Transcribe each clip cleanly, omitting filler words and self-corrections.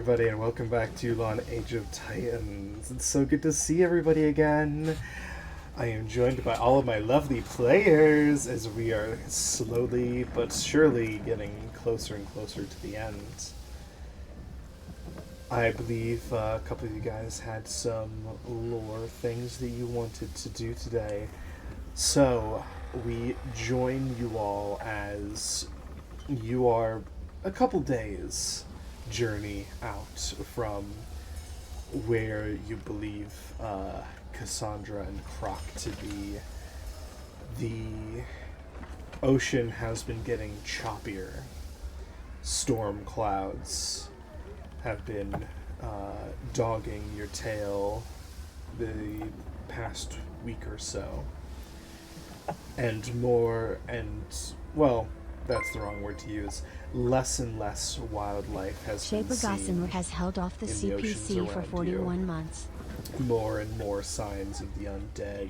Everybody, and welcome back to Yulon Age of Titans. It's so good to see everybody again. I am joined by all of my lovely players as we are slowly but surely getting closer and closer to the end. I believe a couple of you guys had some lore things that you wanted to do today. So, we join you all as you are a couple days journey out from where you believe Cassandra and Croc to be. The ocean has been getting choppier. Storm clouds have been dogging your tail the past week or so. Well, that's the wrong word to use. Less and less wildlife has been seen has held off the in the CPC for 41 months. More and more signs of the undead.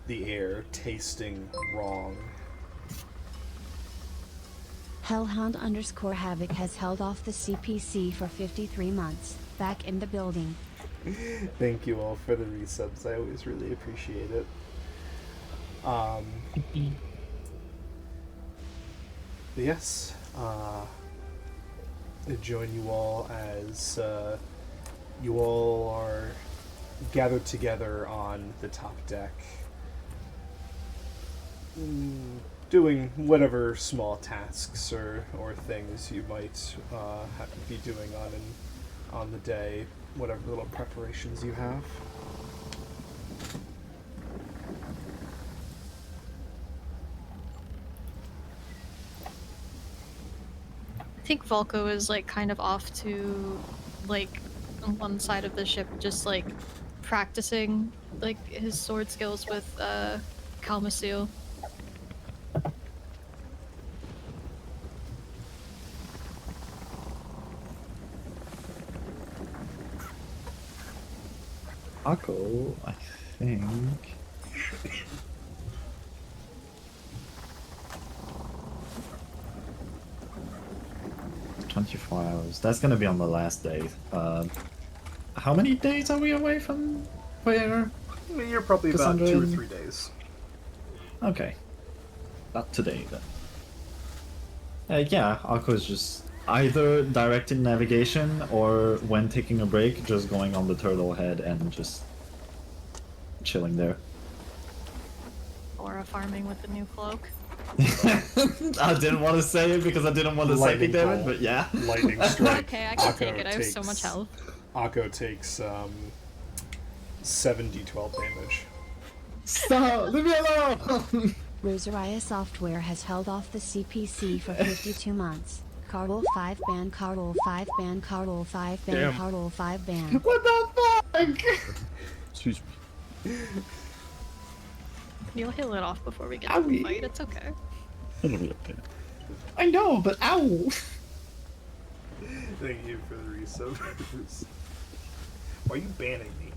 The air tasting wrong. Hellhound_Havoc has held off the CPC for 53 months. Back in the building. Thank you all for the resubs. I always really appreciate it. Yes. I join you all as you all are gathered together on the top deck, doing whatever small tasks or things you might have to be doing on the day, whatever little preparations you have. I think Volko is like kind of off to like on one side of the ship, just like practicing like his sword skills with Kalmasil. Akko, I think. 24 hours. That's gonna be on the last day. How many days are we away from where? You're probably about 2 or 3 days. Okay. Not today, then. Yeah, Akko is just either directing navigation or when taking a break, just going on the turtle head and just chilling there. Or farming with the new cloak. I didn't want to say it because I didn't want to psychic damage, but yeah. Lightning strike. Okay, I can take it. I have so much health. Akko takes 7d12 damage. Stop! Leave me alone! Rosariah Software has held off the CPC for 52 months. Cardle 5 ban, Cardle 5 ban, Cardle 5 ban, Damn. Cardle 5 ban. What the fuck? Excuse me. You'll heal it off before we get to the fight. It's okay. It'll be okay. I know, but ow! Thank you for the resubs. Why are you banning me?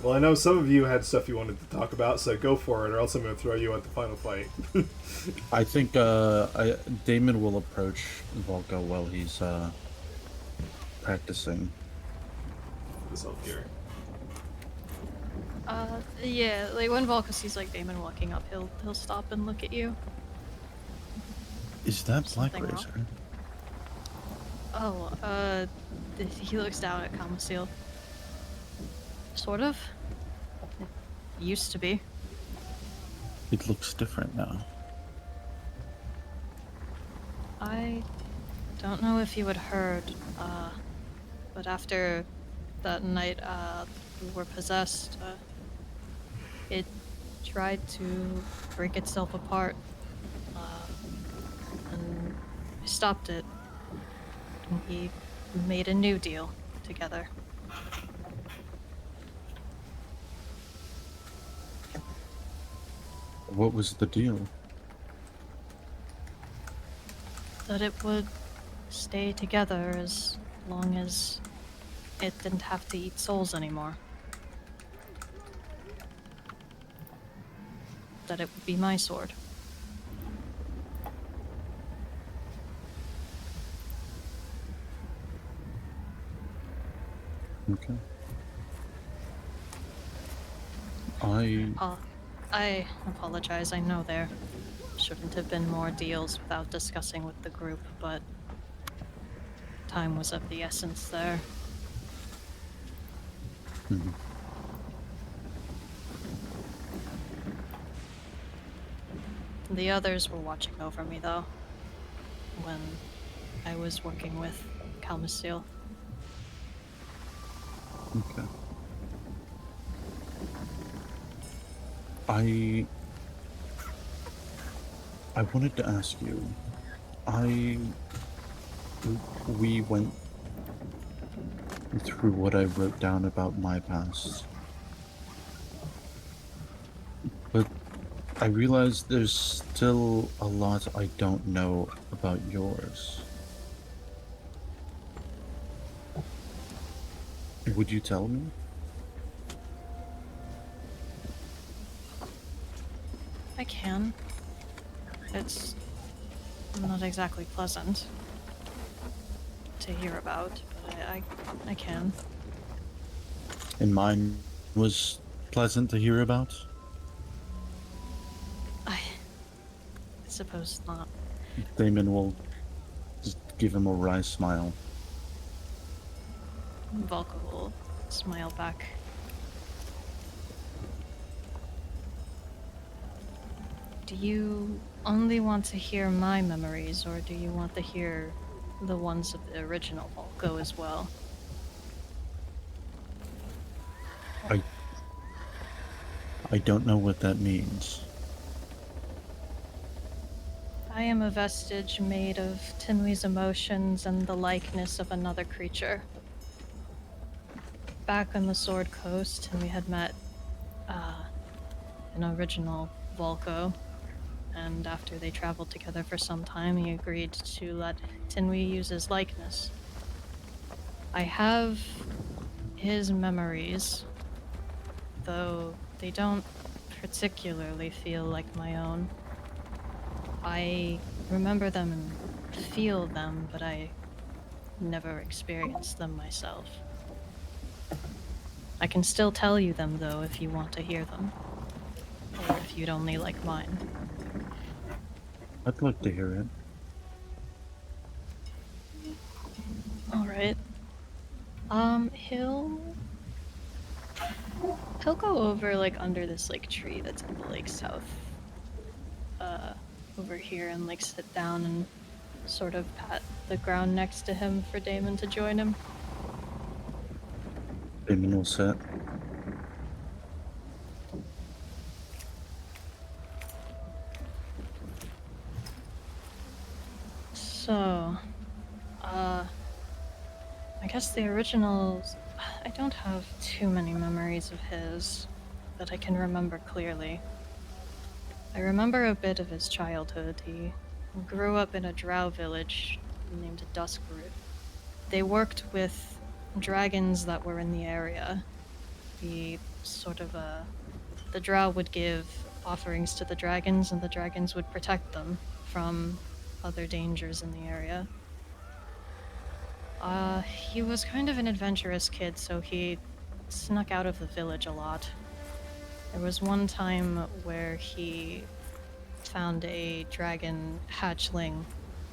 Well, I know some of you had stuff you wanted to talk about, so go for it, or else I'm going to throw you at the final fight. I think Damon will approach Volko while he's practicing. This help here. Yeah, like when Volko sees like Damon walking up, he'll stop and look at you. Is that Black Something wrong? Razor? Oh, he looks down at Kalmasil. Sort of. It used to be. It looks different now. I don't know if you had heard, but after that night, we were possessed, it tried to break itself apart, and we stopped it. And we made a new deal together. What was the deal? That it would stay together as long as it didn't have to eat souls anymore. that it would be my sword. Okay. I I apologize. I know there shouldn't have been more deals without discussing with the group, but time was of the essence there. mhm. The others were watching over me, though, when I was working with Calmasil. Okay. I wanted to ask you. I we went through what I wrote down about my past, but I realized there's still a lot I don't know about yours. Would you tell me? I can. It's not exactly pleasant to hear about, but I can. And mine was pleasant to hear about. I suppose not. Damon will just give him a wry smile. Volko will smile back. Do you only want to hear my memories, or do you want to hear the ones of the original Volko as well? I don't know what that means. I am a vestige made of Tinwi's emotions and the likeness of another creature. Back on the Sword Coast, and we had met an original Volko, and after they traveled together for some time, he agreed to let Tinwi use his likeness. I have his memories, though they don't particularly feel like my own. I remember them and feel them, but I never experienced them myself. I can still tell you them, though, if you want to hear them. Or if you'd only like mine. I'd like to hear it. Alright. He'll go over, like, under this, like, tree that's in the lake south. Over here and, like, sit down and sort of pat the ground next to him for Damon to join him. Damon will sit. So, I guess the originals, I don't have too many memories of his that I can remember clearly. I remember a bit of his childhood. He grew up in a drow village named Duskroot. They worked with dragons that were in the area. The drow would give offerings to the dragons, and the dragons would protect them from other dangers in the area. He was kind of an adventurous kid, so he snuck out of the village a lot. There was one time where he found a dragon hatchling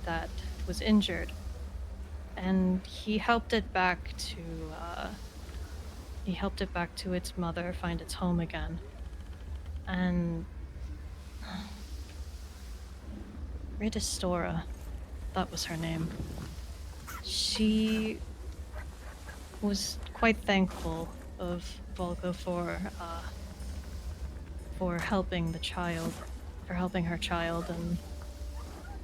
that was injured, and he helped it back to its mother, find its home again. And Redistora, that was her name. She was quite thankful of Volko for helping her child, and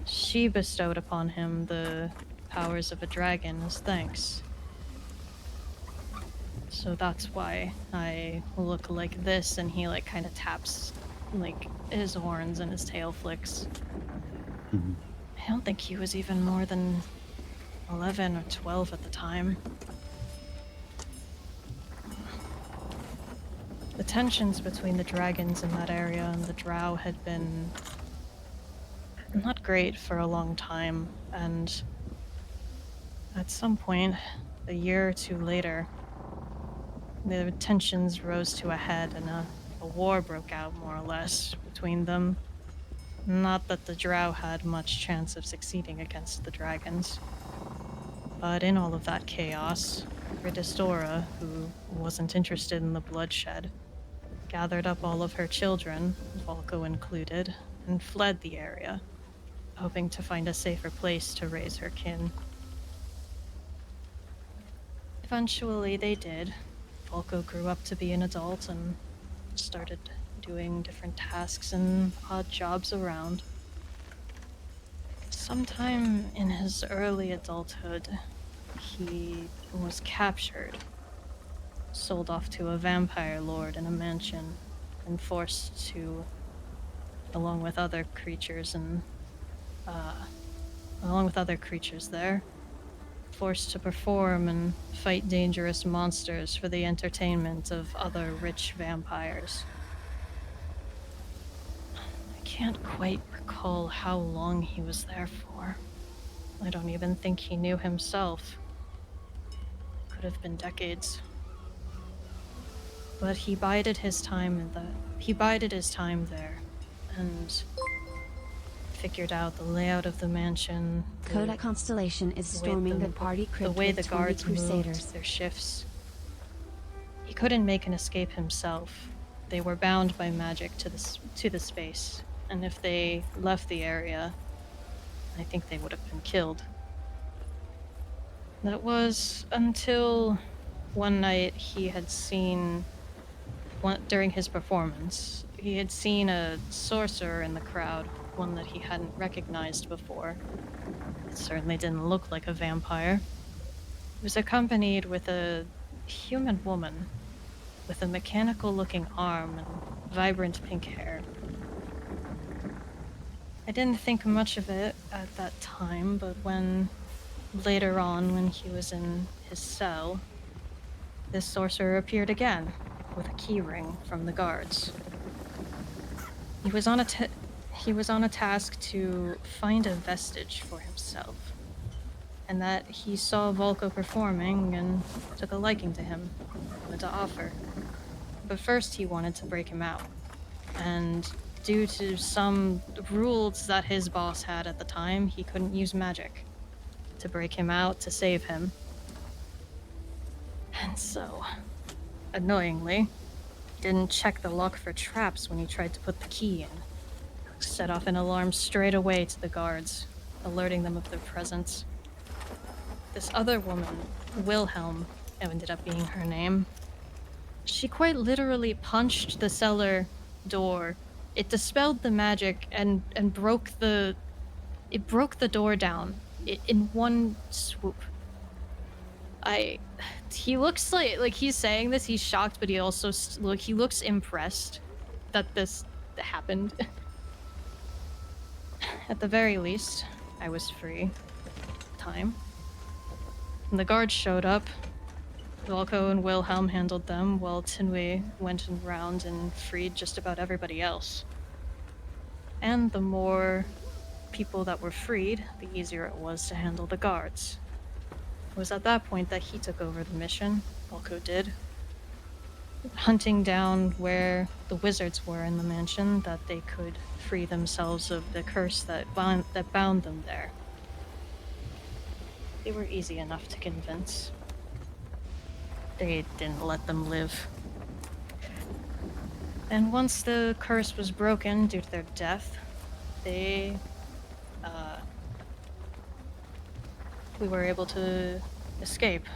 she bestowed upon him the powers of a dragon as thanks. So that's why I look like this, and he like kind of taps like his horns and his tail flicks. Mhm. I don't think he was even more than 11 or 12 at the time. The tensions between the dragons in that area and the drow had been not great for a long time, and at some point, a year or two later, the tensions rose to a head and a war broke out, more or less, between them. Not that the drow had much chance of succeeding against the dragons. But in all of that chaos, Ridistora, who wasn't interested in the bloodshed, gathered up all of her children, Volko included, and fled the area, hoping to find a safer place to raise her kin. Eventually, they did. Volko grew up to be an adult and started doing different tasks and odd jobs around. Sometime in his early adulthood, he was captured, sold off to a vampire lord in a mansion, and forced to, along with other creatures there, forced to perform and fight dangerous monsters for the entertainment of other rich vampires. I can't quite recall how long he was there for. I don't even think he knew himself. Could have been decades. But he bided his time there, and figured out the layout of the mansion. Kodak Constellation is storming the party The crypt way with the 20 guards crusaders. moved, their shifts. He couldn't make an escape himself. They were bound by magic to the space, and if they left the area, I think they would have been killed. That was until one night he had seen, during his performance, he had seen a sorcerer in the crowd, one that he hadn't recognized before. It certainly didn't look like a vampire. He was accompanied with a human woman with a mechanical-looking arm and vibrant pink hair. I didn't think much of it at that time, but later on, when he was in his cell, this sorcerer appeared again, with a key ring from the guards. He was on a task to find a vestige for himself, and that he saw Volko performing and took a liking to him, wanted to offer. But first he wanted to break him out, and due to some rules that his boss had at the time, he couldn't use magic to break him out to save him. And so, annoyingly, he didn't check the lock for traps when he tried to put the key in. Set off an alarm straight away to the guards, alerting them of their presence. This other woman, Wilhelm, ended up being her name. She quite literally punched the cellar door. It dispelled the magic and broke the door down in one swoop. He looks like he's saying this, he's shocked, but he also he looks impressed that this happened. At the very least, I was free. Time. When the guards showed up, Volko and Wilhelm handled them, while Tinwei went around and freed just about everybody else. And the more people that were freed, the easier it was to handle the guards. It was at that point that he took over the mission, Volko did, hunting down where the wizards were in the mansion, that they could free themselves of the curse that bound them there. They were easy enough to convince. They didn't let them live. And once the curse was broken due to their death, we were able to escape.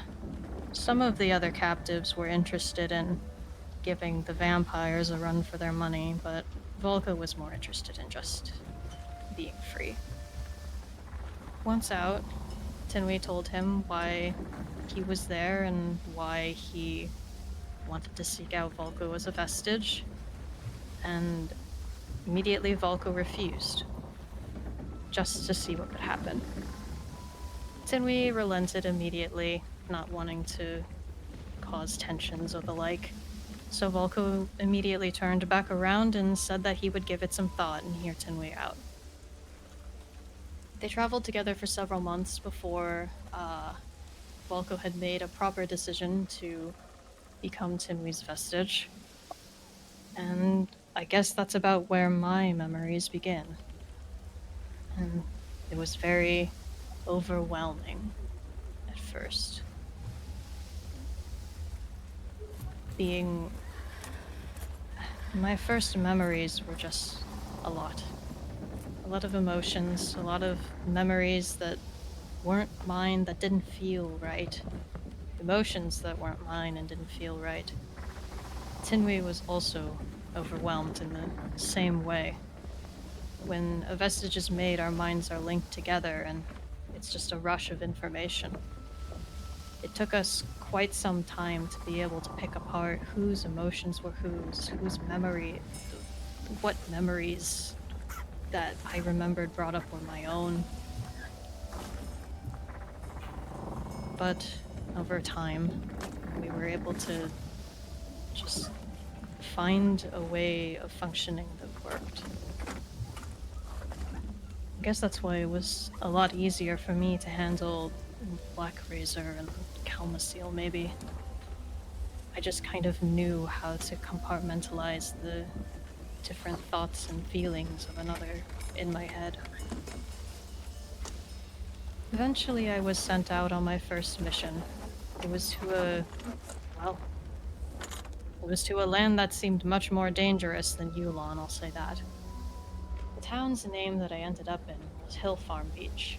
Some of the other captives were interested in giving the vampires a run for their money, but Volko was more interested in just being free. Once out, Tinwei told him why he was there and why he wanted to seek out Volko as a vestige, and immediately Volko refused, just to see what would happen. Tinwei relented immediately, not wanting to cause tensions or the like, So Volko immediately turned back around and said that he would give it some thought and hear Tinwei out. They traveled together for several months before Volko had made a proper decision to become Tinwei's vestige. And I guess that's about where my memories begin. And it was very overwhelming at first. My first memories were just a lot. A lot of emotions, a lot of memories that weren't mine, that didn't feel right. Emotions that weren't mine and didn't feel right. Tinwei was also overwhelmed in the same way. When a vestige is made, our minds are linked together, and it's just a rush of information. It took us quite some time to be able to pick apart whose emotions were whose memory, what memories that I remembered brought up were my own. But over time, we were able to just find a way of functioning that worked. I guess that's why it was a lot easier for me to handle Black Razor and Calmasil, maybe. I just kind of knew how to compartmentalize the different thoughts and feelings of another in my head. Eventually, I was sent out on my first mission. It was to a land that seemed much more dangerous than Yulon, I'll say that. The town's name that I ended up in was Hill Farm Beach,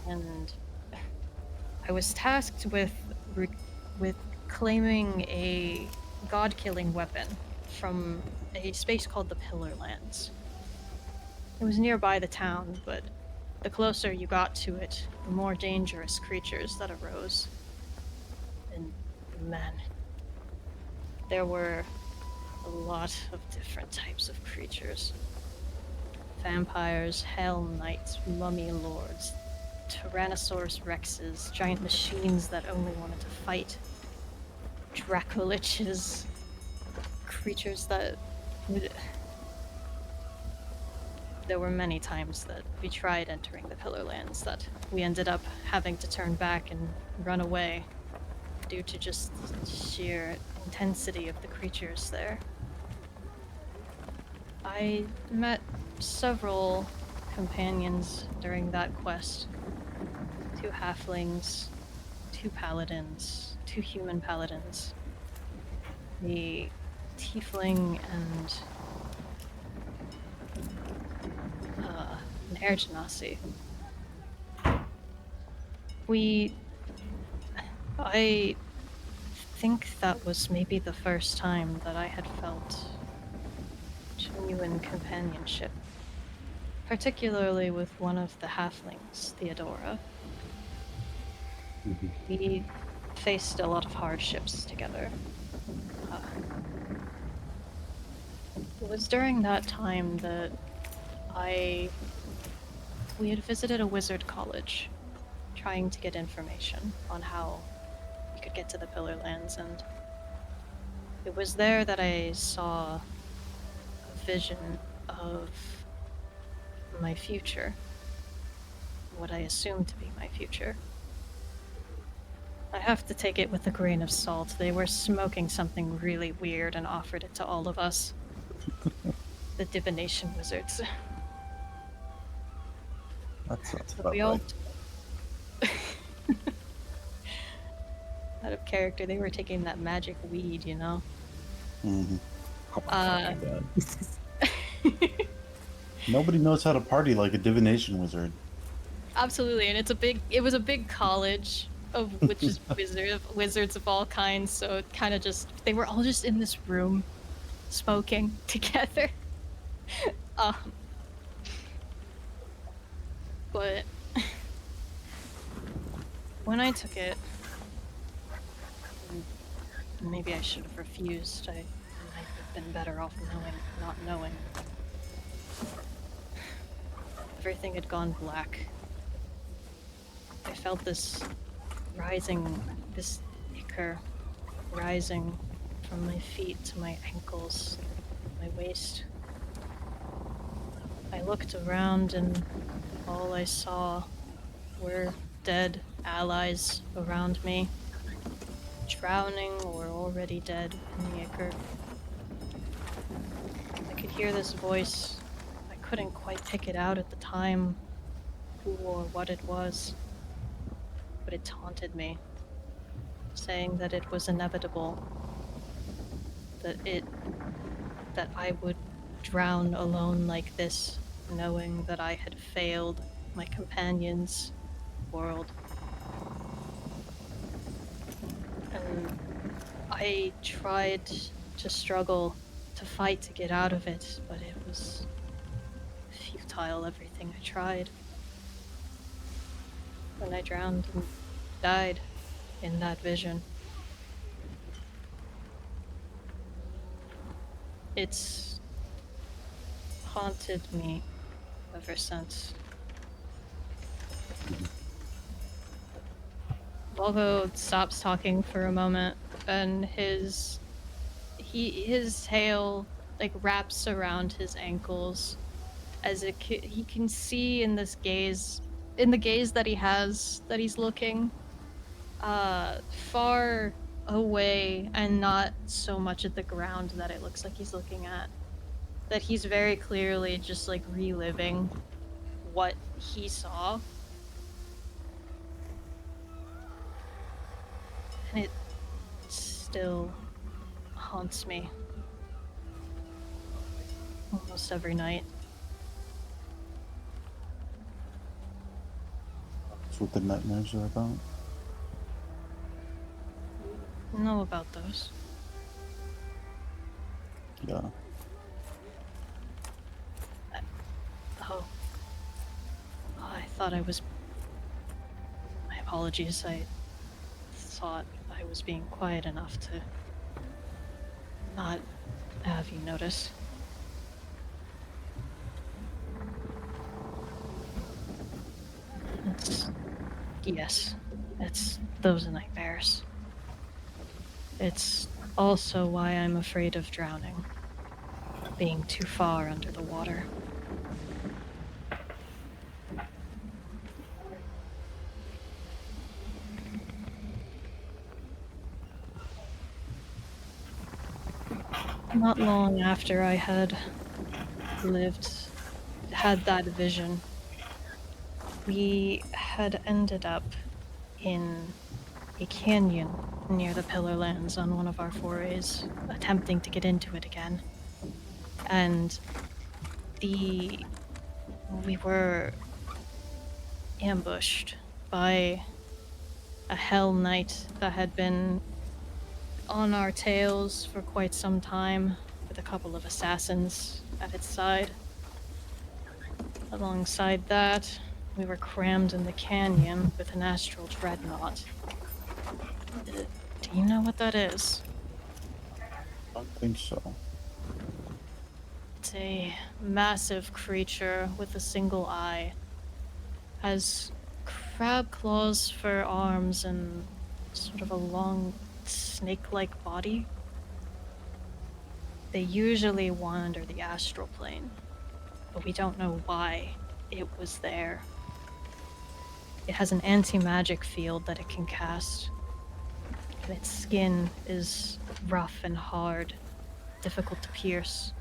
and I was tasked with claiming a god-killing weapon from a space called the Pillar Lands. It was nearby the town, but the closer you got to it, the more dangerous creatures that arose. And man, there were a lot of different types of creatures. Vampires, Hell Knights, Mummy Lords, Tyrannosaurus Rexes, giant machines that only wanted to fight, Dracoliches, creatures that would... There were many times that we tried entering the Pillar Lands that we ended up having to turn back and run away due to just the sheer intensity of the creatures there. I met several companions during that quest. 2 halflings, 2 paladins, 2 human paladins. The tiefling and an air genasi. I think that was maybe the first time that I had felt genuine companionship, particularly with one of the halflings, Theodora. We faced a lot of hardships together. It was during that time that we had visited a wizard college, trying to get information on how we could get to the Pillar Lands, and it was there that I saw a vision of my future, what I assumed to be my future. I have to take it with a grain of salt. They were smoking something really weird and offered it to all of us. The divination wizards. That sounds But about we all... right. Out of character, they were taking that magic weed, you know? Mm-hmm. Oh my fucking god. Nobody knows how to party like a divination wizard. Absolutely, and it was a big college of which is wizards of all kinds, so it kind of they were all just in this room smoking together. But when I took it, maybe I should have refused. I might have been better off not knowing. Everything had gone black. I felt this ichor rising from my feet to my ankles, my waist. I looked around and all I saw were dead allies around me, drowning or already dead in the ichor. I could hear this voice. I couldn't quite pick it out at the time, who or what it was, but it taunted me, saying that it was inevitable, that I would drown alone like this, knowing that I had failed my companion's world. And I tried to struggle, to fight to get out of it, but it was futile, everything I tried. And I drowned and died in that vision. It's haunted me ever since. Volvo stops talking for a moment, and his tail like wraps around his ankles, as he can see in this gaze, in the gaze that he has, that he's looking far away and not so much at the ground that it looks like he's looking at. That he's very clearly just like reliving what he saw. And it still haunts me almost every night. That's what the nightmares are about. Know about those. Yeah. Oh, I thought I was... My apologies, I thought I was being quiet enough to not have you notice. Yes, it's those nightmares. It's also why I'm afraid of drowning, being too far under the water. Not long after I had had that vision, we had ended up in a canyon near the Pillar Lands on one of our forays, attempting to get into it again. And we were ambushed by a Hell Knight that had been on our tails for quite some time, with a couple of assassins at its side. Alongside that, we were crammed in the canyon with an astral dreadnought. Do you know what that is? I don't think so. It's a massive creature with a single eye. Has crab claws for arms and sort of a long snake-like body. They usually wander the astral plane, but we don't know why it was there. It has an anti-magic field that it can cast, and its skin is rough and hard, difficult to pierce.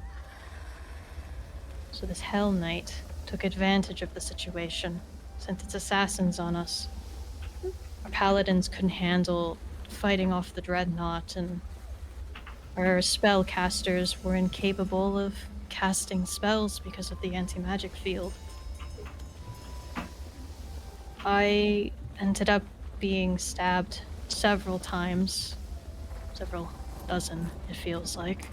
So this Hell Knight took advantage of the situation, sent its assassins on us. Our paladins couldn't handle fighting off the dreadnought, and our spellcasters were incapable of casting spells because of the anti-magic field. I ended up being stabbed several times, several dozen, it feels like.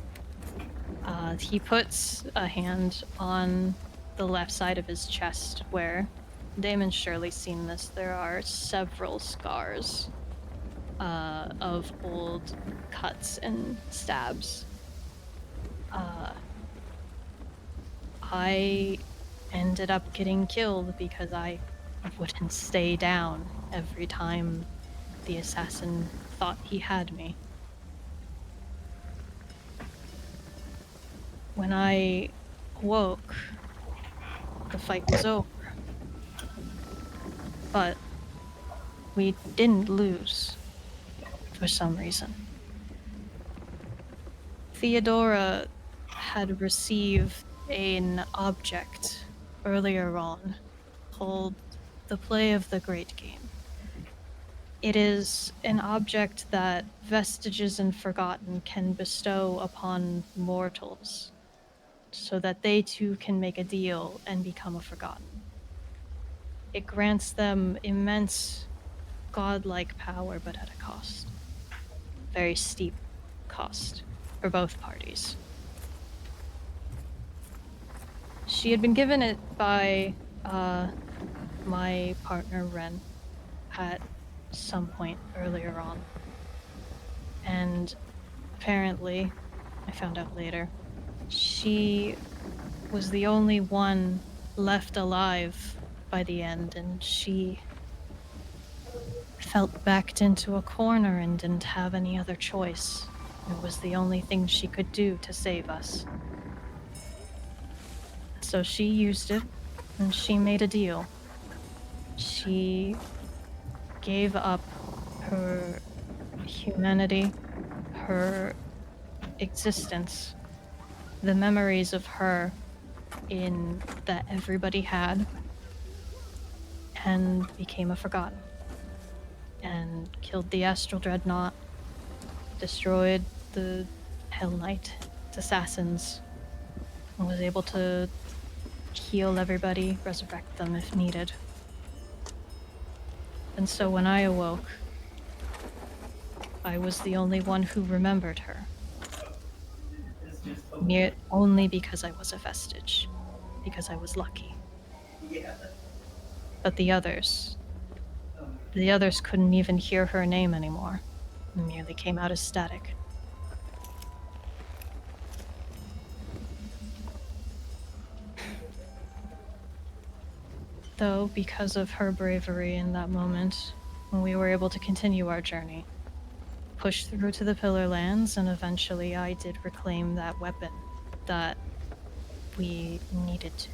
He puts a hand on the left side of his chest where, Damon's surely seen this, there are several scars of old cuts and stabs. I ended up getting killed because I wouldn't stay down every time the assassin thought he had me. When I woke, the fight was over. But we didn't lose for some reason. Theodora had received an object earlier on called the Play of the Great Game. It is an object that Vestiges and Forgotten can bestow upon mortals so that they too can make a deal and become a Forgotten. It grants them immense godlike power, but at a cost. Very steep cost for both parties. She had been given it by my partner Ren at some point earlier on. And apparently, I found out later, she was the only one left alive by the end, and she felt backed into a corner and didn't have any other choice. It was the only thing she could do to save us. So she used it, and she made a deal. She gave up her humanity, her existence, the memories of her that everybody had, and became a Forgotten. And killed the Astral Dreadnought, destroyed the Hell Knight assassins, and was able to heal everybody, resurrect them if needed. And so when I awoke, I was the only one who remembered her. Only because I was a vestige, because I was lucky. But the others couldn't even hear her name anymore. It merely came out as static. Though, because of her bravery in that moment, we were able to continue our journey, push through to the Pillar Lands, and eventually I did reclaim that weapon that we needed to.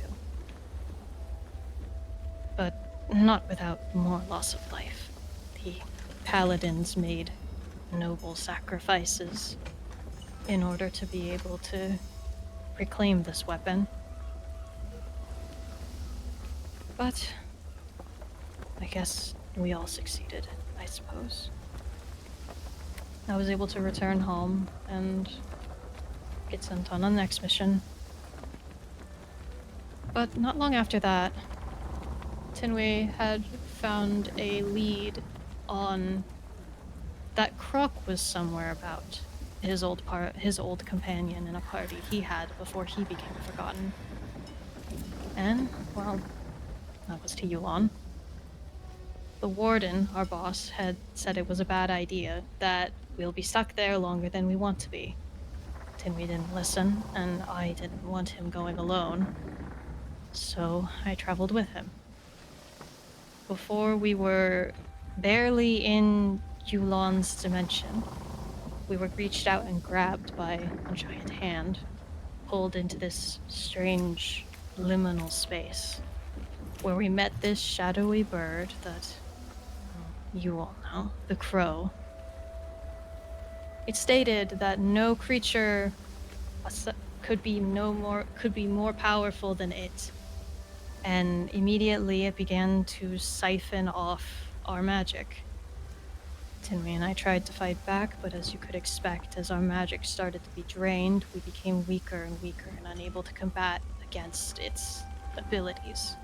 But not without more loss of life. The paladins made noble sacrifices in order to be able to reclaim this weapon. But I guess we all succeeded, I suppose. I was able to return home and get sent on the next mission. But not long after that, Tinwei had found a lead on that Croc was somewhere about. His old companion in a party he had before he became Forgotten. And, well, that was to Yulon. The warden, our boss, had said it was a bad idea, that we'll be stuck there longer than we want to be. Tinwei didn't listen, and I didn't want him going alone, so I traveled with him. Before we were barely in Yulon's dimension, we were reached out and grabbed by a giant hand, pulled into this strange liminal space, where we met this shadowy bird that you all know, the crow. It stated that no creature could be more powerful than it, and immediately it began to siphon off our magic. Tinwei and I tried to fight back, but as you could expect, as our magic started to be drained, we became weaker and weaker and unable to combat against its abilities.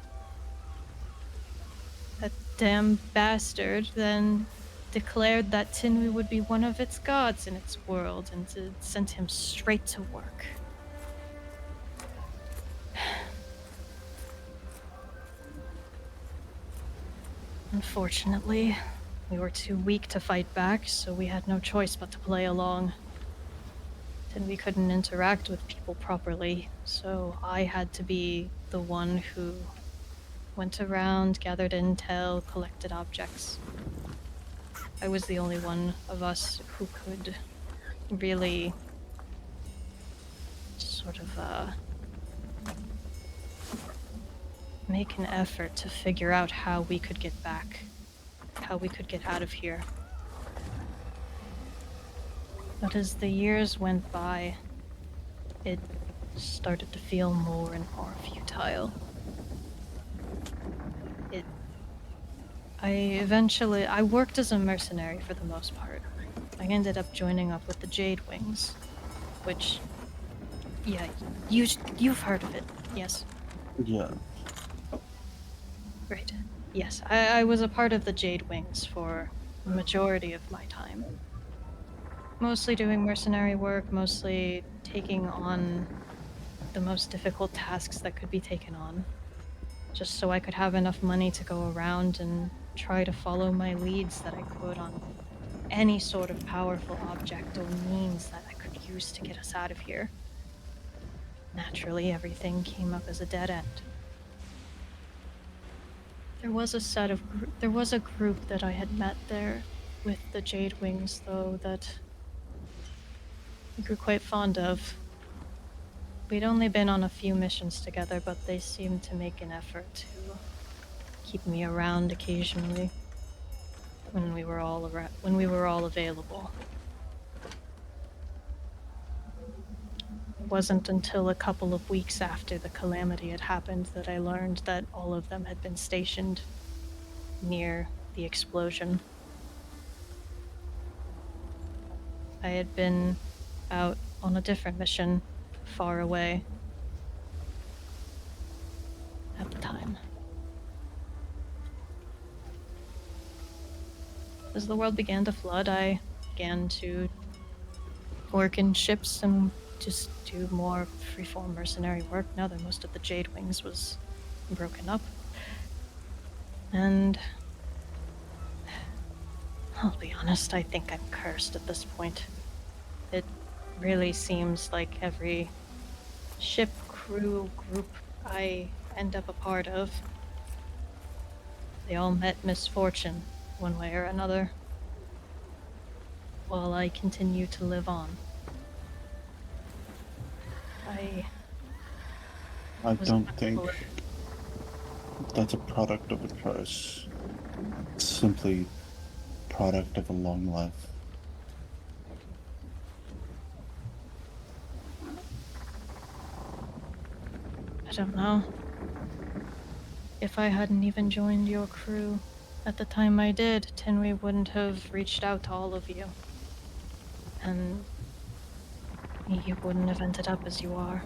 That damn bastard then declared that Tinwei would be one of its gods in its world and sent him straight to work. Unfortunately, we were too weak to fight back, so we had no choice but to play along. Tinwei couldn't interact with people properly, so I had to be the one who went around, gathered intel, collected objects. I was the only one of us who could really sort of make an effort to figure out how we could get back, how we could get out of here. But as the years went by, it started to feel more and more futile. I worked as a mercenary for the most part. I ended up joining up with the Jade Wings, which, yeah, you've heard of it, yes? Yeah. Right. Yes, I was a part of the Jade Wings for the majority of my time. Mostly doing mercenary work, mostly taking on the most difficult tasks that could be taken on, just so I could have enough money to go around and try to follow my leads that I could on any sort of powerful object or means that I could use to get us out of here. Naturally, everything came up as a dead end. There was a group that I had met there with the Jade Wings, though, that I grew quite fond of. We'd only been on a few missions together, but they seemed to make an effort to keep me around occasionally when we were all available. It wasn't until a couple of weeks after the calamity had happened that I learned that all of them had been stationed near the explosion. I had been out on a different mission, far away, at the time. As the world began to flood, I began to work in ships and just do more freeform mercenary work now that most of the Jade Wings was broken up. And I'll be honest, I think I'm cursed at this point. It really seems like every ship, crew, group I end up a part of, they all met misfortune, one way or another, while I continue to live on. I was don't a think bullet. that's a product of a curse. It's simply product of a long life. I don't know. If I hadn't even joined your crew at the time I did, Tinwei wouldn't have reached out to all of you. And you wouldn't have ended up as you are.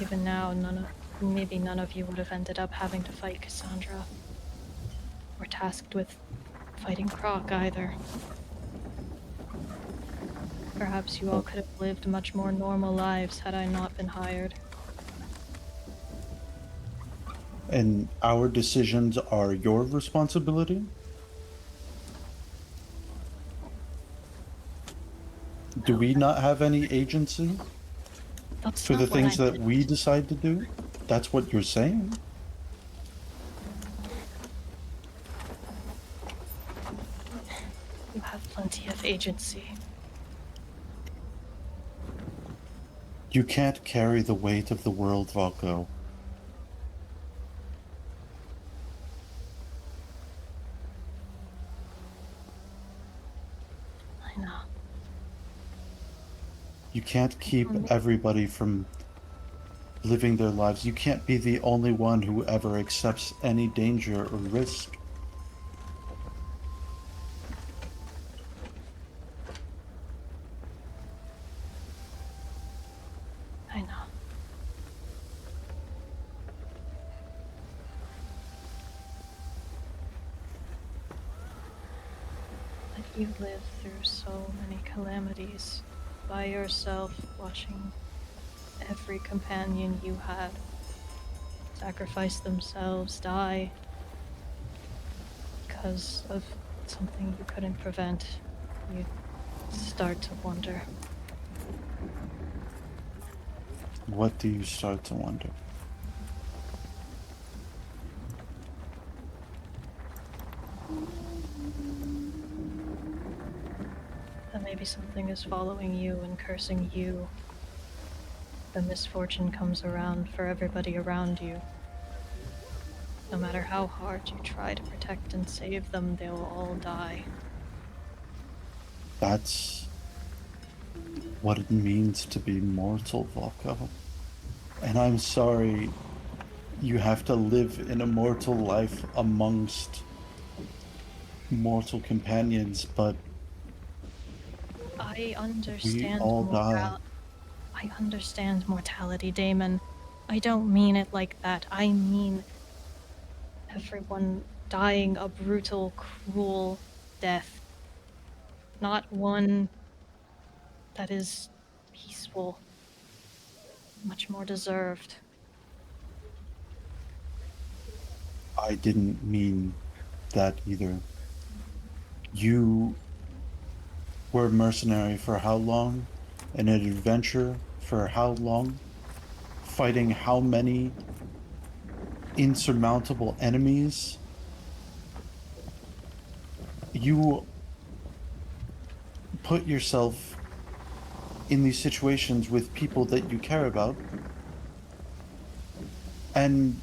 Even now, maybe none of you would have ended up having to fight Cassandra. Or tasked with fighting Croc either. Perhaps you all could have lived much more normal lives had I not been hired. And our decisions are your responsibility? Do we not have any agency That's for the not what things I that meant. we decide to do? That's what you're saying. You have plenty of agency. You can't carry the weight of the world, Valko. I know. You can't keep everybody from living their lives. You can't be the only one who ever accepts any danger or risk. I know. But you lived through so many calamities by yourself, watching every companion you had sacrifice themselves, die because of something you couldn't prevent. You start to wonder. What do you start to wonder? That maybe maybe something is following you and cursing you. The misfortune comes around for everybody around you. No matter how hard you try to protect and save them, they will all die. That's what it means to be mortal, Volko. And I'm sorry you have to live in a mortal life amongst mortal companions, but I we understand all die. I understand mortality, Damon. I don't mean it like that. I mean everyone dying a brutal, cruel death. Not one that is peaceful. Much more deserved. I didn't mean that either. You were a mercenary for how long? And an adventurer for how long? Fighting how many insurmountable enemies? You put yourself in these situations with people that you care about, and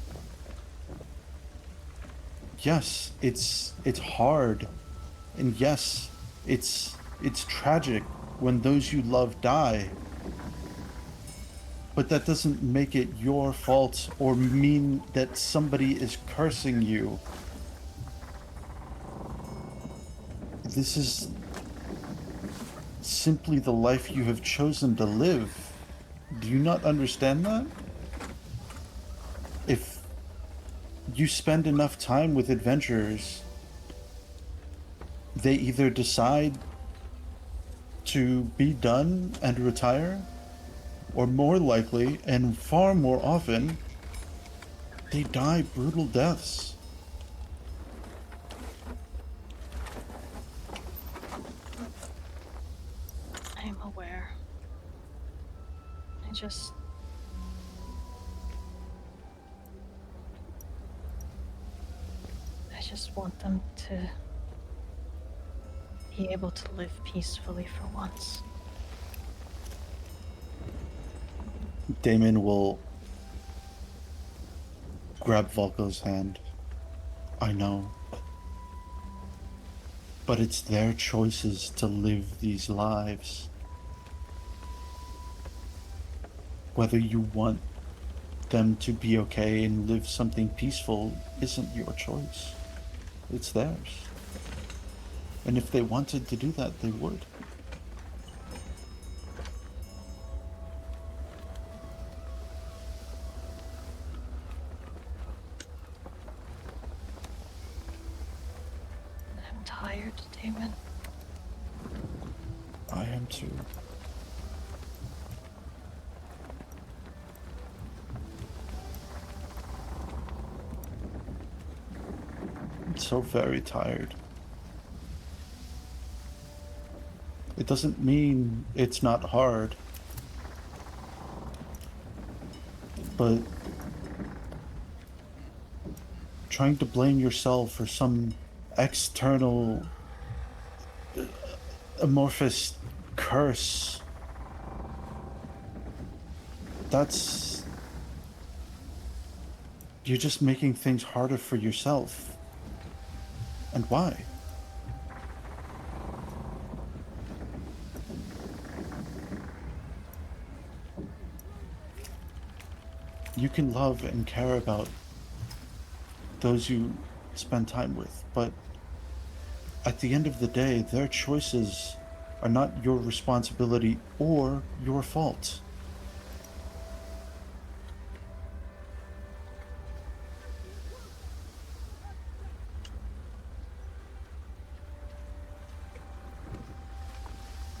yes, it's hard, and yes, it's tragic when those you love die, but that doesn't make it your fault or mean that somebody is cursing you. This is simply the life you have chosen to live. Do you not understand that? If you spend enough time with adventurers, they either decide to be done and retire, or more likely, and far more often, they die brutal deaths. I am aware. I just... I just want them to be able to live peacefully for once. Damon will grab Volko's hand. I know. But it's their choices to live these lives. Whether you want them to be okay and live something peaceful isn't your choice. It's theirs. And if they wanted to do that, they would. I'm tired, Damon. I am too. I'm so very tired. It doesn't mean it's not hard, but trying to blame yourself for some external amorphous curse, that's... you're just making things harder for yourself. And why? You can love and care about those you spend time with, but at the end of the day, their choices are not your responsibility or your fault.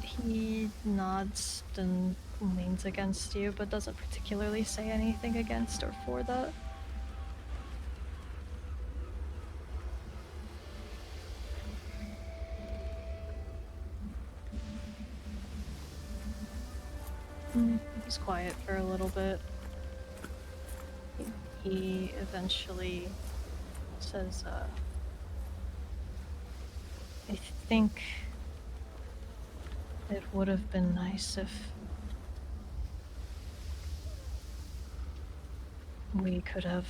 He nods and leans against you, but doesn't particularly say anything against or for that. He's quiet for a little bit. He eventually says, I think It would have been nice if we could have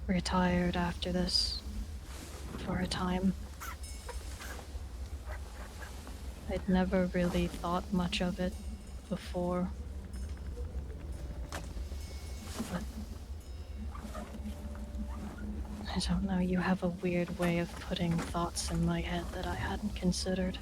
retired after this for a time. I'd never really thought much of it before. But I don't know, you have a weird way of putting thoughts in my head that I hadn't considered.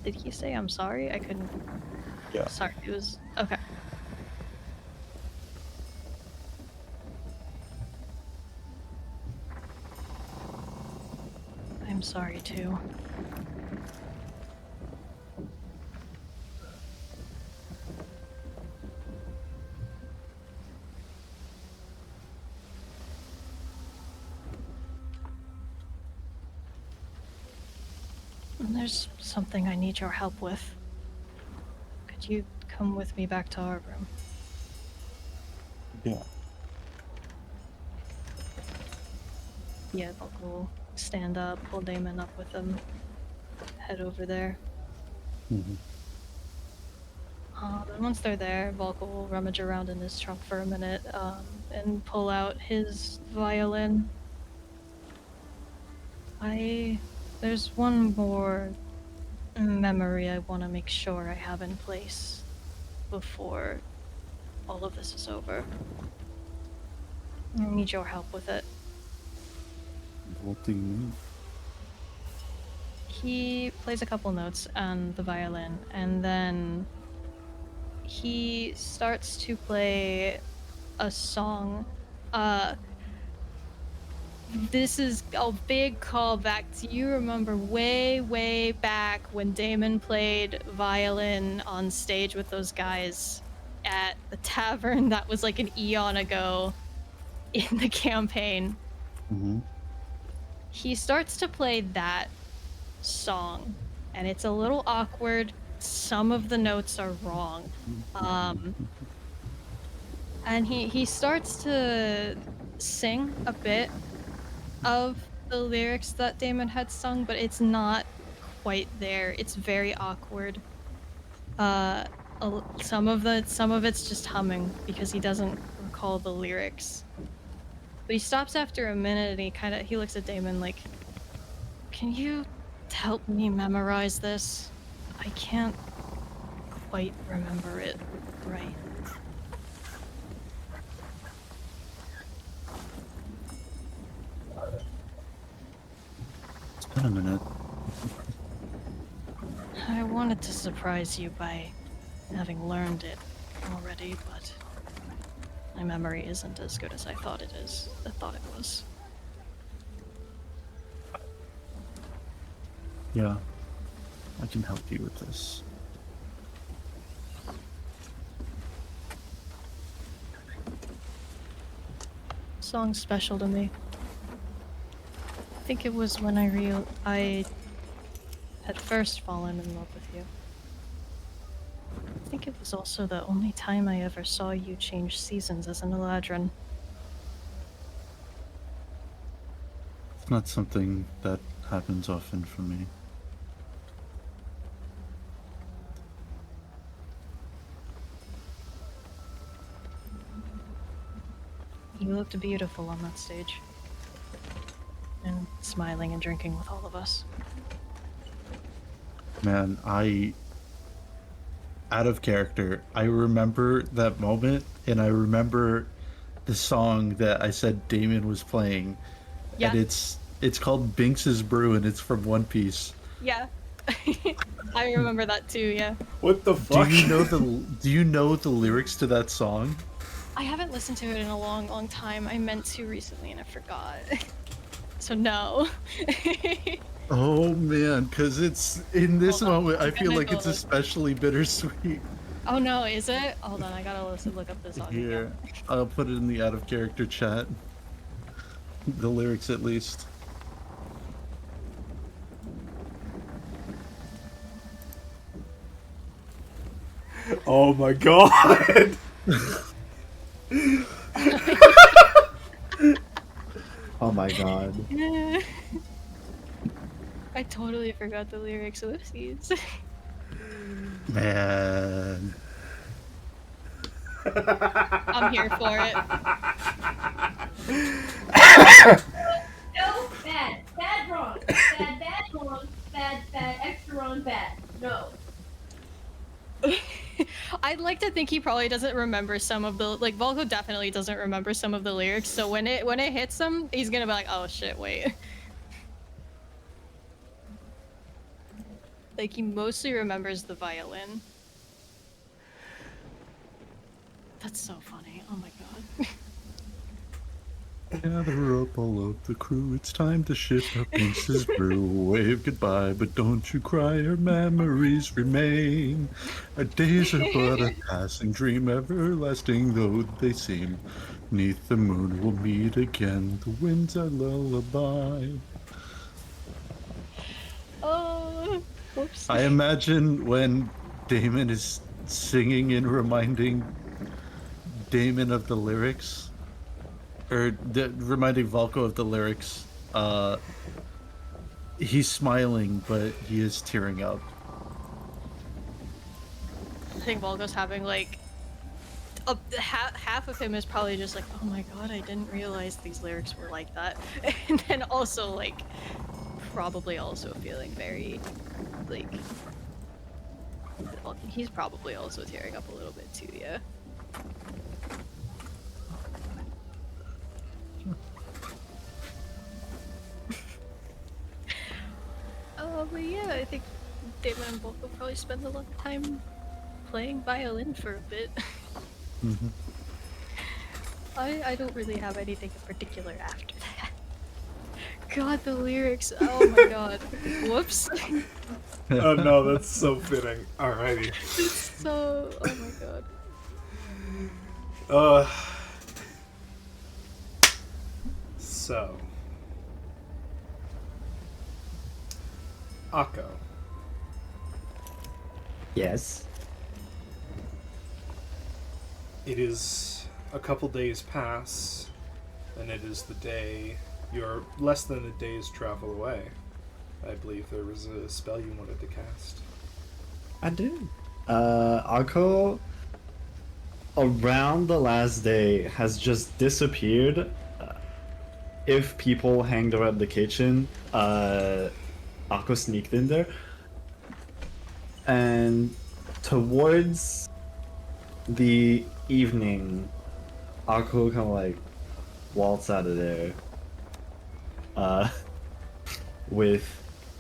Did he say I'm sorry? I couldn't. Yeah. Sorry, it was. Okay. I'm sorry too. And there's something I need your help with. Could you come with me back to our room? Yeah. Yeah, we'll stand up, pull Damon up with him, head over there. Mm-hmm. Then once they're there, Volk will rummage around in his trunk for a minute and pull out his violin. There's one more memory I want to make sure I have in place before all of this is over. I need your help with it. What do you mean? He plays a couple notes on the violin, and then he starts to play a song. This is a big callback to, you remember way, way back when Damon played violin on stage with those guys at the tavern that was like an eon ago in the campaign. Mm-hmm. He starts to play that song, and it's a little awkward. Some of the notes are wrong. And he starts to sing a bit of the lyrics that Damon had sung, but it's not quite there. It's very awkward. Some of it's just humming because he doesn't recall the lyrics. But he stops after a minute and he looks at Damon like, "Can you help me memorize this? I can't quite remember it right." It's been a minute. I wanted to surprise you by having learned it already, but my memory isn't as good as I thought it was. Yeah. I can help you with this. Song's special to me. I think it was when I had first fallen in love with you. I think it was also the only time I ever saw you change seasons as an Eladrin. It's not something that happens often for me. You looked beautiful on that stage. And smiling and drinking with all of us. Man, out of character, I remember that moment, and I remember the song that I said Damon was playing. Yeah. And it's called Binks's Brew, and it's from One Piece. Yeah. I remember that too, yeah. What the fuck? Do you know the lyrics to that song? I haven't listened to it in a long, long time. I meant to recently and I forgot. So no. Oh man, because it's in this Hold on, moment, I I'm feel gonna like go it's look. especially bittersweet. Oh no, is it? Hold on, I gotta look up the song again. Here, I'll put it in the out of character chat. The lyrics, at least. Oh my god! Oh my god. I totally forgot the lyrics. Whoopsies. Man. I'm here for it. No, bad. Bad, wrong. Bad, bad, wrong. Bad, bad, extra wrong, bad. No. I'd like to think he probably doesn't remember some of the like Volko definitely doesn't remember some of the lyrics. So when it hits him, he's gonna be like, "Oh shit, wait." Like he mostly remembers the violin. That's so funny. Oh my god. Gather up all of the crew, it's time to shift our prince's brew. Wave goodbye, but don't you cry, our memories remain. Our days are but a passing dream, everlasting though they seem. Neath the moon we'll meet again, the wind's our lullaby. Oh, whoops. I imagine when Damon is singing and reminding Damon of the lyrics, or reminding Valko of the lyrics, he's smiling, but he is tearing up. I think Volko's having like half of him is probably just like, "Oh my god, I didn't realize these lyrics were like that," and then also like probably also feeling very like he's probably also tearing up a little bit too, yeah. But yeah, I think Damon and Volko probably spend a lot of time playing violin for a bit. Mm-hmm. I don't really have anything in particular after that. God, the lyrics. Oh my god. Whoops. Oh no, that's so fitting. Alrighty. It's so. Oh my god. Uh. So. Akko. Yes. It is a couple days pass, and it is the day you're less than a day's travel away. I believe there was a spell you wanted to cast. I do. Arco, around the last day, has just disappeared. If people hanged around the kitchen, Arco sneaked in there. And towards the evening, Arco kind of like waltz out of there. With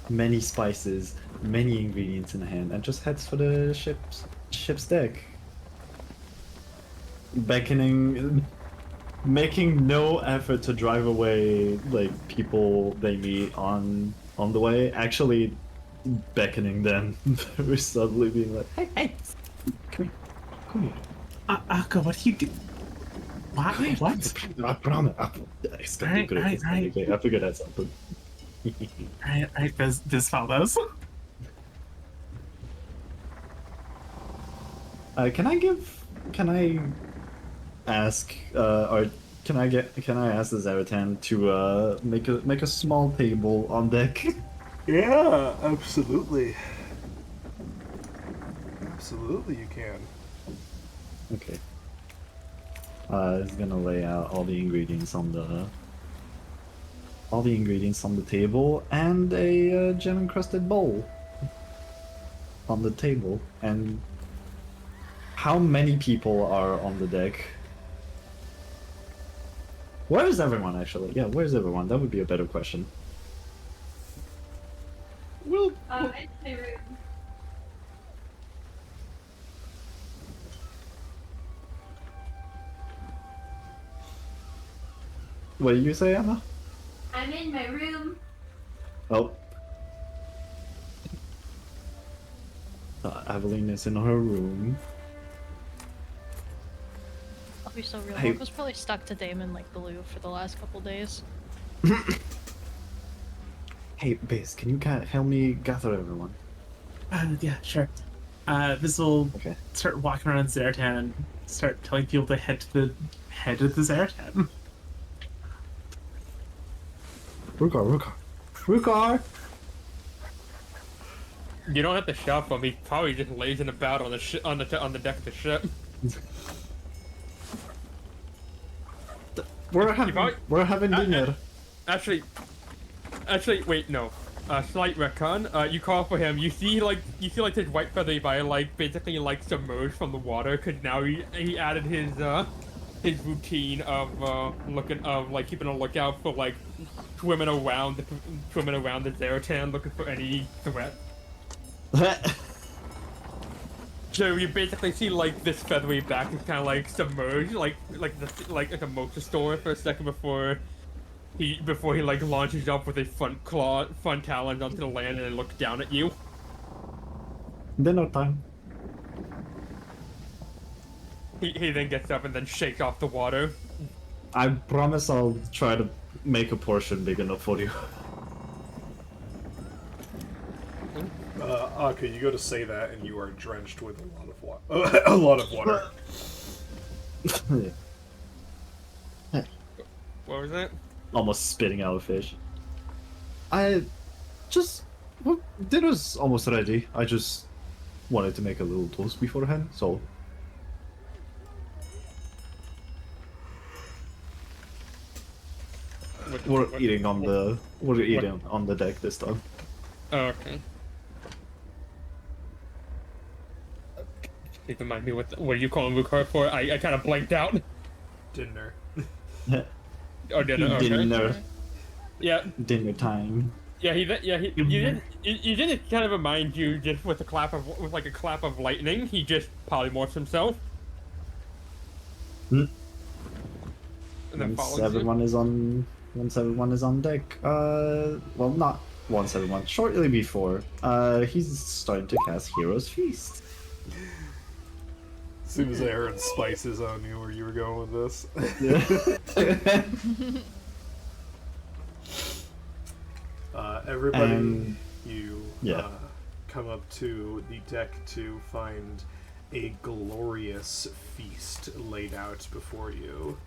many spices, many ingredients in hand, and just heads for the ship's deck. Beckoning, making no effort to drive away like people they meet on the way. Actually, beckoning them very subtly, being like, "Hey, hey, come here, come here." Akko, what do you do? What? What? I promise. It's gonna be great. It's gonna be great. I figured out something. Alright, this follows. Can I ask, or can I ask the Zaratan to make a small table on deck? Yeah, absolutely. Absolutely, you can. Okay. It's gonna lay out all the ingredients on the table and a gem encrusted bowl on the table. And how many people are on the deck? Where is everyone, actually? Yeah, where's everyone? That would be a better question. We'll It's my room. What did you say, Emma? I'm in my room. Oh, Evelyn is in her room. I'll be so real. Hey. Marco's probably stuck to Damon like glue for the last couple days. Hey, Biz, can you help me gather everyone? Yeah, sure. This will Okay. start walking around Zartan and start telling people to head to the head of the Zartan. Rukar! You don't have to shove him. He's probably just lazing about on the on the deck of the ship. We're probably- having dinner. Actually, wait, no. Slight retcon. You call for him. You see like his white feather by like basically like submerged from the water because now he added his routine of like keeping a lookout for like swimming around the Zaratan looking for any threat. So you basically see like this feathery back is kind of like submerged, like a motor store for a second before he like launches up with a front talons onto the land and then looks down at you. Dinner time. He then gets up and then shakes off the water. I promise I'll try to make a portion big enough for you. Aka, you go to say that, and you are drenched with a lot of water. A lot of water. What was that? Almost spitting out a fish. Dinner's almost ready. I just wanted to make a little toast beforehand, so. We're eating on the deck this time. Oh, okay. Please remind me what are you calling Rukar for? I kind of blanked out. Dinner. Oh, dinner. Okay. Dinner. Yeah. Dinner time. Yeah, you didn't kind of remind you just with a clap of lightning. He just polymorphs himself. And then Once follows everyone is on deck, well, not once everyone, shortly before, he's starting to cast Hero's Feast. As soon as I heard spices, I knew where you were going with this. Everybody, come up to the deck to find a glorious feast laid out before you.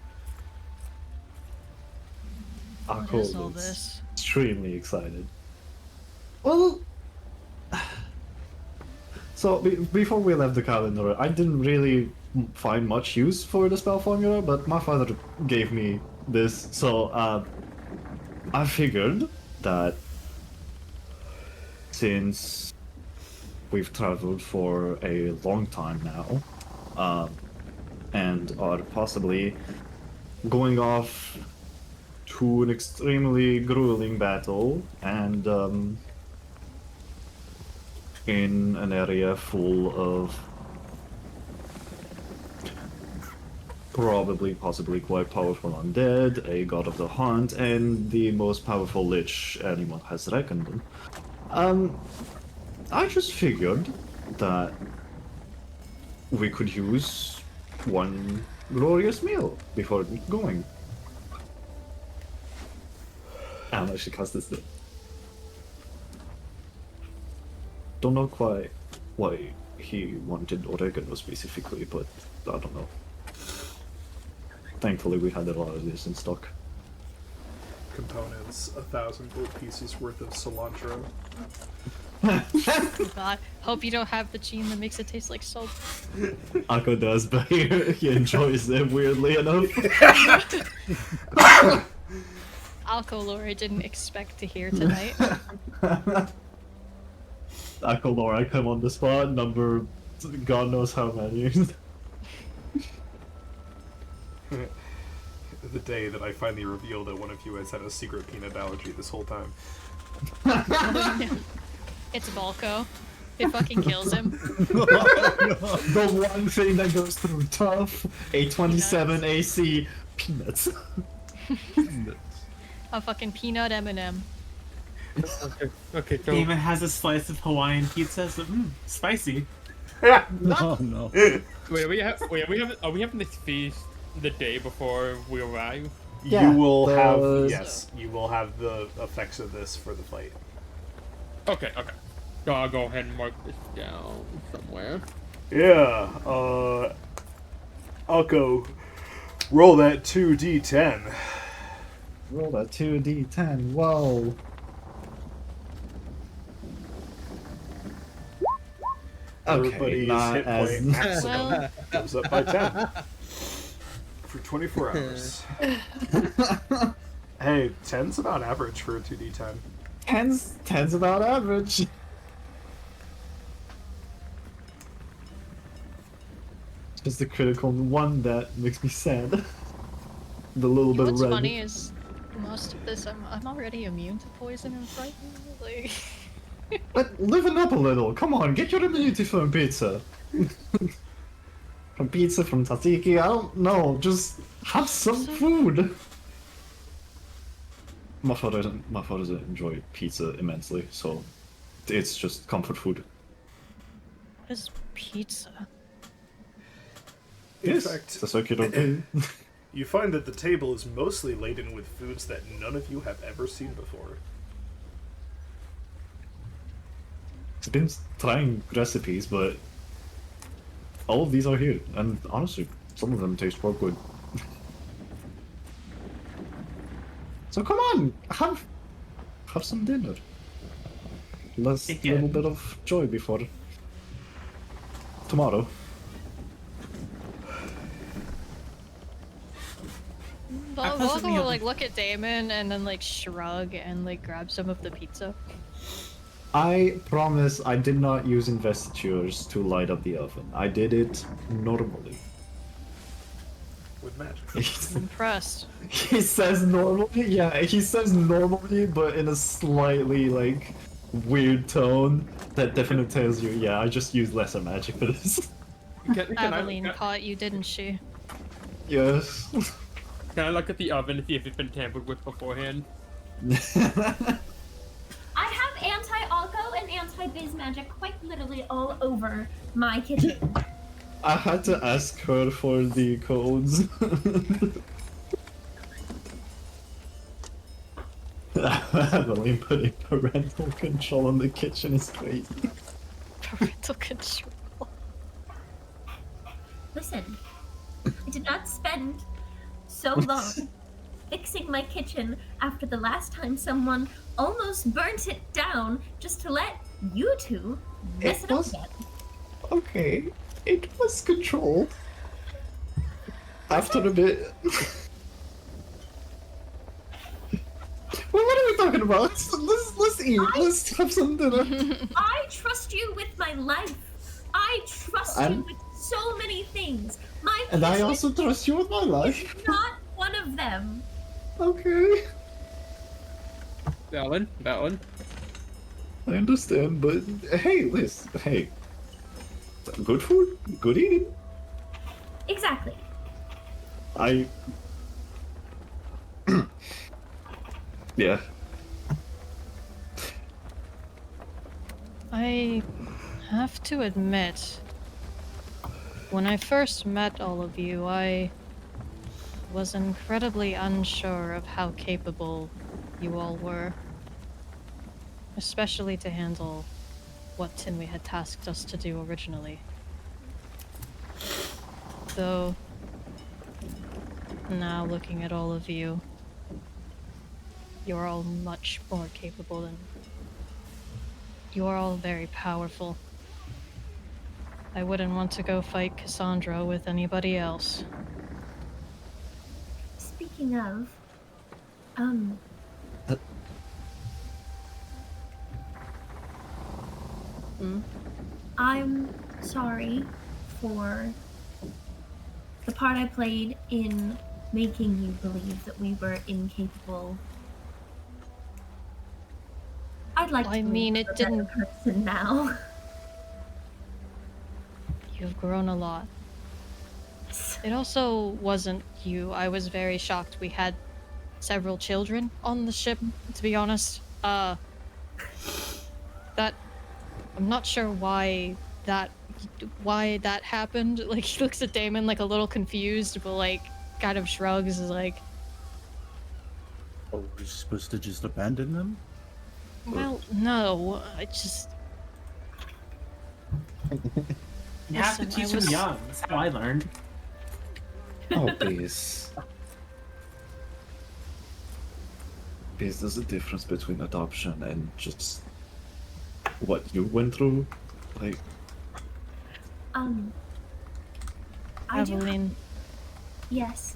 What is all this? Extremely excited. Well, so before we left the calendar, I didn't really find much use for the spell formula, but my father gave me this, so I figured that since we've traveled for a long time now, and are possibly going off to an extremely grueling battle, and in an area full of possibly quite powerful undead, a god of the hunt, and the most powerful lich anyone has reckoned on. I just figured that we could use one glorious meal before going. I don't actually cast this thing. Don't know quite why he wanted oregano specifically, but I don't know. Thankfully we had a lot of this in stock. Components: 1,000 gold pieces worth of cilantro. Oh god. Hope you don't have the gene that makes it taste like soap. Akko does, but he enjoys it weirdly enough. Alcolor I didn't expect to hear tonight. Akko lore, I come on the spot, number God knows how many. The day that I finally revealed that one of you has had a secret peanut allergy this whole time. It's Volko. It fucking kills him. The one thing that goes through tough, a 27 AC, peanuts. A fucking peanut M&M. Okay, so Damon has a slice of Hawaiian pizza, so spicy. No, no. Wait, are we having this feast the day before we arrive? Yeah, you will have the- yes, you will have the effects of this for the fight. Okay, okay. So I'll go ahead and mark this down somewhere. Yeah, I'll go roll that 2d10. Roll that 2d10. Whoa. Okay, Everybody's not hit as. point maximum Well, goes up by 10 for 24 hours. Hey, 10's about average for a 2d10. 10's about average. Just the critical one that makes me sad. The little bit what's of red. funny is most of this I'm already immune to poison and frightened. Like, But liven up a little. Come on, get your immunity from pizza. From pizza, from tzatziki. I don't know. Just have some food. My father doesn't enjoy pizza immensely, so it's just comfort food. what is pizza? In Yes, fact, it's a circular thing. you find that the table is mostly laden with foods that none of you have ever seen before. I've been trying recipes, but all of these are here, and honestly, some of them taste quite good. So come on, have some dinner. Last Yeah. little bit of joy before tomorrow. Volko will like look at Damon and then like shrug and like grab some of the pizza. I promise I did not use investitures to light up the oven. I did it normally. With magic. I'm impressed. He says normally, yeah, he says normally, but in a slightly, like, weird tone that definitely tells you, yeah, I just used lesser magic for this. Aveline caught you, didn't she? Yes. Can I look at the oven to see if it's been tampered with beforehand? I have anti-alco and anti-biz magic quite literally all over my kitchen. I had to ask her for the codes. Evelyn putting parental control on the kitchen is crazy. Parental control. Listen, I did not spend so long fixing my kitchen after the last time someone almost burnt it down just to let you two mess it up again. Okay, it was controlled. After a bit. Well, what are we talking about? Let's eat. Let's have some dinner. I trust you with my life. I trust you with so many things. My And I kitchen also trust you with my life. is not one of them. Okay. Valid. I understand, but hey, Liz, hey. Good food, good eating. Exactly. Yeah. I have to admit, when I first met all of you, I was incredibly unsure of how capable you all were. Especially to handle what Tinway had tasked us to do originally. Though, now looking at all of you, you're all much more capable than... You are all very powerful. I wouldn't want to go fight Cassandra with anybody else. Speaking of, I'm sorry for the part I played in making you believe that we were incapable. I'd like to I mean, believe it I'm a better person now. You've grown a lot. It also wasn't you. I was very shocked. We had several children on the ship, to be honest. That... I'm not sure why that why that happened. Like, he looks at Damon like a little confused, but like kind of shrugs, is like, Oh, we're supposed to just abandon them? well, no, I just. You have to Listen, I teach them was- young. That's how I learned. Oh, please. Please, there's a difference between adoption and just what you went through. Like, I do. Evelyn, Yes.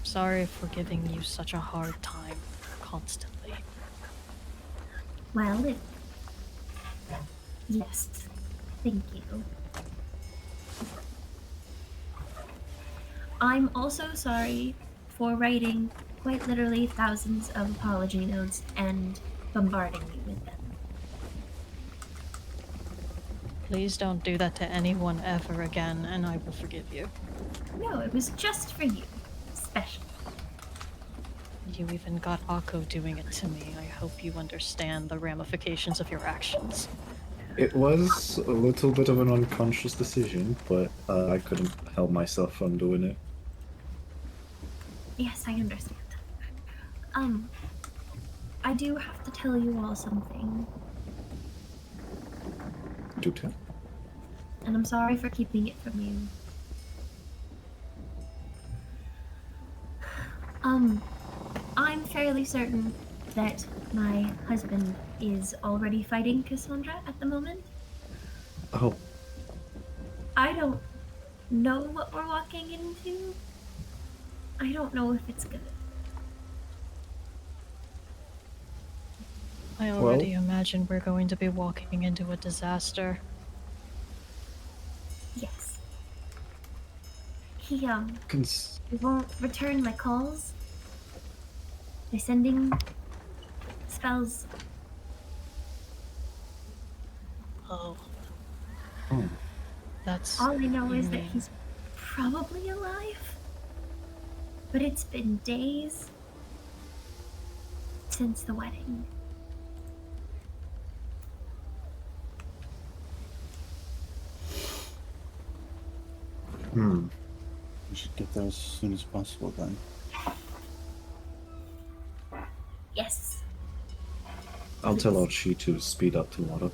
sorry for giving you such a hard time constantly. Well, yes. Thank you. I'm also sorry for writing quite literally thousands of apology notes and bombarding you with them. Please don't do that to anyone ever again, and I will forgive you. No, it was just for you. Special. You even got Akko doing it to me. I hope you understand the ramifications of your actions. it was a little bit of an unconscious decision, but I couldn't help myself from doing it. Yes, I understand. I do have to tell you all something, Do tell. and I'm sorry for keeping it from you. I'm fairly certain that my husband is already fighting Cassandra at the moment. Oh, I don't know what we're walking into. I don't know if it's good. I already imagine we're going to be walking into a disaster. Yes. He cons- he won't return my calls. They're sending spells. Oh, oh. that's. All I know is that mean. he's probably alive. But it's been days since the wedding. Hmm. We should get there as soon as possible then. Yes. I'll tell Archie to speed up tomorrow.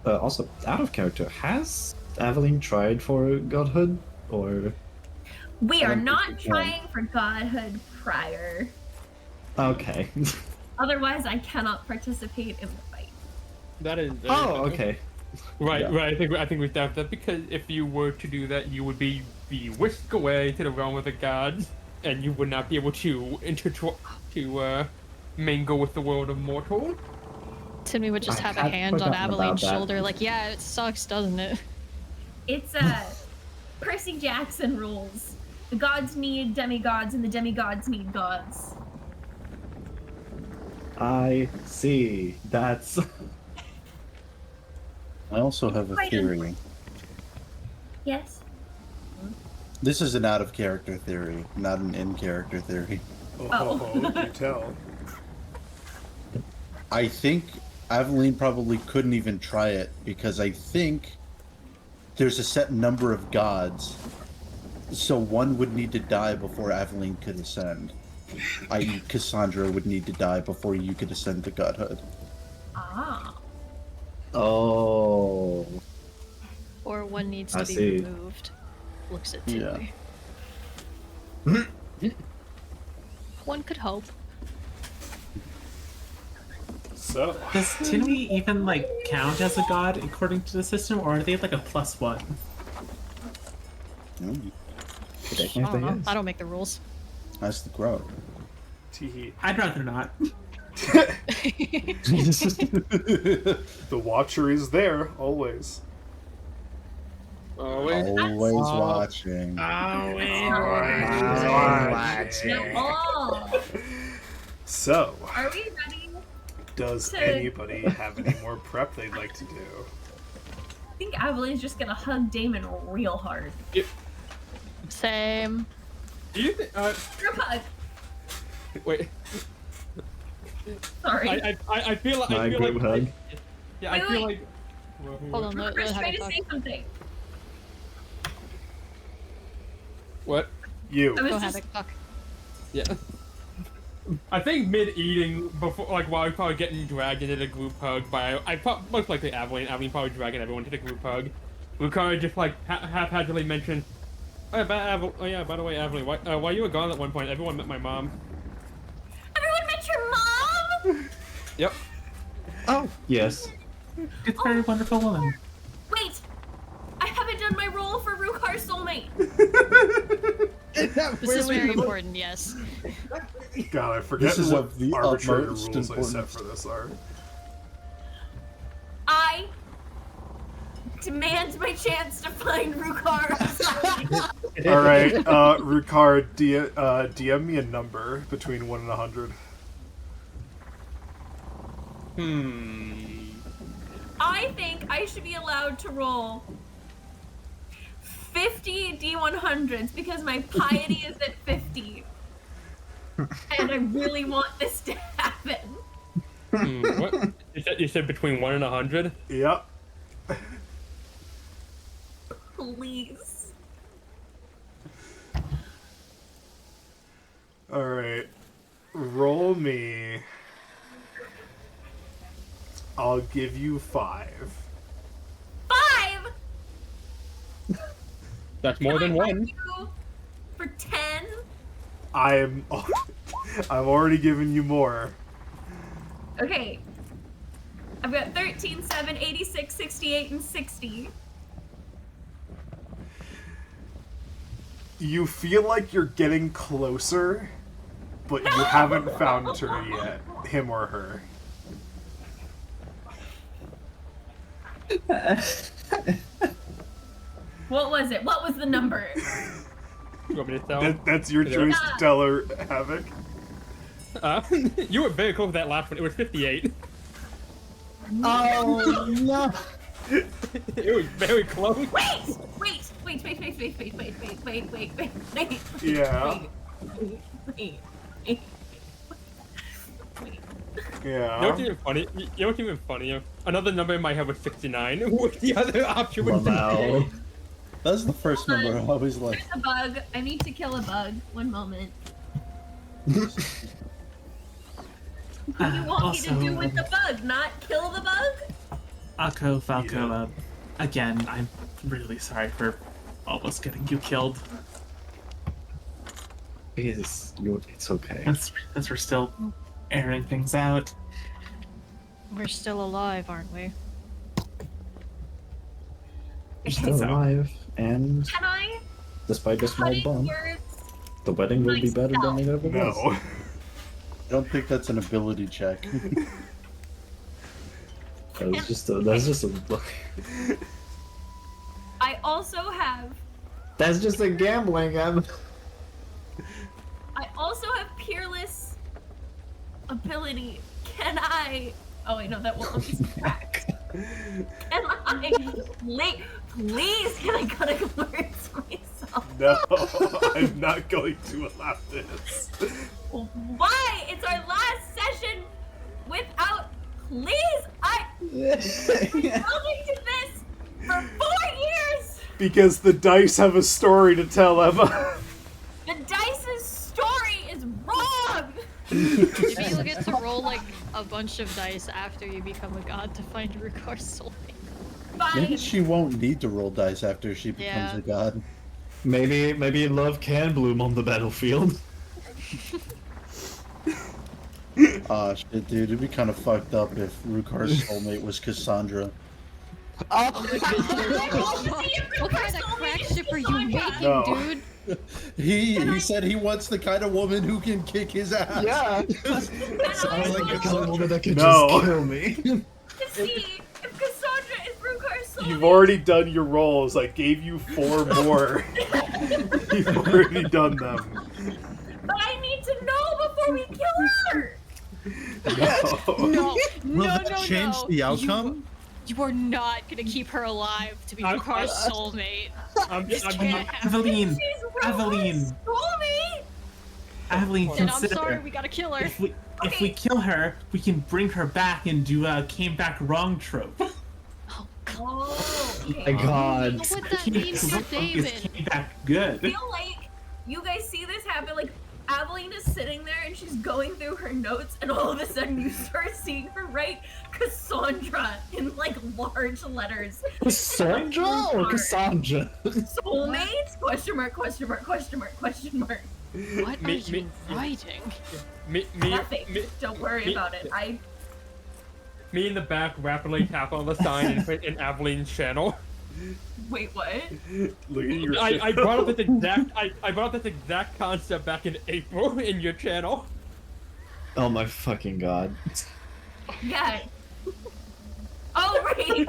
Also, out of character, has Aveline tried for godhood? Or. We I are don't not think we can. trying for godhood prior. Okay. Otherwise, I cannot participate in the fight. That is. Oh, okay. Right, Yeah. right. I think we established that because if you were to do that, you would be whisked away to the realm of the gods, and you would not be able to mingle with the world of mortals. Timmy would just I have a had hand on forgotten about Aveline's that. shoulder, like, yeah, it sucks, doesn't it? It's Percy Jackson rules. The gods need demigods, and the demigods need gods. I see. That's. I also have a Quite theory. Yes. This is an out of character theory, not an in character theory. Oh. You tell. I think Aveline probably couldn't even try it because I think there's a set number of gods, so one would need to die before Aveline could ascend. I.e., Cassandra would need to die before you could ascend to godhood. Ah. Oh. Or one needs I to be see. removed. Looks at Yeah. Timmy. One could hope. So, Does Tinui even like count as a god according to the system, or are they like a +1? Mm, I don't know. I don't make the rules. that's the crowd. Teehee. I'd rather not. The Watcher is there, always. Always. Always watching. Oh. So, Are we ready? does So- anybody have any more prep they'd like to do? I think Aveline's just gonna hug Damon real hard. Same. Do you think? Group hug. Wait. Sorry. I feel like. My I feel group like. hug. Yeah, Wait, I feel wait. like. Hold on, Rukar's let trying her to talk. say something. What? You. I was Go just. Havoc, talk. Yeah. I think mid-eating, before, like, while I was probably getting dragged into the group hug by, most likely Aveline. Aveline probably dragging everyone to the group hug. Lucara just, like, haphazardly mentioned, oh yeah, by the way, Aveline, while you were gone at one point, everyone met my mom. Everyone met your mom? Yep. Oh, yes. It's a very wonderful woman. Wait! I haven't done my role for Rukar's soulmate. This is very important, yes. God, I forget This is what of the arbitrary utmost rules I set importance. for this are. I demand my chance to find Rukar. Alright, Rukar, DM me a number between 1 and 100. I think I should be allowed to roll 50 D100s because my piety is at 50. And I really want this to happen. What? You said between 1 and 100? Yep. Please. Alright. Roll me. I'll give you 5. 5! That's more than one. You for 10? I'm already giving you more. Okay. I've got 13, 7, 86, 68, and 60. You feel like you're getting closer, but you haven't found her yet. Him or her. What was it? What was the number? You want me to tell? That's your choice to tell her, Havoc. You were very close with that last one. It was 58. Oh no! It was very close. Wait! Yeah. Wait. You know Yeah. what's even funny? You know what's even funnier? Another number in my head was 69. What the other option was Wow. That's the first number I always like. There's a bug. I need to kill a bug. One moment. What do you want me to do with the bug? Not kill the bug? Akko, Falco, again, I'm really sorry for almost getting you killed. It's okay. As we're still airing things out. We're still alive, aren't we? We're still alive, and Can I despite the small put in bomb, words? the wedding will be better than it ever was. No. I don't think that's an ability check. That's just a I also have That's just a gambling. I also have peerless ability. Can I? Oh wait, no, that won't let me back. Can I? Please, can I cut a words myself? No, I'm not going to allow this. Why? It's our last session without. Please, I've been building to this for 4 years. Because the dice have a story to tell, Emma. The dice's story is wrong. Maybe you'll get to roll like a bunch of dice after you become a god to find Rukar's soulmate. Maybe Fine. she won't need to roll dice after she becomes Yeah. a god. Maybe love can bloom on the battlefield. Ah, shit, dude, it'd be kind of fucked up if Rukar's soulmate was Cassandra. What kind of crack ship are you making, No. dude? He said he wants the kind of woman who can kick his ass. Yeah. Sounds like a kind of woman that can No. just kill me. To see if Cassandra is Rukar's soulmate. You've already done your rolls. I gave you 4 more. You've already done them. But I need to know before we kill her. No. Will that change the outcome? You are not gonna keep her alive to be Rukar's soulmate. I'm This just, can't happen. Aveline! She's Rukar's Aveline! soulmate. Aveline, Then I'm consider. sorry, we gotta kill her. If we kill her, we can bring her back and do a came back wrong trope. Oh, God. Oh, My okay. God. What would that mean for David? Came back good. I feel like you guys see this happen. Like Aveline is sitting there and she's going through her notes, and all of a sudden you start seeing her write Cassandra in like large letters. Cassandra or Cassandra? Soulmates? Question mark? Question mark? Question mark? Question mark? What are you writing? Nothing. Don't worry about it. Me in the back rapidly tap on the sign and put in Aveline's channel. Wait, what? Look at your. I brought up this exact I brought up this exact concept back in April in your channel. Oh my fucking God. Yeah. Oh, right.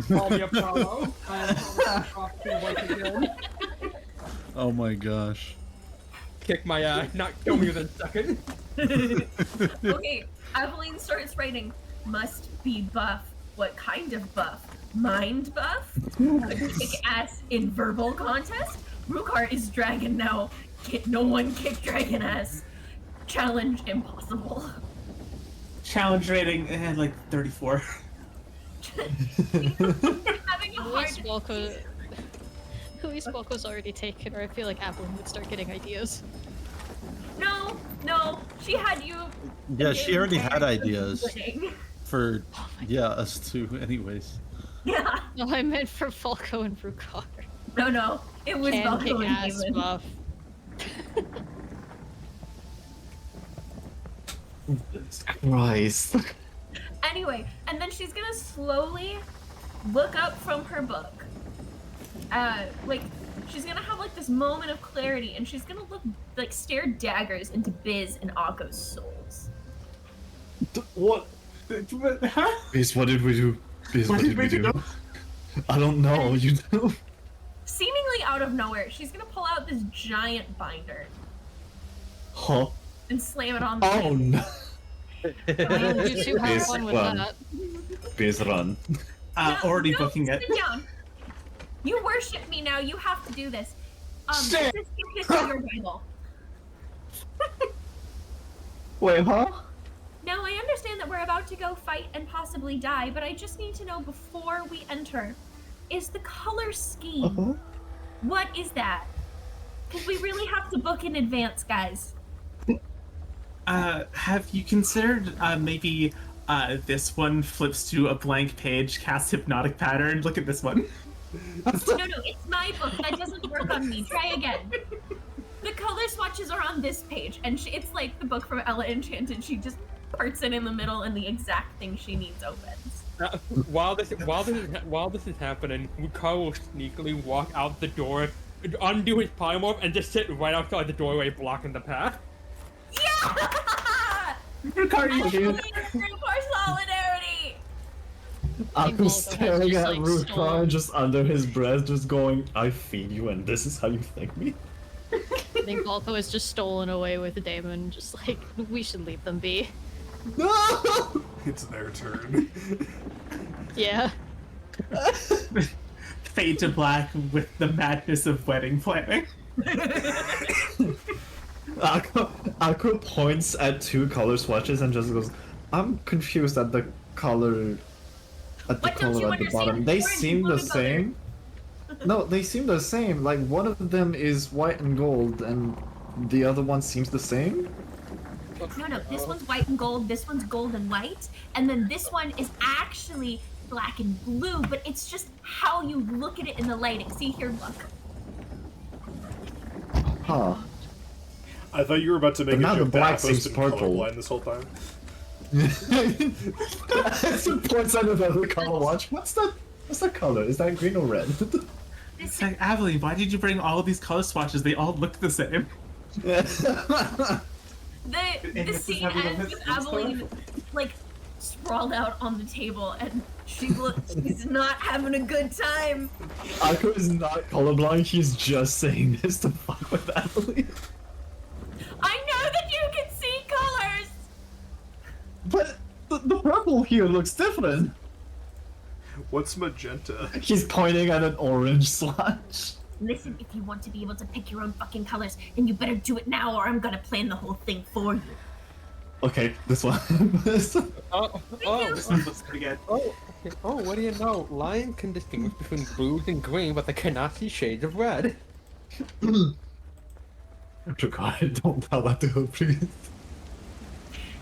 Call me Apollo. I am Apollo once again. Oh my gosh. Kick my ass, not kill me within a second. Okay, Aveline starts writing, must be buff. What kind of buff? Mind buff? Kick ass in verbal contest? Rukar is dragon now. No one kick dragon ass. Challenge impossible. Challenge rating, like 34. Having a hard Luis Walco's already taken her. I feel like Aveline would start getting ideas. No, she had you. Yeah, she already had ideas Winning. for us two, anyways. Yeah. No, I meant for Falco and Rukar. No, it was Can Valko kick and ass Demon. buff. Christ. Anyway, and then she's gonna slowly look up from her book. Like, she's gonna have like this moment of clarity, and she's gonna look, like, stare daggers into Biz and Akko's souls. What? Huh? Biz, what did we do? Biz, what did we do? I don't know, you do? Seemingly out of nowhere, she's gonna pull out this giant binder Huh? and slam it on the Oh table. no. You two have fun with Run. that. Biz, run. Already booking it. Sit down. You worship me now. You have to do this. Shit. This is your Bible. Wait, huh? Now, I understand that we're about to go fight and possibly die, but I just need to know before we enter, is the color scheme, Uh-huh. what is that? Because we really have to book in advance, guys. Have you considered maybe this one flips to a blank page, casts hypnotic pattern? Look at this one. No, it's my book. That doesn't work on me. Try again. The color swatches are on this page, and it's like the book from Ella Enchanted. She just parts it in the middle, and the exact thing she needs opens. While this is happening, Rukar will sneakily walk out the door, undo his polymorph, and just sit right outside the doorway, blocking the path. Yeah! Rukar, you I'm do. group our solidarity! I'm Volko staring has at just, like, Rukar stolen- just under his breath, just going, I feed you and this is how you thank me? I think Volko is just stolen away with the Damon, just like, we should leave them be. No! It's their turn. Yeah. Fade to black with the madness of wedding planning. Akko points at two color swatches and just goes, I'm confused at the color at the What don't you color at the understand? bottom. They Orange seem and the blue color. same. No, they seem the same. Like one of them is white and gold and the other one seems the same. No, this one's white and gold, this one's gold and white, and then this one is actually black and blue, but it's just how you look at it in the lighting. See here, look. Huh. I thought you were about to make But now a the joke that black I've seems been purple. colorblind this whole time. It points at another color watch. What's that color? Is that green or red? It's like, Aveline, why did you bring all of these color swatches? They all look the same. The this is scene having a ends with mis- Aveline, like, sprawled out on the table, and she's not having a good time. Akko is not colorblind, he's just saying this to fuck with Aveline. I know that you can see colors! But the purple here looks different. What's magenta? He's pointing at an orange swatch. Listen, if you want to be able to pick your own fucking colors, then you better do it now or I'm gonna plan the whole thing for you. Okay, this one. Oh, This one looks pretty good. oh, okay. Oh, what do you know? Lion can distinguish between blues and green, but they cannot see shades of red. Oh God, don't tell that to her, please.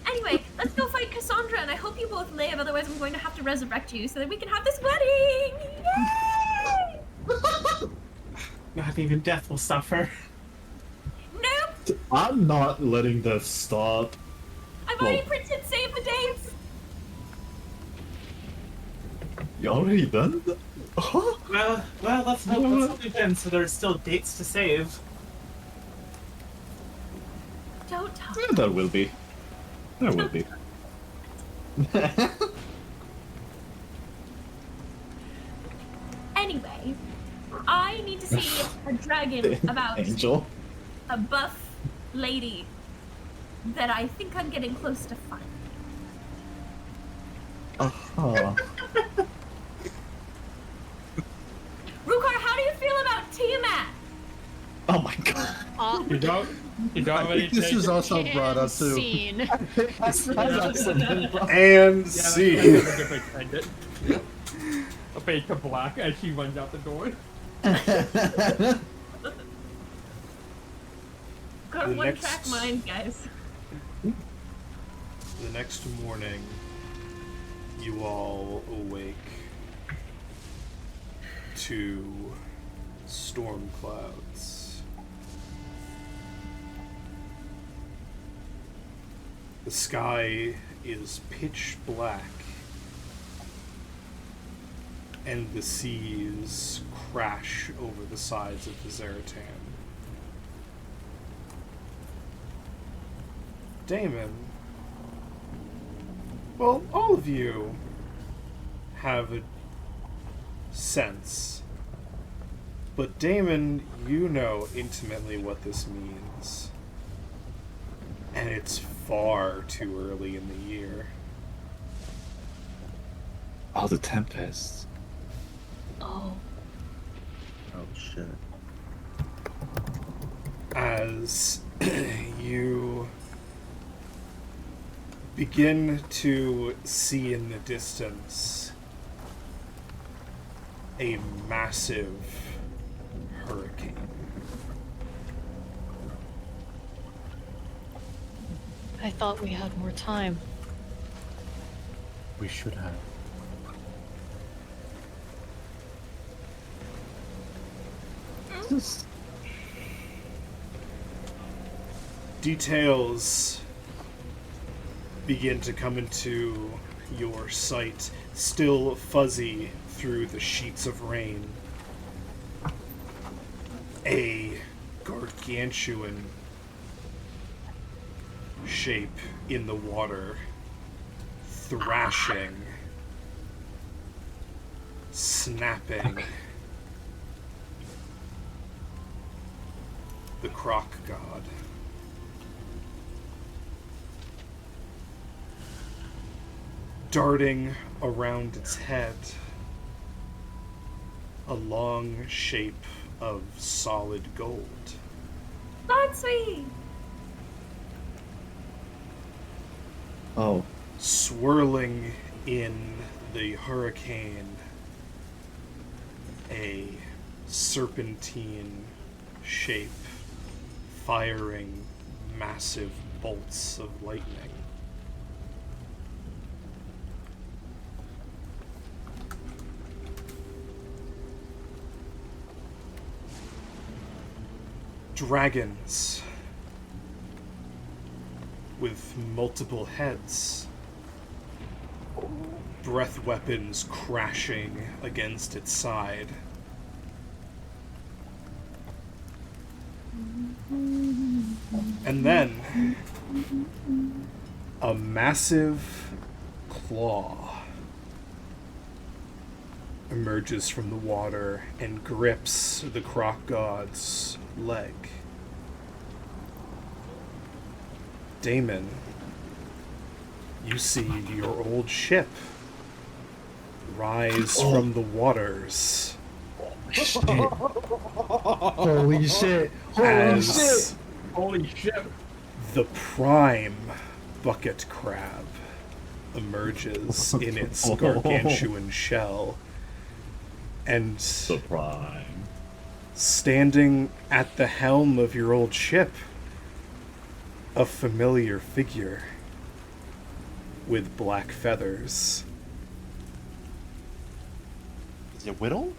Anyway, let's go fight Cassandra, and I hope you both live, otherwise I'm going to have to resurrect you so that we can have this wedding! Yay! Not even death will stop her. Nope! I'm not letting this stop. I've already printed save the dates! You already done? Huh? Well, let's hope we've been so there's still dates to save. Don't talk. Yeah, there will be. There will be. Anyway, I need to see a dragon about Angel. a buff lady that I think I'm getting close to finding. Uh-huh. Rukar, how do you feel about Tiamat? Oh my God. You don't I really think this take was it. also brought up too. Scene. And Yeah, see. that's a good way to end it. A fade to black as she runs out the door. Got The one next- track mind, guys. The next morning, you all awake to storm clouds. The sky is pitch black, and the seas crash over the sides of the Zaratan. Damon, well, all of you have a sense, but Damon, you know intimately what this means. And it's far too early in the year. Oh, the Tempest. Oh. Oh shit. As you begin to see in the distance a massive hurricane. I thought we had more time. We should have. Details begin to come into your sight, still fuzzy through the sheets of rain. A gargantuan shape in the water, thrashing, snapping. The Croc God. Darting around its head, a long shape of solid gold. Lansui! Oh. Swirling in the hurricane, a serpentine shape, firing massive bolts of lightning. Dragons with multiple heads, breath weapons crashing against its side. And then a massive claw emerges from the water and grips the Croc God's leg. Damon, you see your old ship rise from the waters Holy shit! Holy shit! As Holy shit! the prime bucket crab emerges in its gargantuan shell, and The prime. standing at the helm of your old ship, a familiar figure with black feathers. Is it Whittle?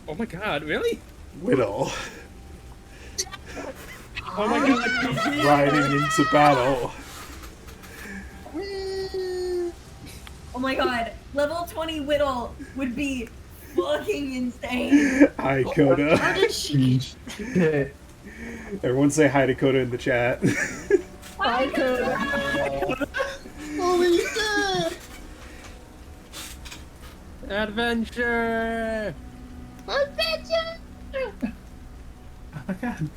Oh my god, really? Whittle, Oh my god, riding into battle. Oh my god, level 20 Whittle would be fucking insane. Hi, Coda. How did she? Shit. Everyone say hi to Coda in the chat. Hi, Coda. Holy shit! Adventure! Oh my god.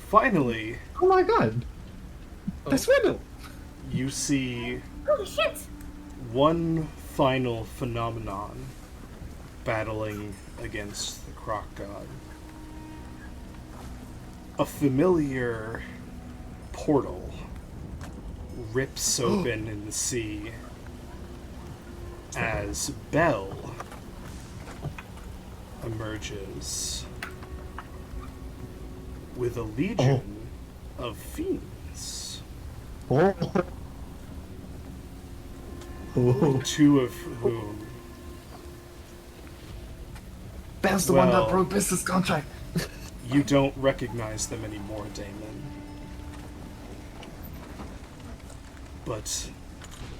Finally, Oh my god! That's Whittle! you see Holy shit. one final phenomenon battling against the Croc God. A familiar portal rips open in the sea as Bell emerges with a legion of fiends, Oh. Oh. two of whom That's the one Well- that broke business contract. you don't recognize them anymore, Damon. But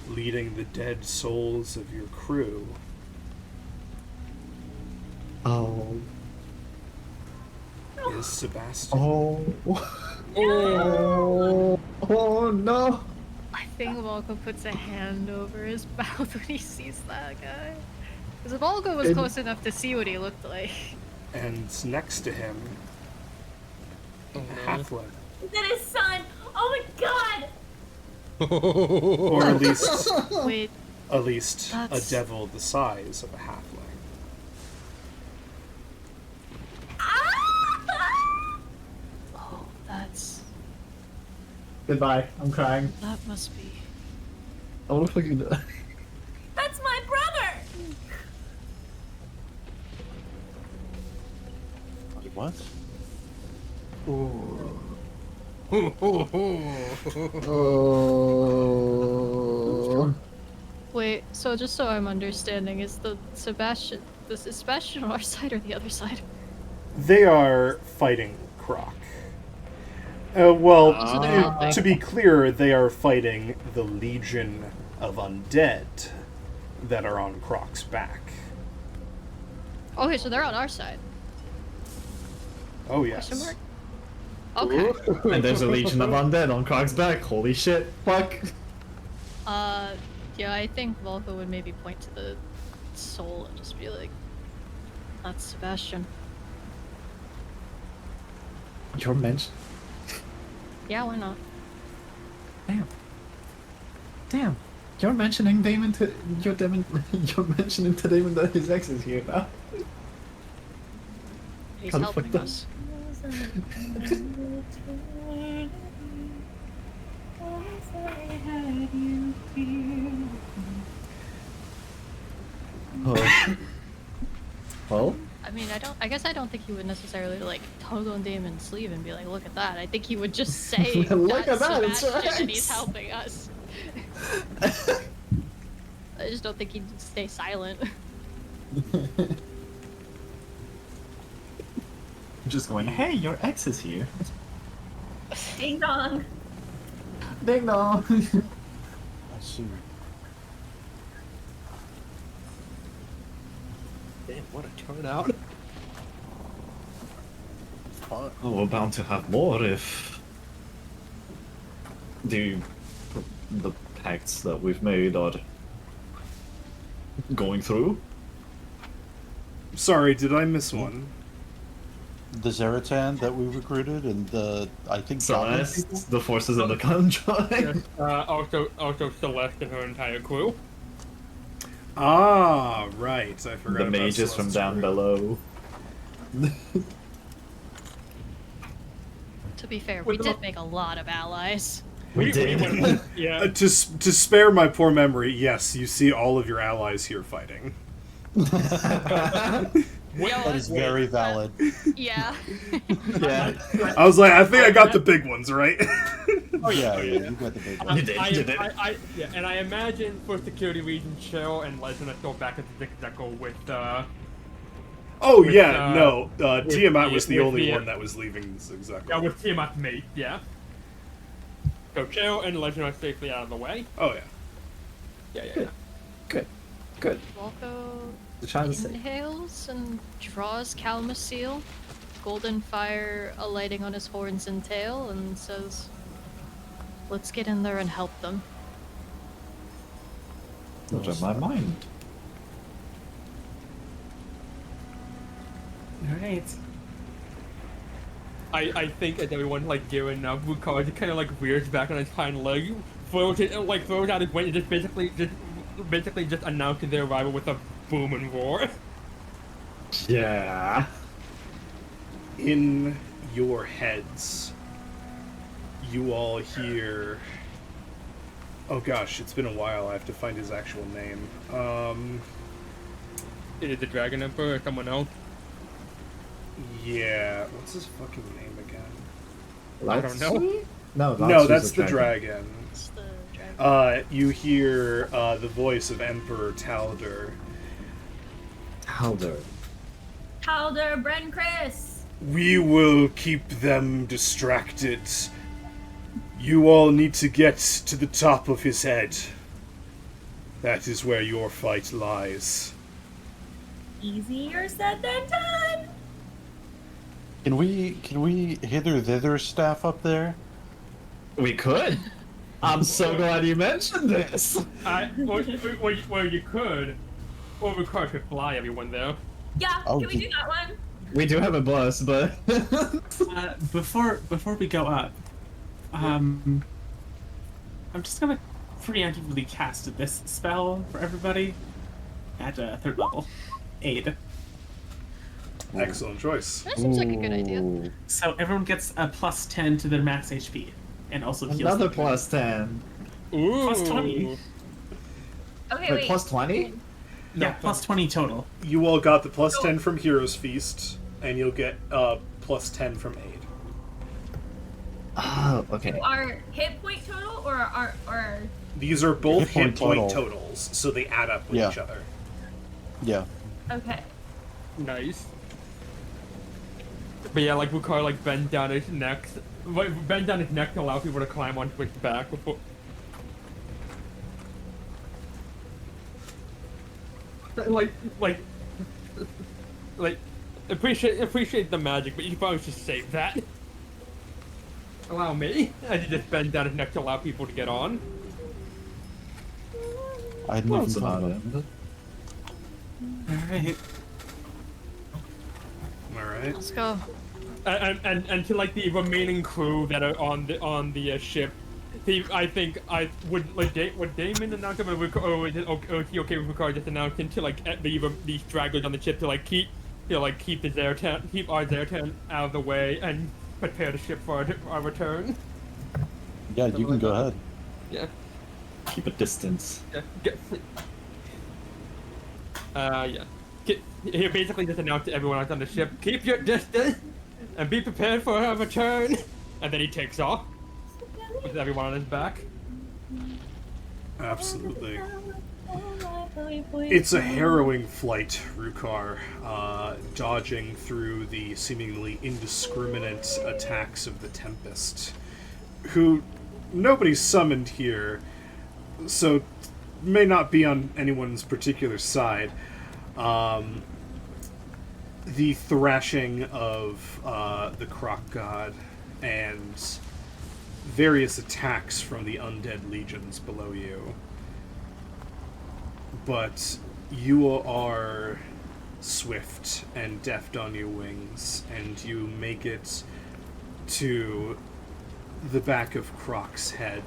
leading the dead souls of your crew Oh. is Sebastian. Oh. Oh! Oh no! I think Volko puts a hand over his mouth when he sees that guy. Because Volko was close enough to see what he looked like. And next to him, a halfling. Is that his son? Oh my god. Or at Wait, least a That's- devil the size of a halfling. Ah! oh, that's. Goodbye. I'm crying. That must be. I wanna fucking die. That's my brother. Wait, what? Oh. Wait, so just so I'm understanding, is the Sebastian on our side or the other side? They are fighting Croc. Well, So they're not, like- to be clear, they are fighting the legion of undead that are on Croc's back. Okay, so they're on our side. Oh, Question yes. mark? Okay. And there's a legion of undead on Croc's back. Holy shit. Fuck. Yeah, I think Volko would maybe point to the soul and just be like, that's Sebastian. You're mentioned. Yeah, why not? Damn. Damn. You're mentioning Damon to you're mentioning to Damon that his ex is here now. He's Kinda helping fucked up. us. Oh. Well, I mean, I guess I don't think he would necessarily like tug on Damon's sleeve and be like, "Look at that." I think he would just say, Look "That's at that, it's Sebastian, and right." he's helping us." I just don't think he'd stay silent. Just going, hey, your ex is here. Ding dong. ding dong. I see. Damn, what a turnout. Fuck. Oh, we're bound to have more if the pacts that we've made are going through. Sorry, did I miss one? The Zaratan that we recruited and the, I think, Goblin people? Celeste, the forces of the contract. Yes, also Celeste and her entire crew. Ah, right. I forgot The about mages from Celeste's down crew. below. To be fair, we With did the- make a lot of allies. We did. Yeah. To spare my poor memory, yes, you see all of your allies here fighting. That is very valid. Yeah. Yeah. I was like, I think I got the big ones, right? Oh yeah, you got the big one. You did, you did it. Yeah, and I imagine for security reasons, Cheryl and Legend are still back at the Zexeco with Oh With, yeah, no. Tiamat the- was the with only the- one that was leaving Zexeco. yeah, with Tiamat's mate, yeah. So Cheryl and Legend are safely out of the way. Oh yeah. Yeah. Good. Volko The child is safe. inhales and draws Calma seal, golden fire alighting on his horns and tail, and says, "Let's get in there and help them." Not on my mind. Alright. I think as everyone like gearing up, Wukar just kind of like rears back on his hind leg, throws out his weight, and just basically just announces their arrival with a boom and roar. Yeah. In your heads, you all hear. Oh gosh, it's been a while. I have to find his actual name. Is it the Dragon Emperor or someone else? Yeah. What's his fucking name again? I don't know. No, No, that's the dragon. It's the dragon. You hear the voice of Emperor Talder. Halder. Calder, Bren Chris. We will keep them distracted. You all need to get to the top of his head. That is where your fight lies. Easier said than done. Can we hither thither staff up there? We could. I'm so glad you mentioned this. Well, you could, or Wukar could fly everyone there. Yeah, Oh, can we do that one? We do have a bus, but Before we go up, I'm just gonna preemptively cast this spell for everybody at 3rd level. Aid. Excellent choice. That seems like a good idea. Ooh. So everyone gets a +10 to their max HP, and also heals another them. +10. Ooh. +20. Okay, wait. +20? Yeah, +20 total. You all got the +10 from Hero's Feast, and you'll get +10 from Aid. Oh, okay. Our hit point total or our These are both hit point total. totals, so they add up with Yeah. each other. Yeah. okay. Nice. But yeah, like Wukar like bend down his neck to allow people to climb onto his back before. Like, appreciate the magic, but you probably should save that. Allow me. As you just bend down his neck to allow people to get on. I hadn't Well, even it's thought not about it. Alright. Alright. Let's go. And to like the remaining crew that are on the ship, I think would Damon announce it, or is he okay with Ricard just announcing to like these stragglers on the ship to like keep our Zertan out of the way and prepare the ship for our return. Yeah, you can go ahead. Yeah. Keep a distance. Yeah. He basically just announced to everyone else on the ship, keep your distance and be prepared for our return. And then he takes off with everyone on his back. Absolutely. It's a harrowing flight, Rukar, dodging through the seemingly indiscriminate attacks of the Tempest, who nobody's summoned here, so may not be on anyone's particular side. The thrashing of the Croc God and various attacks from the undead legions below you. But you are swift and deft on your wings, and you make it to the back of Croc's head,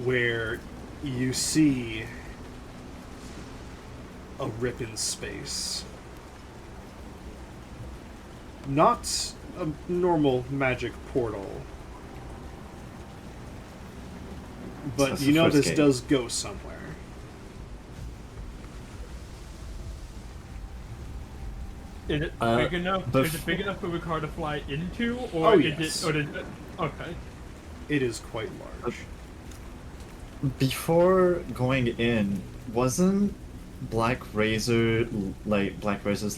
where you see a rip in space. Not a normal magic portal. But That's you the know first this gate. does go somewhere. Is it Uh, big enough? the Is it big enough for the car to fly into, or Oh, is yes. it? Or is it? Okay. It is quite large. Before going in, wasn't Black Razor's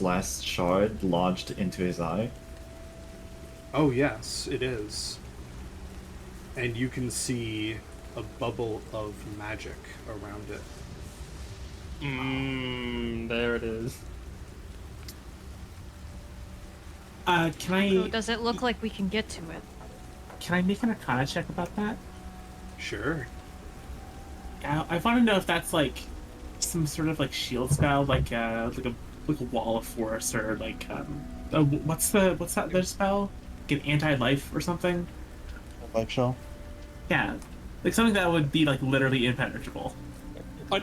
last shard lodged into his eye? Oh yes, it is. And you can see a bubble of magic around it. There it is. Can I So does it look like we can get to it? make an Arcana check about that? Sure. I want to know if that's like some sort of like shield spell, like a wall of force, or like what's that other spell? Like an anti-life or something? Life shell. Yeah, like something that would be like literally impenetrable.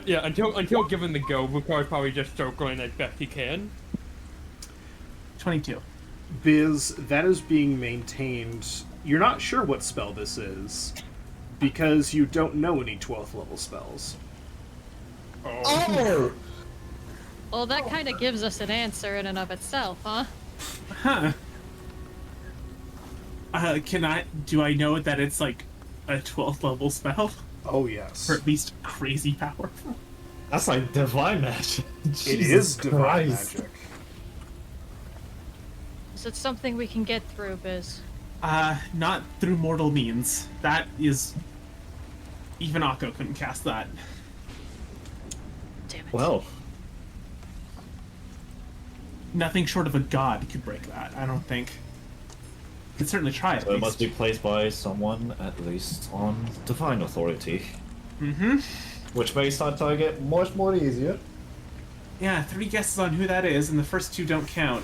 Yeah, until given the go, Vukar's probably just circling as best he can. 22. Biz, that is being maintained. You're not sure what spell this is, because you don't know any 12th level spells. Oh! Well, that kind of gives us an answer in and of itself, huh? Huh. Do I know that it's like a 12th level spell? Oh yes. Or at least crazy powerful? That's like divine magic. It is divine magic. Is it something we can get through, Biz? Not through mortal means. That is... Even Akko couldn't cast that. Damn it. Well, Nothing short of a god could break that, I don't think. Could certainly try it. so it must be placed by someone at least on divine authority, Mm-hmm. which makes that target much more easier. Yeah, 3 guesses on who that is, and the first 2 don't count.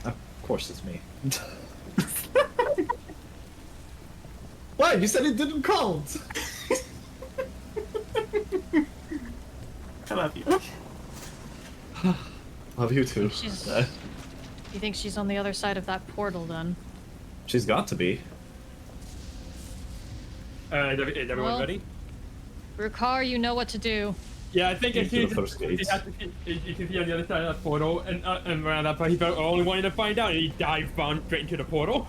Of course, it's me. Why? You said it didn't count. I love you. Love you too. She's- You think she's on the other side of that portal, then? She's got to be. Is everyone Well- ready? Rukar, you know what to do. Yeah, I think if Into you the first gate. you can see on the other side of that portal, and around that part, he felt only wanted to find out, and he dived down straight into the portal.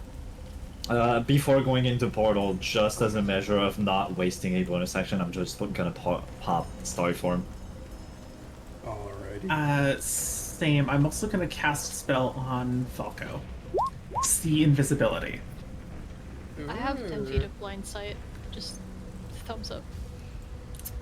Before going into portal, just as a measure of not wasting a bonus action, I'm just gonna pop Starry Form. Alrighty. Same. I'm also gonna cast a spell on Falco. See invisibility. I have 10 feet of blind sight. Just thumbs up.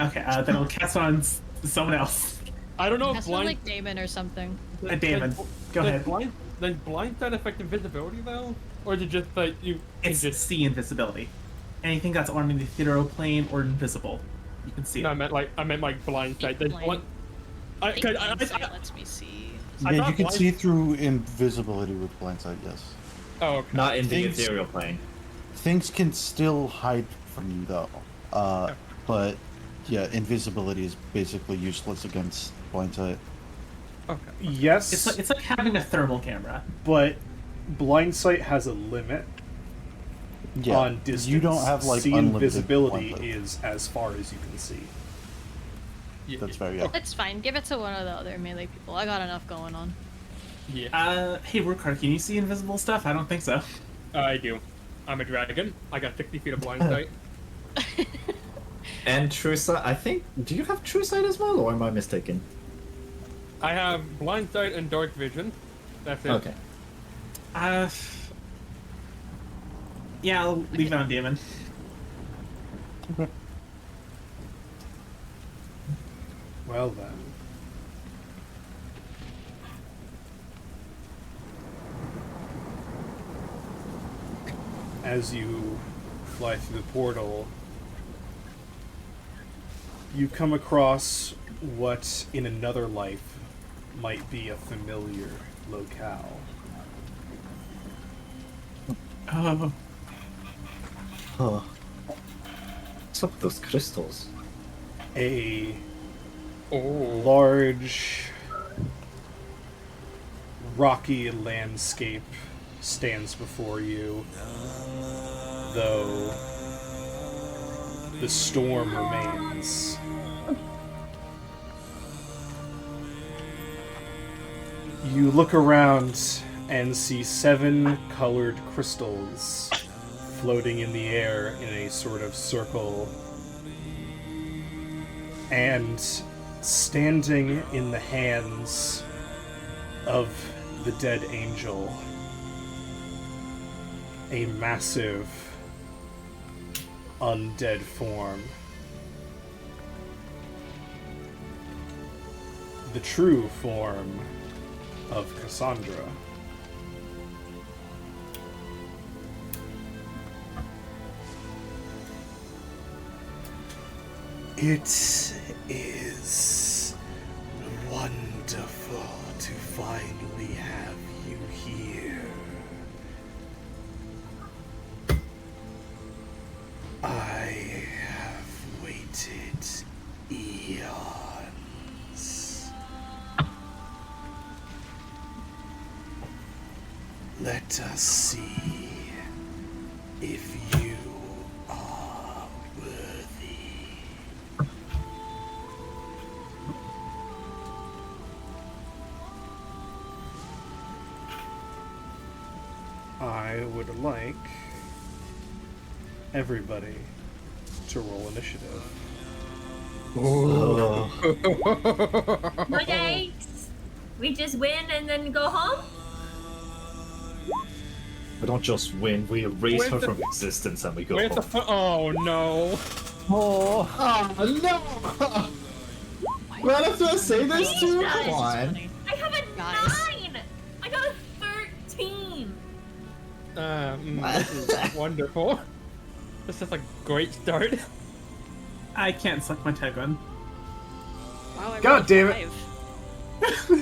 Okay, then I'll cast it on someone else. I don't know if That's not blind. like Damon or something. Damon, go ahead. Blind side affect invisibility though, or is it just like you? It's just see invisibility. Anything that's on the ethereal plane or invisible, you can see it. No, I meant like blind sight. There's Blind- one. I think blind sight lets me see. I Yeah, thought you can blind- see through invisibility with blindsight, yes. Oh, okay. Not in the Things- ethereal plane. Things can still hide from you, though. But, yeah, invisibility is basically useless against blindsight. Okay. Yes, It's like having a thermal camera. but blind sight has a limit Yeah, on distance. you don't have, like, see unlimited invisibility blindsight. is as far as you can see. That's very, yeah. It's fine. Give it to one of the other melee people. I got enough going on. Yeah. Hey, Rukar, can you see invisible stuff? I don't think so. I do. I'm a dragon. I got 60 feet of blind sight. And true sight. I think. Do you have true sight as well, or am I mistaken? I have blind sight and dark vision. That's it. Okay. Yeah, I'll leave it on Damon. Well then. As you fly through the portal, you come across what in another life might be a familiar locale. Oh, Huh. What's up with those crystals? A Oh. large rocky landscape stands before you, though the storm remains. You look around and see 7 colored crystals floating in the air in a sort of circle. And standing in the hands of the dead angel, a massive undead form. The true form of Cassandra. It is wonderful to finally have you here. I have waited eons. Let us see if you are worthy. I would like everybody to roll initiative. No thanks. We just win and then go home? We don't just win, we erase Where's her the- from existence and we go Where's the home. oh no. Oh no! Man, I to say this too? Jesus. Come on. I have a Guys. 9! I got a 13! This is wonderful. This is a great start. I can't suck my tag on. Wow, I God rolled damn it. 5.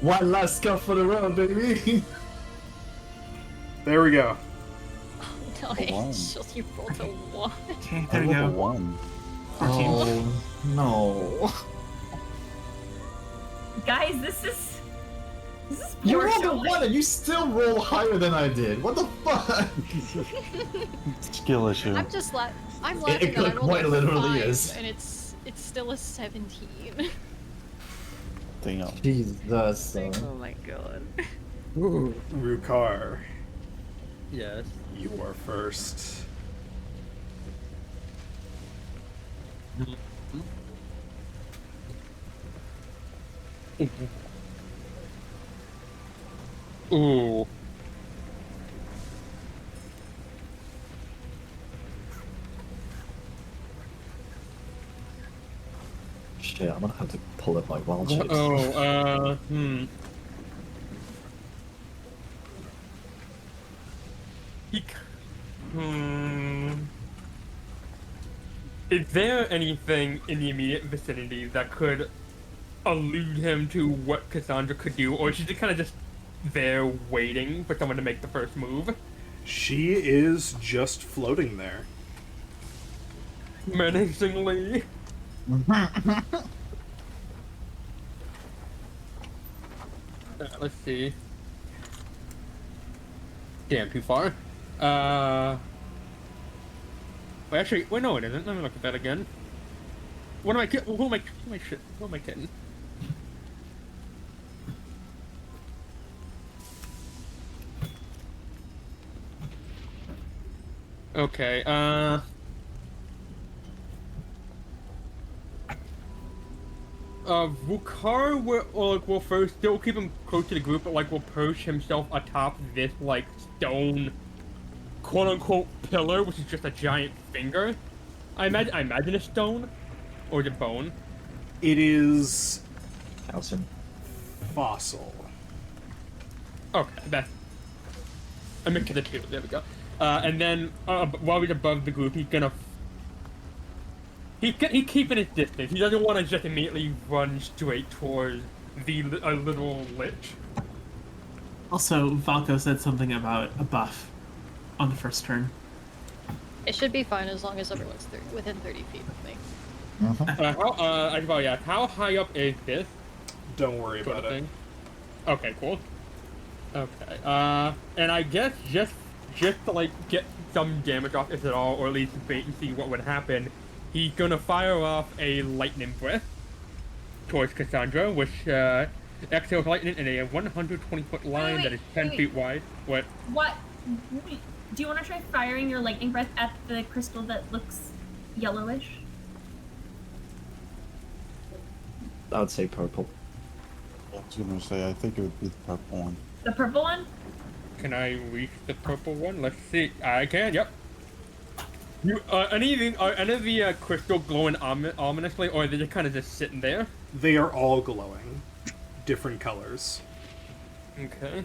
One last cup for the road, baby! There we go. No, A one. Angel, you rolled a 1. Okay, I there we rolled a go. 1. 14. Oh no. Guys, this is You poor rolled a showing. 1 and you still roll higher than I did. What the fuck? Skill issue. I'm just I'm laughing that I rolled quite a literally 5, is. and it's still a 17. Damn. Jesus. Oh my god. Rukar, Yes. you are first. Ooh. Shit, I'm gonna have to pull up my wild shapes. He c- Hmm. Is there anything in the immediate vicinity that could allude him to what Cassandra could do, or is she just kind of just there waiting for someone to make the first move? She is just floating there. Menacingly. Let's see. Damn, too far. Wait, actually, wait, no, it isn't. Let me look at that again. What am I? Who am I kidding? Okay. Vukar will first still keep him close to the group, but will perch himself atop this stone, quote unquote pillar, which is just a giant finger. I imagine a stone, or is it bone? It is Calcium. fossil. Okay, I mixed the two. There we go. And then while he's above the group, he's gonna. He's keeping his distance. He doesn't want to just immediately run straight towards a little lich. Also, Valko said something about a buff on the first turn. It should be fine as long as everyone's within 30 feet of me. I should probably ask, how high up is this Don't worry sort about of it. thing? Okay, cool. Okay. And I guess just to like get some damage off, if at all, or at least wait and see what would happen, he's gonna fire off a lightning breath towards Cassandra, which exhales lightning in a 120-foot line that is 10 feet wide. What? What? Do you want to try firing your lightning breath at the crystal that looks yellowish? I would say purple. I was gonna say, I think it would be the purple one. The purple one? Can I reach the purple one? Let's see. I can. Yep. You any of the crystal glowing ominously, or are they just kind of just sitting there? They are all glowing, different colors. Okay.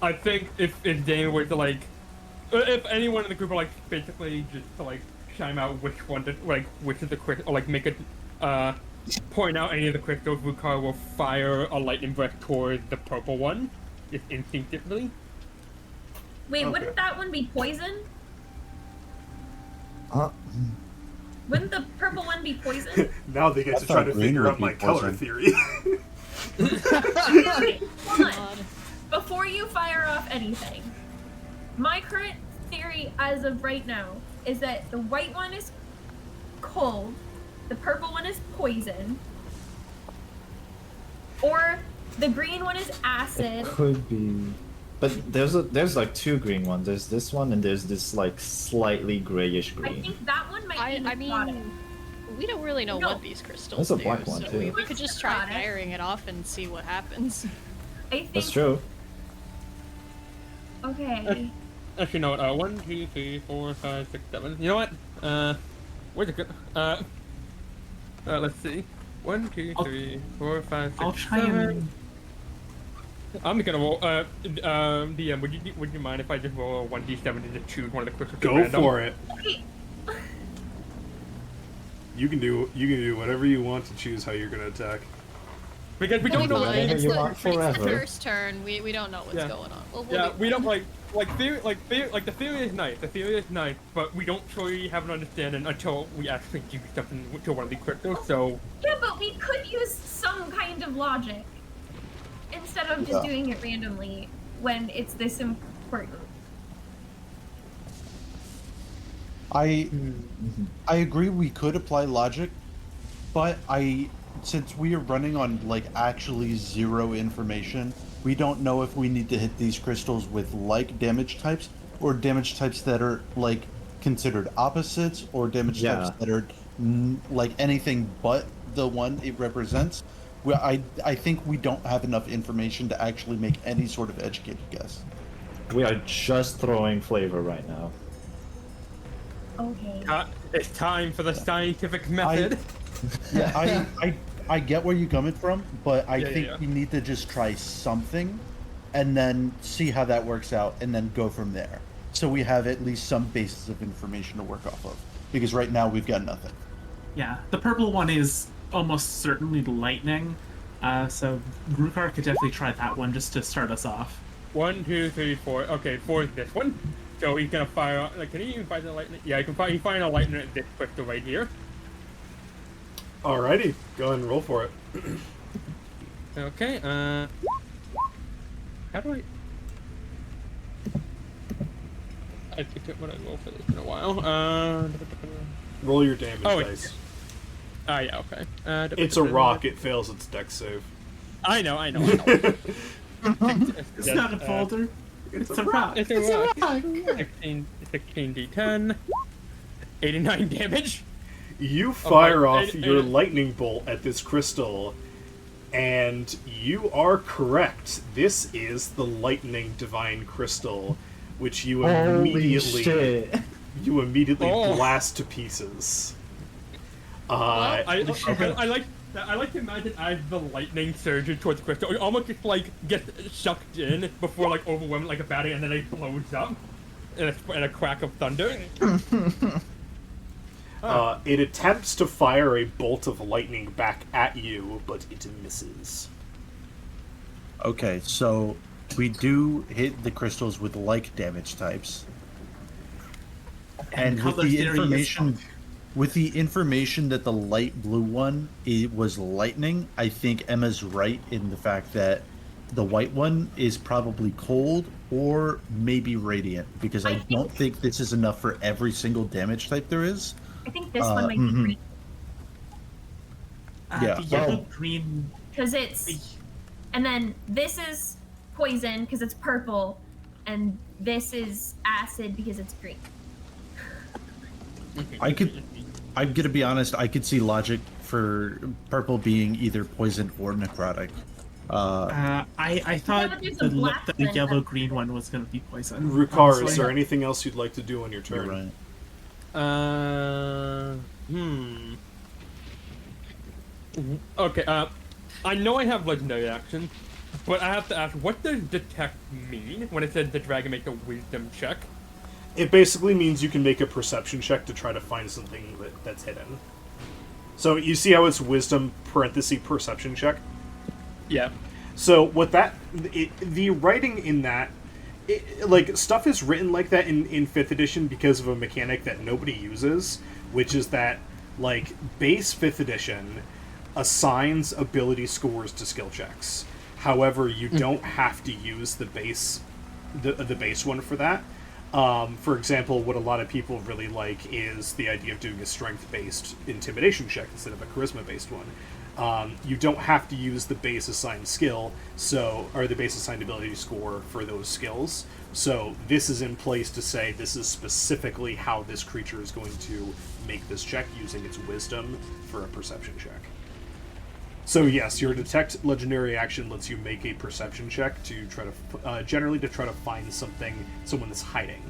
I think if Dane were to like, if anyone in the group are like basically just to like chime out which one to like which of the crystal, or like make a point out any of the crystals, Rukar will fire a lightning breath towards the purple one, just instinctively. Wait, Okay. wouldn't that one be poison? Huh? Wouldn't the purple one be poison? Now they get I to try thought to green figure would out be my color poison. theory. Okay, hold on. Before you fire off anything, my current theory as of right now is that the white one is cold, the purple one is poison, or the green one is acid. Could be. But there's like two green ones. There's this one and there's this like slightly grayish I green. think that one might be I necrotic. mean, we don't really know No. what these crystals There's a do, black one, so too. we could just try Necrotic. firing it off and see what happens. I think. That's true. Okay. Actually, no. 1, 2, 3, 4, 5, 6, 7. You know what? Where's it go? Let's see. 1, 2, 3, 4, 5, 6, I'll try 7. and. I'm gonna roll. DM, would you mind if I just roll a 1d7 to just choose one of the crystals? Go random? for it. Okay. You can do whatever you want to choose how you're gonna attack. Because we We'll don't be know. fine. whatever It's you the, want it's the forever. first turn. We don't know what's Yeah. going on. We'll Yeah, be we don't fine. the theory is nice. The theory is nice, but we don't truly have an understanding until we actually do something to one of the crystals. So Yeah, but we could use some kind of logic instead of just Yeah. doing it randomly when it's this important. I agree we could apply logic, but since we are running on like actually zero information, we don't know if we need to hit these crystals with like damage types or damage types that are like considered opposites or damage types that are like anything but the one it represents. I think we don't have enough information to actually make any sort of educated guess. We are just throwing flavor right now. Okay. it's time for the scientific method. Yeah, I get where you're coming from, but I Yeah, think yeah. we need to just try something and then see how that works out and then go from there. So we have at least some basis of information to work off of. Because right now we've got nothing. Yeah, the purple one is almost certainly lightning, so Rukar could definitely try that one just to start us off. 1, 2, 3, 4. Okay, 4 is this one. So he's gonna fire. Like, can he even fire the lightning? Yeah, he can fire. He's firing a lightning at this crystal right here. Alrighty, go ahead and roll for it. Okay. How do I? I forget what I roll for this in a while. Roll your damage Oh, dice. Yeah, okay. It's a rock. It fails its dex save. I know. It's not a boulder. It's a rock. It's a rock. 16d10. 89 damage. You fire Alright, off and- your and- lightning bolt at this crystal, and you are correct. This is the lightning divine crystal, which you Holy immediately shit! Oh. blast to pieces. I like to imagine as the lightning surges towards the crystal, it almost just like gets sucked in before like overwhelmed like a battery, and then it blows up in a crack of thunder. It attempts to fire a bolt of lightning back at you, but it misses. Okay, so we do hit the crystals with like damage types. And with color the theory is information fun. with the information that the light blue one it was lightning, I think Emma's right in the fact that the white one is probably cold or maybe radiant, because I don't think this is enough for every single damage type there is. I think this one might be mhm. green. Yeah, The yellow well- green. Because it's. And then this is poison because it's purple, and this is acid because it's green. I'm gonna be honest, I could see logic for purple being either poison or necrotic. I thought but there's a black the one. yellow green one was going to be poison. Rukar, is honestly. there anything else you'd like to do on your You're turn? right. Okay, I know I have legendary action, but I have to ask, what does detect mean when it says the dragon make a wisdom check? It basically means you can make a perception check to try to find something that's hidden. So you see how it's wisdom parenthesis perception check? Yeah. So what the writing in that, like, stuff is written like that in 5th edition because of a mechanic that nobody uses, which is that, like, base 5th edition assigns ability scores to skill checks. However, you don't have to use the base one for that. For example, what a lot of people really like is the idea of doing a strength-based intimidation check instead of a charisma-based one. You don't have to use the base assigned skill, or the base assigned ability score for those skills. So this is in place to say this is specifically how this creature is going to make this check using its wisdom for a perception check. So yes, your detect legendary action lets you make a perception check to try to, generally to try to find someone that's hiding.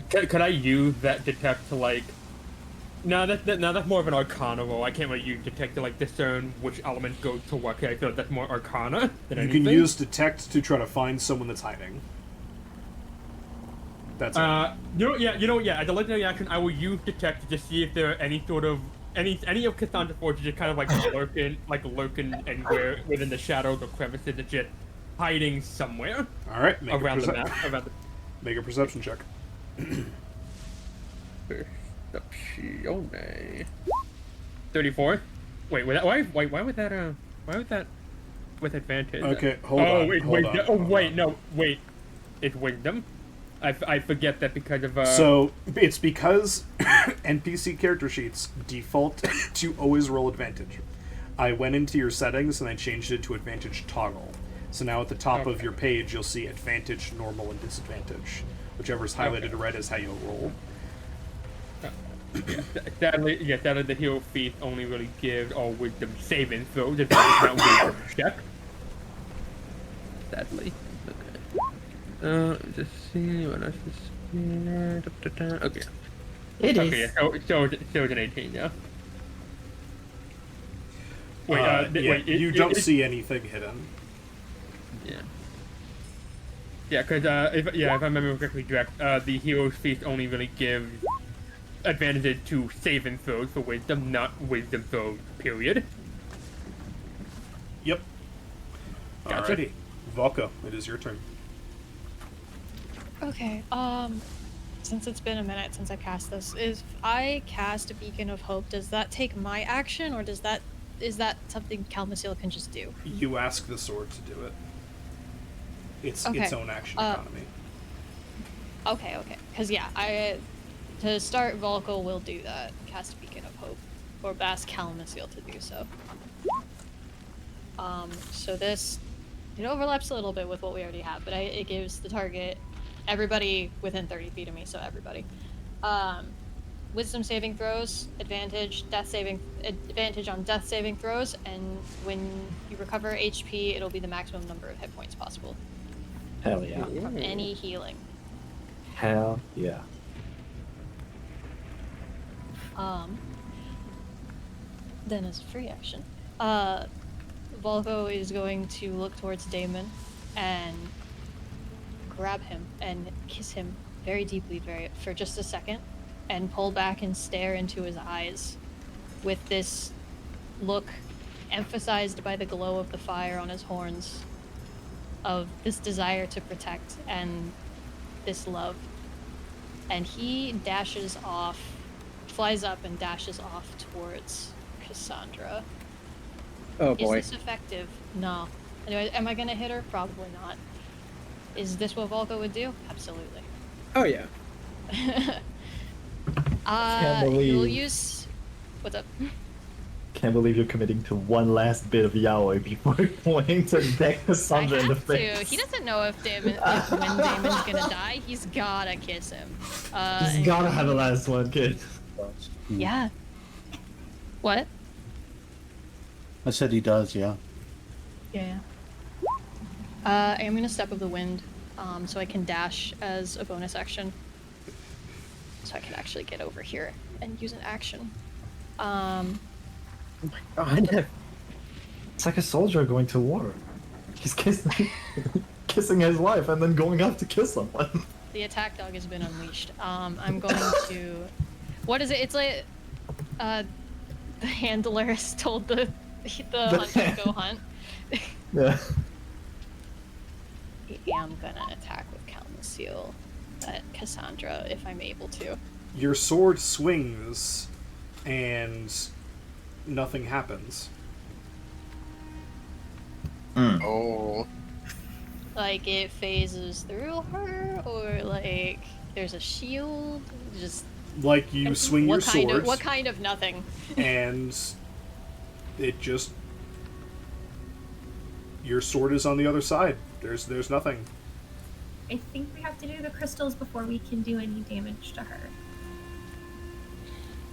Could I use that detect to, like... No, that's more of an Arcana roll. I can't really use detect to, like, discern which element goes to what. I feel like that's more Arcana than anything. You can use detect to try to find someone that's hiding. That's it. At the legendary action, I will use detect to see if there are any sort of any of Cassandra's forces just kind of like lurking anywhere within the shadows or crevices, it's just hiding somewhere. All right, around the map. Make a perception check. Perception. 34. Wait, why would that with advantage? Okay, hold on. Wait. It's wisdom. I forget that because of So it's because NPC character sheets default to always roll advantage. I went into your settings and I changed it to advantage toggle. So now at the top of your page you'll see advantage, normal, and disadvantage. Whichever is highlighted red is how you'll roll. Sadly, the hero feat only really gives all wisdom saving throws. It's not wisdom check. Sadly. Okay. Just see what else is here. Okay. It is. Okay, so it's an 18, yeah. Wait, you don't see anything hidden. Yeah. Yeah, because if I remember correctly, Drac, the hero's feast only really gives advantages to saving throws for wisdom, not wisdom throws, period. Yep. Gotcha. Alrighty. Volko, it is your turn. Okay, since it's been a minute since I cast this, if I cast a Beacon of Hope, does that take my action, or is that something Calmasil can just do? You ask the sword to do it. It's Okay. its own action economy. Okay, because to start, Volko will do that, cast a Beacon of Hope, or ask Calmasil to do so. So this, it overlaps a little bit with what we already have, but it gives the target everybody within 30 feet of me, so everybody. Wisdom saving throws, advantage on death saving throws, and when you recover HP, it'll be the maximum number of hit points possible. Hell yeah. From any healing. Hell yeah. Then as a free action, Volko is going to look towards Damon and grab him and kiss him very deeply for just a second, and pull back and stare into his eyes with this look emphasized by the glow of the fire on his horns, of this desire to protect and this love. And he flies up and dashes off towards Cassandra Oh Is boy. this effective? No. Anyway, am I gonna hit her? Probably not. Is this what Volko would do? Absolutely. Oh yeah. Can't You'll believe- use. What's up? Can't believe you're committing to one last bit of yaoi before going to deck I Cassandra in the have face. to. He doesn't know if when Damon's gonna die. He's gotta kiss him. He's gotta have a last one, kid. Yeah. What? I said he does, yeah. Yeah. I am gonna step of the wind, so I can dash as a bonus action. So I can actually get over here and use an action. God. It's like a soldier going to war. He's kissing, kissing his wife and then going off to kill someone. The attack dog has been unleashed. I'm going to. What is it? It's like, the handler has told the hunter to go hunt. Yeah. I'm gonna attack with Calmasil at Cassandra if I'm able to. Your sword swings, and nothing happens. Oh. Like it phases through her, or like there's a shield. Just Like you swing your sword, What kind of nothing? and it just your sword is on the other side. There's nothing. I think we have to do the crystals before we can do any damage to her.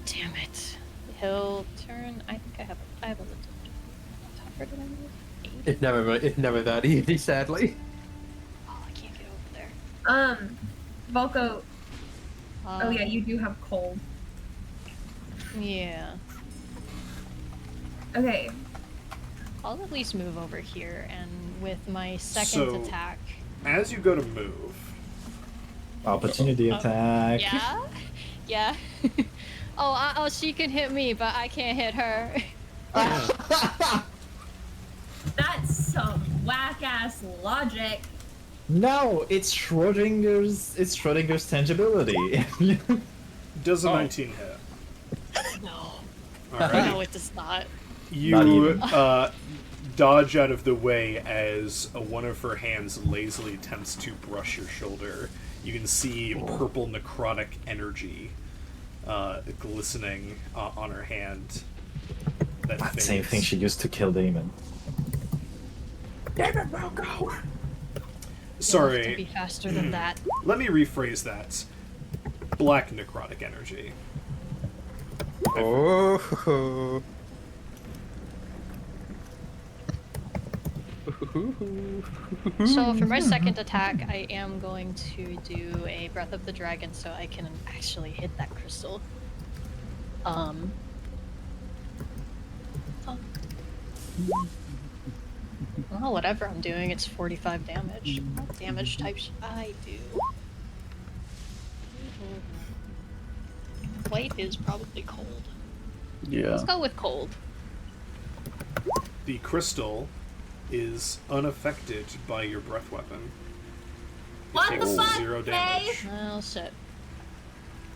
Damn it. He'll turn. I think I have a little tougher than I need. 8. It's never that easy, sadly. Oh, I can't get over there. Volko. Oh yeah, you do have cold. Yeah. Okay. I'll at least move over here, and with my second So- attack. As you go to move, Opportunity attack. Yeah? Yeah. oh, she can hit me, but I can't hit her. That's some whack ass logic. No, it's Schrodinger's tangibility. does a Oh. 19 hit? No. Alright. No, it does not. Not You even. dodge out of the way as one of her hands lazily attempts to brush your shoulder. You can see purple necrotic energy glistening on her hand. That Same thing she used to kill Damon. Damn it, Volko! You'll have to be Sorry, faster than that. let me rephrase that. Black necrotic energy. Oh. So for my second attack, I am going to do a Breath of the Dragon so I can actually hit that crystal. Oh. Well, whatever I'm doing, it's 45 damage. What damage type should I do? Light is probably cold. Yeah. Let's go with cold. The crystal is unaffected by your breath weapon. It What takes the fuck, 0 damage. Well, shit.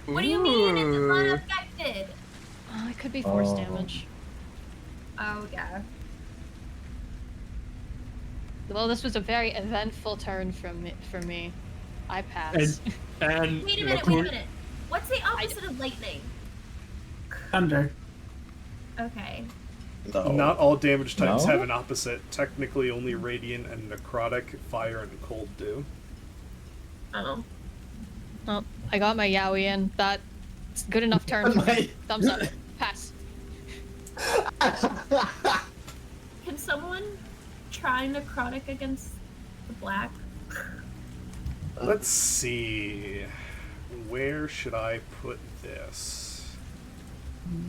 What do you mean it's Ooh. unaffected? Oh, it could be force Oh. damage. Oh yeah. Well, this was a very eventful turn for me. I passed. And Wait a minute, wait a minute. What's the opposite of lightning? Thunder. Okay. No. Not all damage types No? have an opposite. Technically, only radiant and necrotic, fire, and cold do. Oh. Oh, I got my Yowie in. That's good enough turn for me. Thumbs up. Pass. Can someone try necrotic against the black? Let's see. Where should I put this?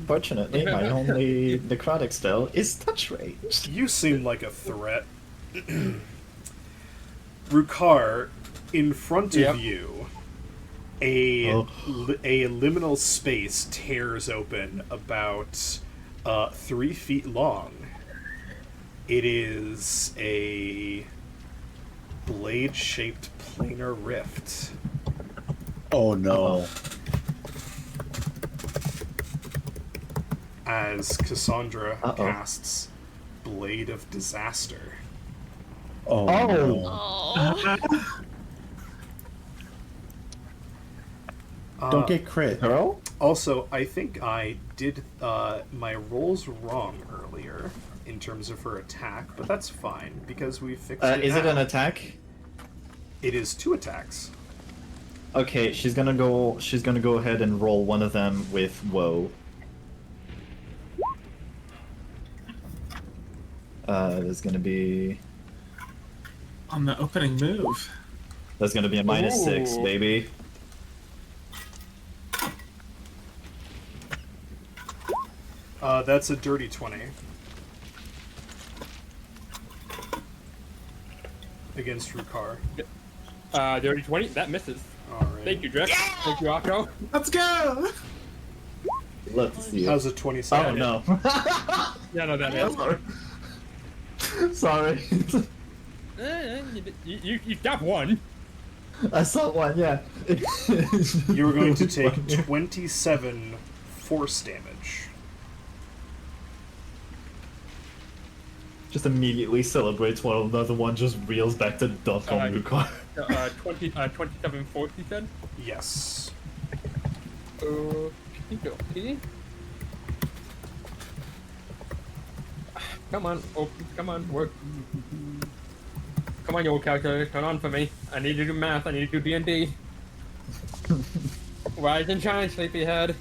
Fortunately, my only necrotic spell is touch range. You seem like a threat. Rukar, in front of Yep. you, a Oh. a liminal space tears open about 3 feet long. It is a blade-shaped planar rift. Oh no. As Cassandra Uh-oh. casts Blade of Disaster. Oh, Oh. no. Oh. Don't get crit. Girl? Also, I think I did my rolls wrong earlier in terms of her attack, but that's fine because we fixed it. Is it now. an attack? It is 2 attacks. Okay, she's gonna go ahead and roll one of them with woe. There's gonna be On the opening move. a -6, Ooh. baby. That's a dirty 20. Against Rukar. Dirty 20. That misses. Alright. Thank you, Drek. Thank you, Akko. Let's go! Love to see it. How's a 27? Oh no. Yeah, no, that is. Sorry. You got one. I saw one, yeah. You were going to take 27 force damage. Just immediately celebrates while another one just reels back to dunk on Rukar. 27 force, you said? Yes. Okay. Come on, come on, work. Come on, you old calculator, turn on for me. I need to do math, I need to do D&D. Rise and shine, sleepyhead.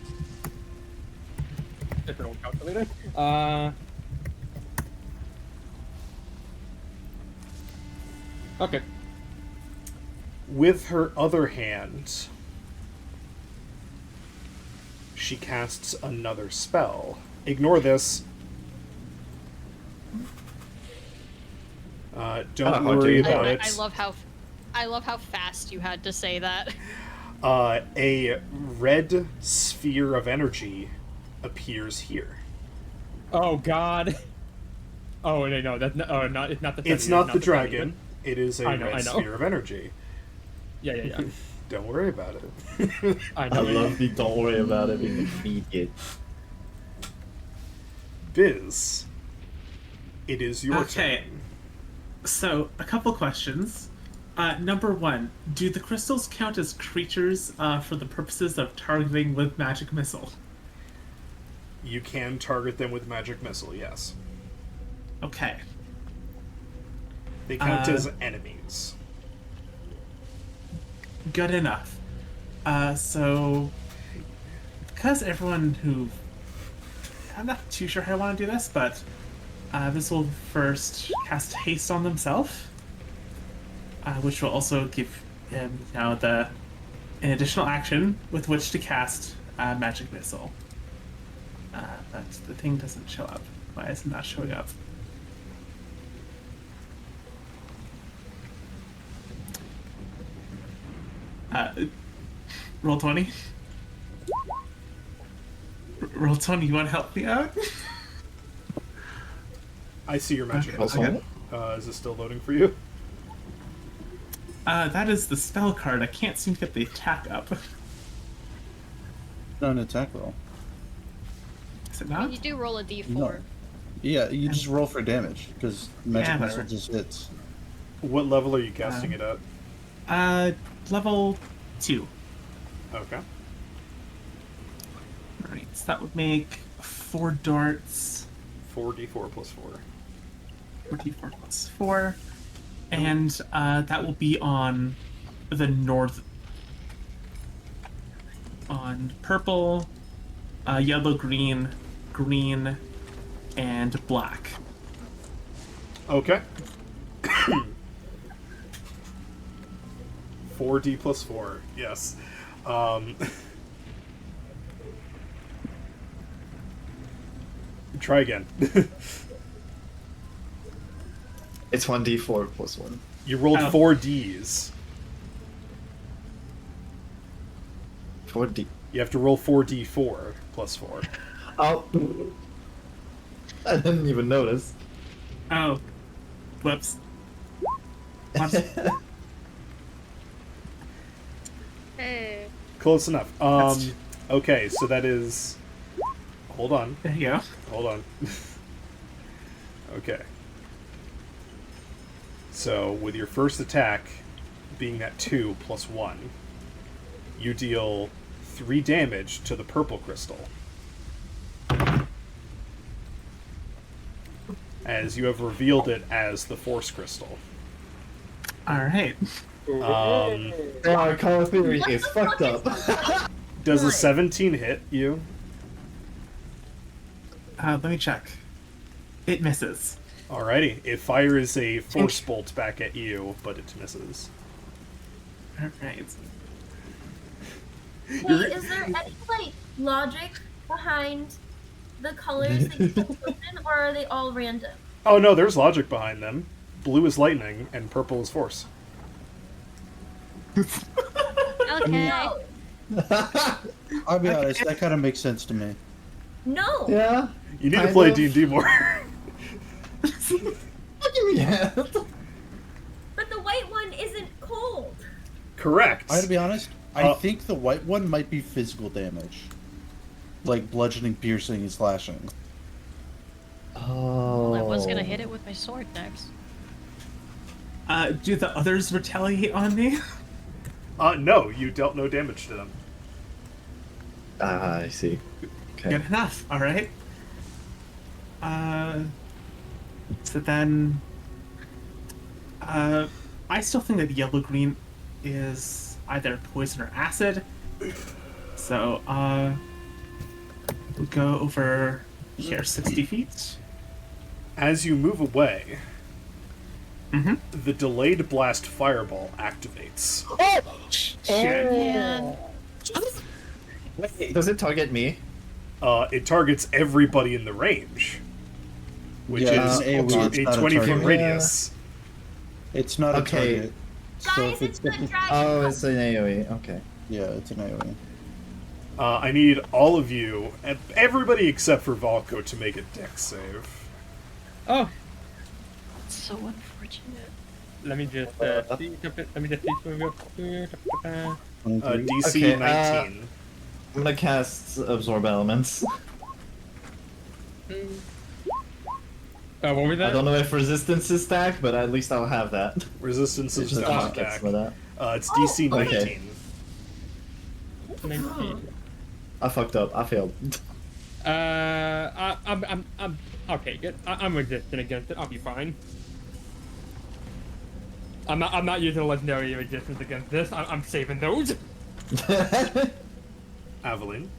It's an old calculator. Okay. With her other hand, she casts another spell. Ignore this. Don't worry about it. I love how fast you had to say that. A red sphere of energy appears here. Oh God. Oh no, that's not. Oh, not it's not the. It's not the dragon. It is a I know. red sphere of energy. Yeah. Don't worry about it. I I know. love the don't worry about it being immediate. Biz, it is your Okay. turn. So, a couple questions. Number one, do the crystals count as creatures for the purposes of targeting with magic missile? You can target them with magic missile, yes. Okay. They count as enemies. Good enough. So, because everyone who... I'm not too sure how I want to do this, but this will first cast haste on themselves, which will also give him now an additional action with which to cast magic missile. But the thing doesn't show up. Why is it not showing up? Roll 20. Roll 20, you want to help me out? I see your magic Okay, missile. okay. Is it still loading for you? That is the spell card. I can't seem to get the attack up. Not an attack roll. Is it not? You do roll a d4. No. Yeah, you just roll for damage because magic Yeah, missile whatever. just hits. What level are you casting it at? Level 2. Okay. Alright, so that would make 4 darts, 4d4 plus 4. 4d4 plus 4, and that will be on the north. On purple, yellow, green, green, and black. Okay. 4d plus 4, yes. Try again. It's 1d4 plus 1. You rolled Oh. 4ds. 4d. You have to roll 4d4 plus 4. Oh. I didn't even notice. Oh, whoops. Whoops. Hey. Close enough. That's- Okay, so that is... Hold on. There you go. Hold on. Okay. So, with your first attack being that 2 plus 1, you deal 3 damage to the purple crystal. As you have revealed it as the Force Crystal. Alright. Our Call of Theory What is the fucked fuck up. is the Does a What? 17 hit you? Let me check. It misses. Alrighty. It fires a Force Bolt back at you, but it misses. Alright. Hey, is there any like logic behind the colors that you've chosen, or are they all random? Oh no, there's logic behind them. Blue is lightning, and purple is force. Okay. No. I'll be honest, that kind of makes sense to me. No. Yeah. You need to Kind play of. D&D more. Yeah. But the white one isn't cold. Correct. I gotta be honest, I think the white one might be physical damage. Like bludgeoning, piercing, and slashing. Oh. Well, I was gonna hit it with my sword next. Do the others retaliate on me? No, you dealt no damage to them. Ah, I see. Okay. Good enough. Alright. So then... I still think that yellow-green is either poison or acid. So, we'll go over here 60 feet. As you move away, Mm-hmm. the delayed blast fireball activates. Shit. Man. Wait, does it target me? It targets everybody in the range, which Yeah, is it's AoE, it's a not a 20-foot target. radius. It's not Okay. a target. So Guys, if it's the dragon. Oh, it's an AoE. Okay. yeah, it's an AoE. I need all of you, everybody except for Valko, to make a dex save. Oh, So unfortunate. let me just see. Let me just see something real quick. 23. DC Okay, 19. I'm gonna cast Absorb Elements. What was that? I don't know if Resistance is stacked, but at least I'll have that. Resistance is Just not pockets back. for that. It's DC Oh, okay. 19. 19. I fucked up. I failed. I'm okay. Good. I'm resistant against it. I'll be fine. I'm not using legendary resistance against this. I'm saving those. Aveline.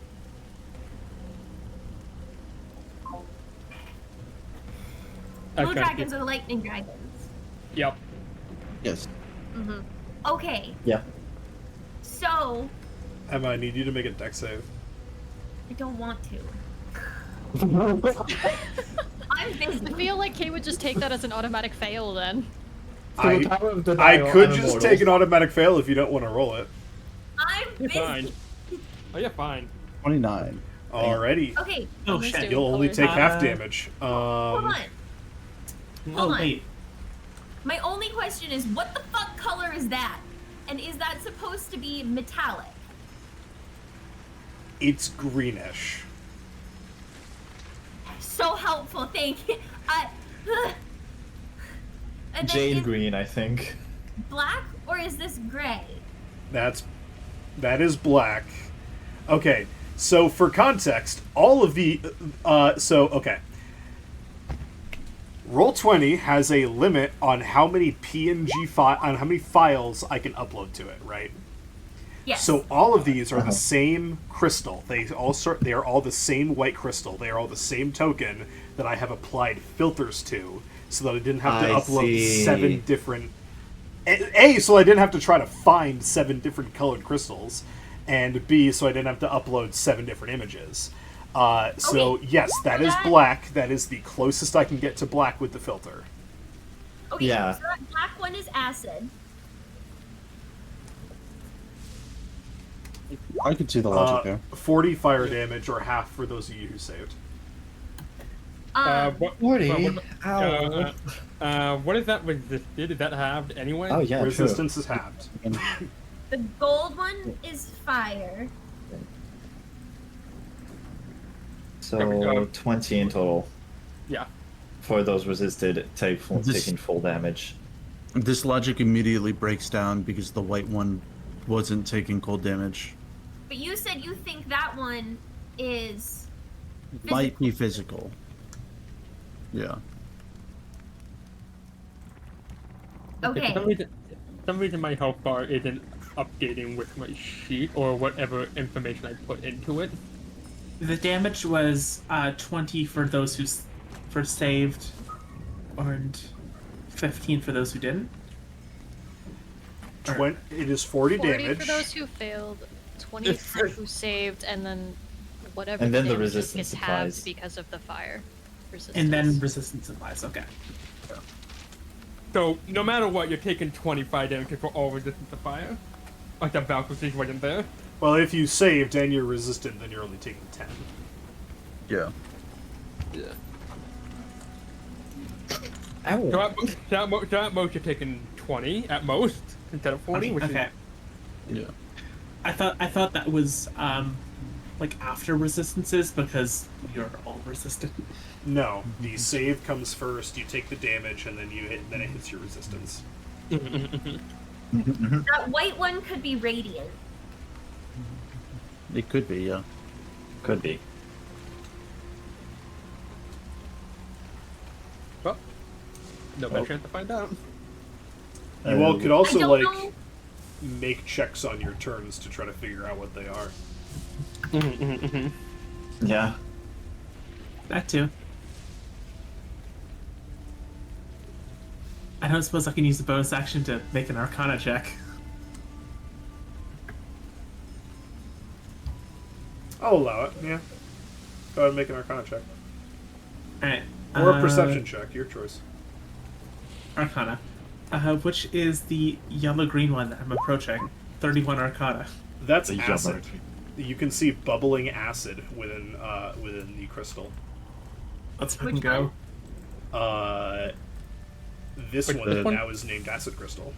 Blue Okay. dragons are lightning dragons. Yep. Yes. Mm-hmm. Okay, Yeah. so Emma, I need you to make a dex save. I don't want to. I'm busy. I feel like Kay would just take that as an automatic fail then. I could just take an automatic fail if you don't want to roll it. I'm You're busy. fine. Oh, you're fine. 29. Alrighty. Okay, Oh Let's shit. do it. You'll only take half Uh, damage. hold on. Oh Hold on. wait. My only question is, what the fuck color is that? And is that supposed to be metallic? It's greenish. So helpful, thank you. And then Jade is Green, I think. black or is this gray? That is black. Okay, so for context, all of the okay. Roll20 has a limit on how many on how many files I can upload to it, right? Yes. So all of these are the same crystal. They are all the same white crystal. They are all the same token that I have applied filters to, so that I didn't have to I upload see. 7 different. So I didn't have to try to find 7 different colored crystals, and B, so I didn't have to upload 7 different images. So Okay, yes, that is that- black. That is the closest I can get to black with the filter. Okay, Yeah. so that black one is acid. I could see the logic there. 40 fire damage, or half for those of you who saved. What? 40? What is that resisted? Is that halved anyway? Oh yeah, true. Resistance is halved. The gold one is fire. So There we go. 20 in total. Yeah. for those resisted This- taking full damage. This logic immediately breaks down because the white one wasn't taking cold damage. But you said you think that one is Might be physical. Yeah. okay. For some reason my health bar isn't updating with my sheet or whatever information I put into it. The damage was 20 for those who for saved, and 15 for those who didn't. It is 40 40 damage. for those who failed, 20 for who saved, and then whatever And then the damage resistance is halved applies. because of the fire resistance. And then resistance applies. Okay. So no matter what, you're taking 25 damage for all resistance to fire. Like the Valkyrie situation wasn't there. Well, if you saved and you're resistant, then you're only taking 10. Yeah. Yeah. Ow. So at most you're taking 20 at most instead of 40, which Okay. Yeah. I thought that was like after resistances because you're all resistant. No, the save comes first. You take the damage, and then then it hits your resistance. That white one could be radiant. It could be, yeah. Could be. Well, no better chance to find out. You all could also I don't like know. make checks on your turns to try to figure out what they are. Yeah. That too. I don't suppose I can use the bonus action to make an Arcana check. I'll allow it. Yeah. Go ahead and make an Arcana check, Alright. or a Perception check. Your choice. Arcana. Which is the yellow-green one that I'm approaching? 31 Arcana. That's The acid. yellow. You can see bubbling acid within the crystal. Let's fucking Which go. This Which one one? now is named acid crystal.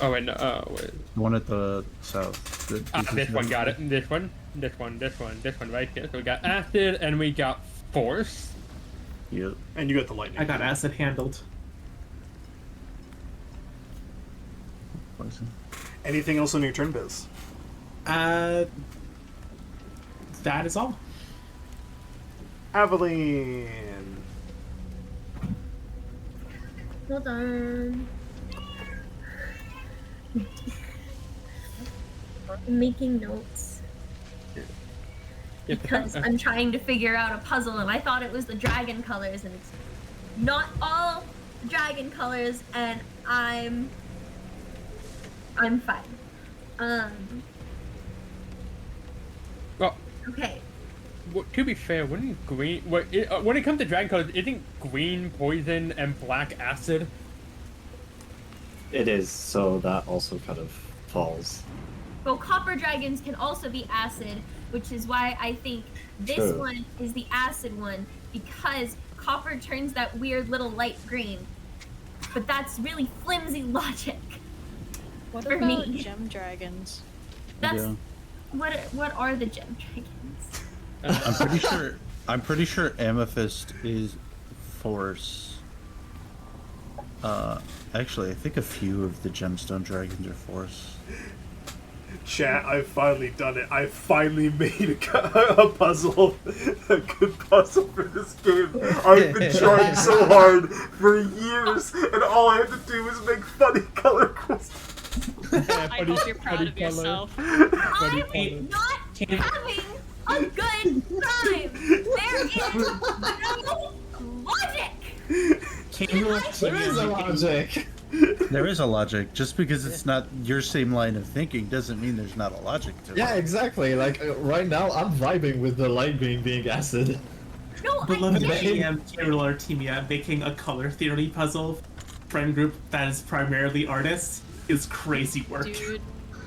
Oh wait, no, wait. The one at the south. This one got it. This one right here. So we got acid and we got force. Yep. And you got the lightning. I got acid handled. Poison. Anything else on your turn, Biz? That is all. Aveline. Hold on. I'm making notes because I'm trying to figure out a puzzle, and I thought it was the dragon colors, and it's not all the dragon colors, and I'm fine. Well, Okay. to be fair, wouldn't green when it comes to dragon colors, isn't green poison and black acid? It is, so that also kind of falls. Well, copper dragons can also be acid, which is why I think this True. one is the acid one, because copper turns that weird little light green. But that's really flimsy logic. What for about me. gem dragons? That's Yeah. what are the gem dragons? I'm pretty sure amethyst is force. Actually, I think a few of the gemstone dragons are force. Chat, I've finally done it. I finally made a puzzle, a good puzzle for this game. I've been trying so hard for years, and all I had to do was make funny color crystals. I hope you're proud of yourself. I'm not having a good time. There is no logic. There is a logic. There is a logic. Just because it's not your same line of thinking doesn't mean there's not a logic to it. Yeah, exactly. Like right now, I'm vibing with the light green being acid. No, Beloved I didn't. GM Kirill Artemia making a color theory puzzle friend group that is primarily artists is crazy work. Dude,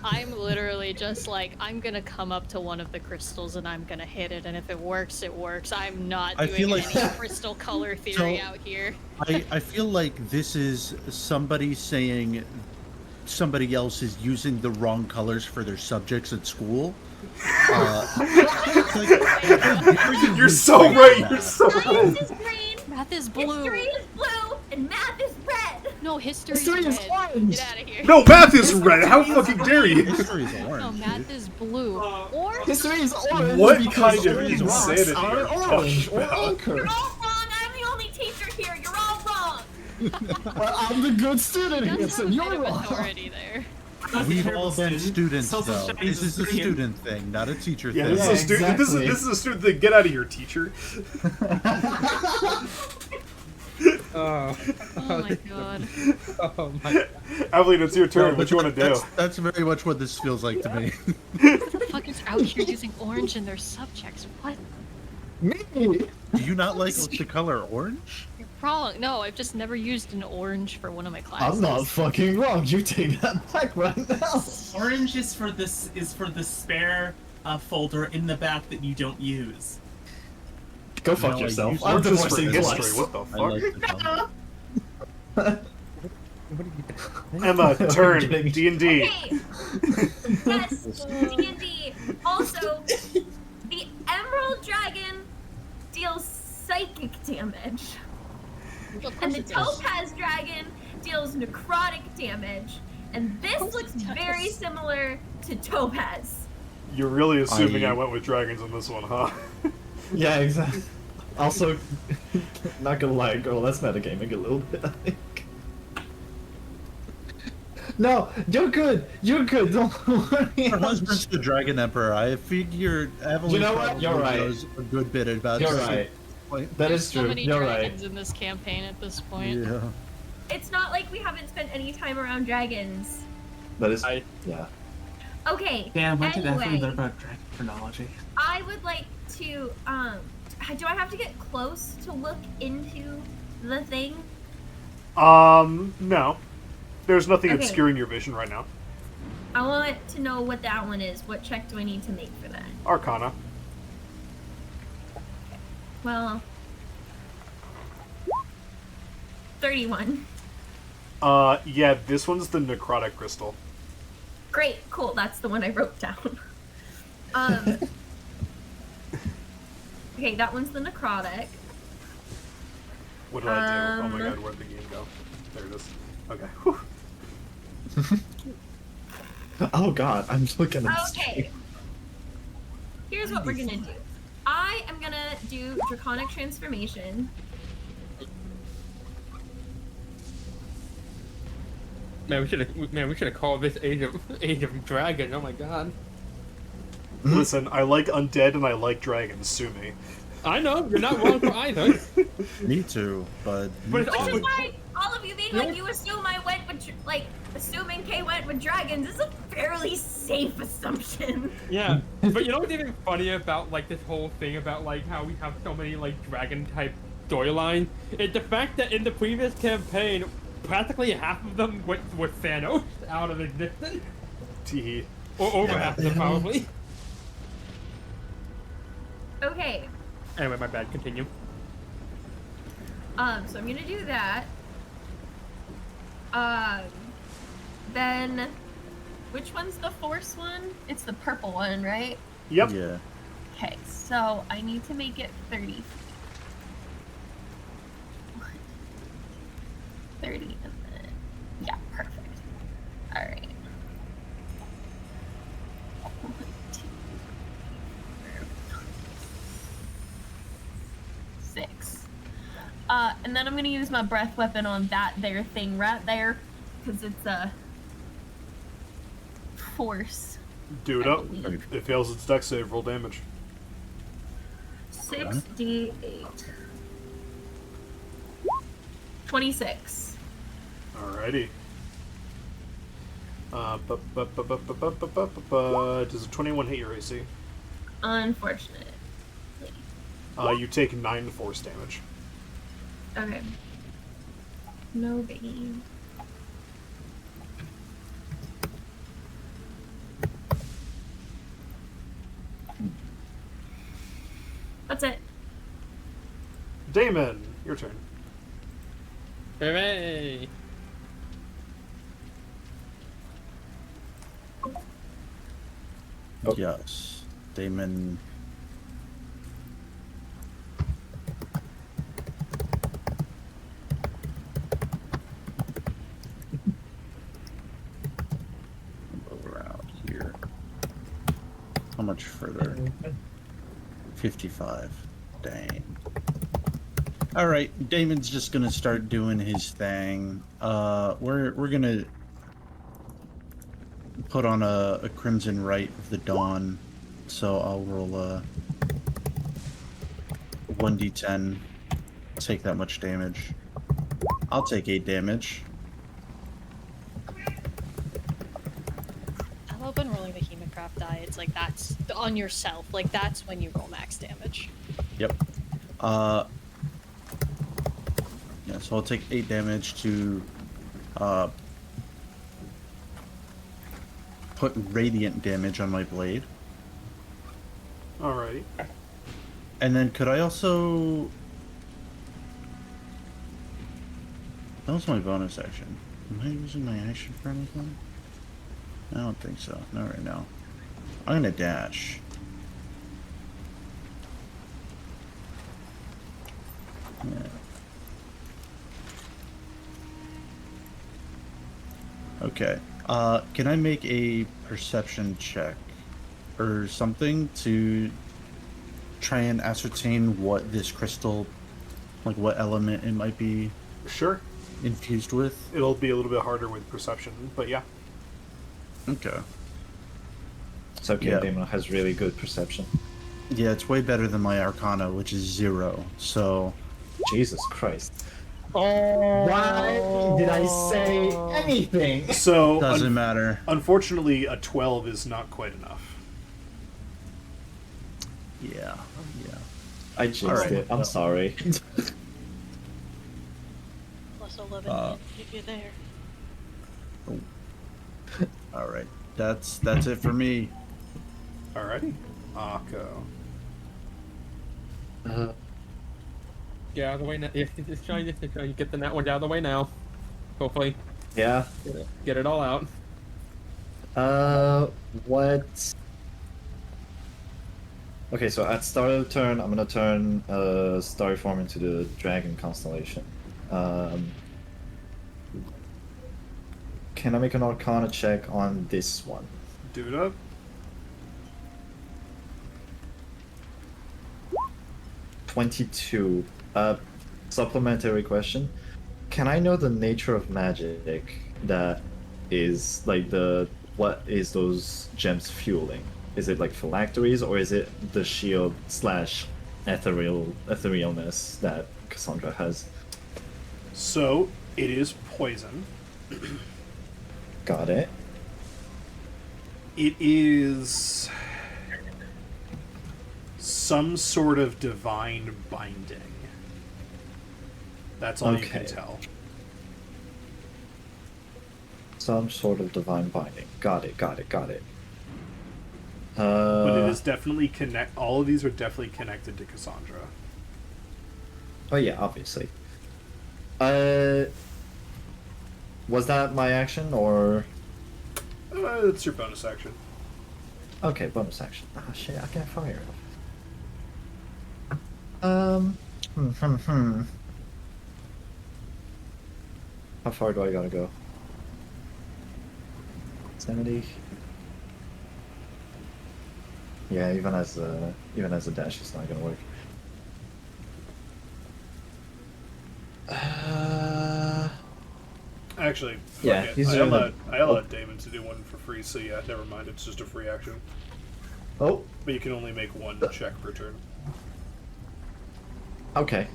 I'm literally just like, I'm gonna come up to one of the crystals and I'm gonna hit it, and if it works, it works. I'm not I doing feel like- any crystal color theory So- out here. I feel like this is somebody saying somebody else is using the wrong colors for their subjects at school. You're so right. You're so right. Science is green. is blue. History is blue and math is red. No, history History is is red. orange. Get out of here. No, math is red. How fucking dare you? History's No, orange. math is blue. Or History is orange. What because kind of orange rocks insanity are are you orange talking or about? ochre. You're all wrong. I'm the only teacher here. You're all wrong. Well, I'm the good student here, does so have a you're bit of wrong. authority there. We've Terrible all been students, Social though. studies This is a brilliant. student thing, not a teacher Yeah, thing. this Yeah, is a student. exactly. This is a student thing. Get out of here, teacher. Oh. Oh my god. Oh my. Evelyn, it's your turn. No, What you want to do? That's very much what this feels like to me. Who the fuck is out here using orange in their subjects? What? Me? Do you not like the color orange? You're wrong. No, I've just never used an orange for one of my classes. I'm not fucking wrong. You take that back right now. Orange is for this for the spare folder in the back that you don't use. Go fuck No, I yourself. use I'm Orange is for divorcing history. twice. What the I fuck? like the color. Emma, turn. kidding. D&D. Okay. Yes, D&D. Also, the Emerald Dragon deals psychic damage, Of and course the it does. Topaz Dragon deals necrotic damage. And this course looks it does. very similar to Topaz. You're really assuming I I- went with dragons on this one, huh? Yeah, exactly. Also, not gonna lie, girl, that's metagaming a little bit, I think. No, you're good. You're good. Don't worry. Her husband's the Dragon Emperor. I figure Evelyn You know what? probably You're right. knows a good bit about You're this. right. Point. That There's is so true. many You're dragons right. in this campaign at this point. Yeah. It's not like we haven't spent any time around dragons. That is. I- Yeah. Okay. Damn, when did Evelyn anyway, learn about dragon chronology? I would like to, do I have to get close to look into the thing? No. There's nothing Okay. obscuring your vision right now. I want to know what that one is. What check do I need to make for that? Arcana. Well, 31. Yeah, this one's the necrotic crystal. Great, cool. That's the one I wrote down. Okay, that one's the necrotic. What did I do? Oh my god, where'd the game go? There it is. Okay. Whew. Oh god, I'm looking at this. Okay. Here's what we're gonna do. I am gonna do Draconic Transformation. Man, we should have called this Age of Dragon. Oh my god. Listen, I like undead and I like dragons. Sue me. I know you're not wrong for either. Me too, but But it's Which also is why all of you being like, you assume I went with, assuming Kay went with dragons is a fairly safe assumption. yeah. But you know what's even funny about like this whole thing about like how we have so many like dragon type storyline? It's the fact that in the previous campaign, practically half of them were Thanos out of existence, Teehee. or over half of them probably. Okay, Anyway, my bad. Continue. so I'm gonna do that. Then, which one's the force one? It's the purple one, right? Yep. yeah. Okay, so I need to make it 30. 30 and then, yeah, perfect. All right. 1, 2, 6. And then I'm gonna use my breath weapon on that there thing right there, because it's a force. Do it I up. believe. It fails its dex save, roll damage. 6d8. 26. Alrighty. Does a 21 hit your AC? Unfortunate. You take 9 force damage. Okay. No biggie. That's it. Damon, your turn. Hooray! Oh. Yes. Damon. How much further? 55. Dang. All right, Damon's just gonna start doing his thing. We're gonna put on a Crimson Rite of the Dawn. So I'll roll a 1d10. Take that much damage. I'll take 8 damage. I love when rolling the Hemocraft die. It's like that's on yourself. Like that's when you roll max damage. Yep. Yeah, so I'll take 8 damage to put radiant damage on my blade. Alrighty. And then could I also... That was my bonus action. Am I using my action for anything? I don't think so. Not right now. I'm gonna dash. Yeah. Okay. Can I make a perception check or something to try and ascertain what this crystal, like what element it might be Sure. infused with? It'll be a little bit harder with perception, but yeah. Okay. It's okay, Yeah. Damon has really good perception. Yeah, it's way better than my Arcana, which is 0. So Jesus Christ. Oh. Why did I say anything? So, doesn't matter. unfortunately, a 12 is not quite enough. Yeah. Yeah. I jinxed Alright. it. I'm sorry. Plus 11 if you're there. All right. That's it for me. Alrighty. Akko. Get out of the way now. Yeah, just trying to get the that one out of the way now. Hopefully, Yeah. get it all out. What? Okay, so at start of the turn, I'm gonna turn Starry Form into the Dragon Constellation. Can I make an Arcana check on this one? Do it up. 22. Supplementary question. Can I know the nature of magic that is like what is those gems fueling? Is it like phylacteries or is it the shield slash etherealness that Cassandra has? So, it is poison. Got it. It is some sort of divine binding. That's all you can Okay. tell. Some sort of divine binding. Got it. But it is definitely all of these are definitely connected to Cassandra. Oh yeah, obviously. Was that my action or? It's your bonus action. Okay, bonus action. Ah, shit, I can't fire it. How far do I gotta go? 70. Yeah, even as a dash, it's not gonna work. Actually, fuck Yeah, it. he's I doing allowed Damon to do one for free, so yeah, never mind. It's just a free action. Oh, But you can only make one check per turn. okay.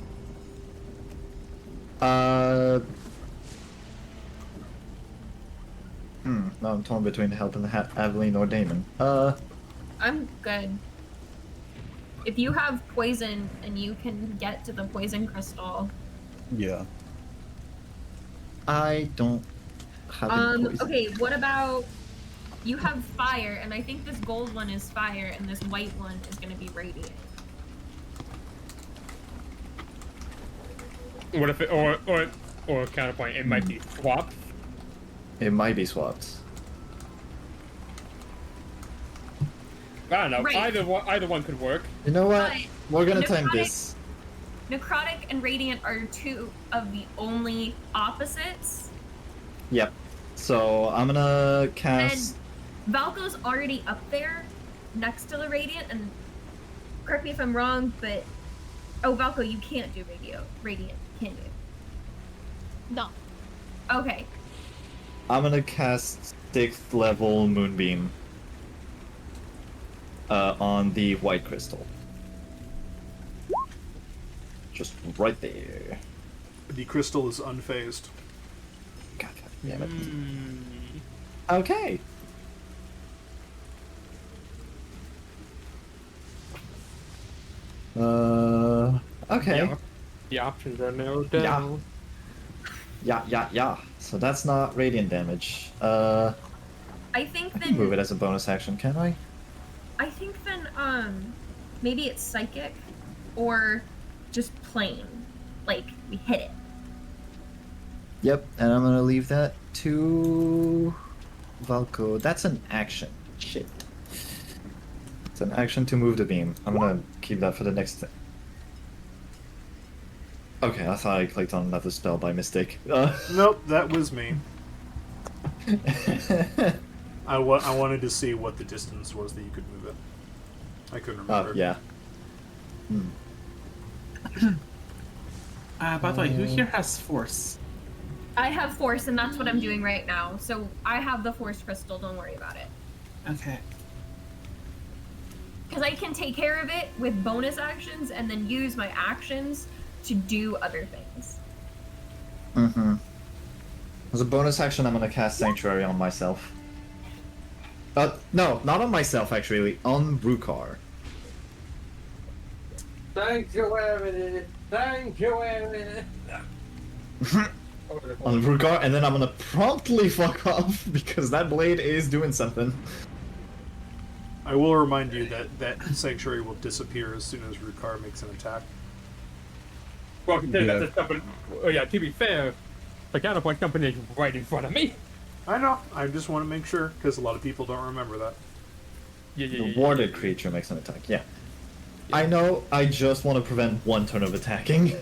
Now I'm torn between helping Aveline or Damon. I'm good. If you have poison and you can get to the poison crystal. Yeah. I don't have any poison. Okay, what about you have fire, and I think this gold one is fire, and this white one is gonna be radiant. What if it or counterpoint? It might be swapped. It might be swapped. I don't know. Right. Either one could work. You know what? But We're gonna time necrotic- this. Necrotic and radiant are two of the only opposites, Yep. So I'm gonna and cast. Valko's already up there, next to the radiant, and correct me if I'm wrong, but Valko, you can't do radiant, can you? No. Okay. I'm gonna cast 6th level Moonbeam on the white crystal. Just right there. The crystal is unfazed. God damn it. Okay. Okay. Yeah. The options are narrowed down. Yeah. So that's not radiant damage. I think I then can move it as a bonus action, can I? I think then maybe it's psychic or just plain. Like we hit it. Yep, and I'm gonna leave that to Valko. That's an action. Shit. It's an action to move the beam. I'm gonna keep that for the next thing. Okay, I thought I clicked on another spell by mistake. Nope, that was me. I wanted to see what the distance was that you could move it. I couldn't remember. Oh, yeah. By the way, who here has force? I have force, and that's what I'm doing right now. So I have the force crystal. Don't worry about it. Okay. Because I can take care of it with bonus actions and then use my actions to do other things. Mm-hmm. As a bonus action, I'm gonna cast Sanctuary on myself. No, not on myself, actually. On Rukar. Sanctuary! On Rukar, and then I'm gonna promptly fuck off, because that blade is doing something. I will remind you that Sanctuary will disappear as soon as Rukar makes an attack. Well, consider that's a company. Oh, yeah, to be fair, the counterpoint company is right in front of me. I know. I just want to make sure, because a lot of people don't remember that. The warded creature makes an attack, yeah. I know, I just want to prevent one turn of attacking.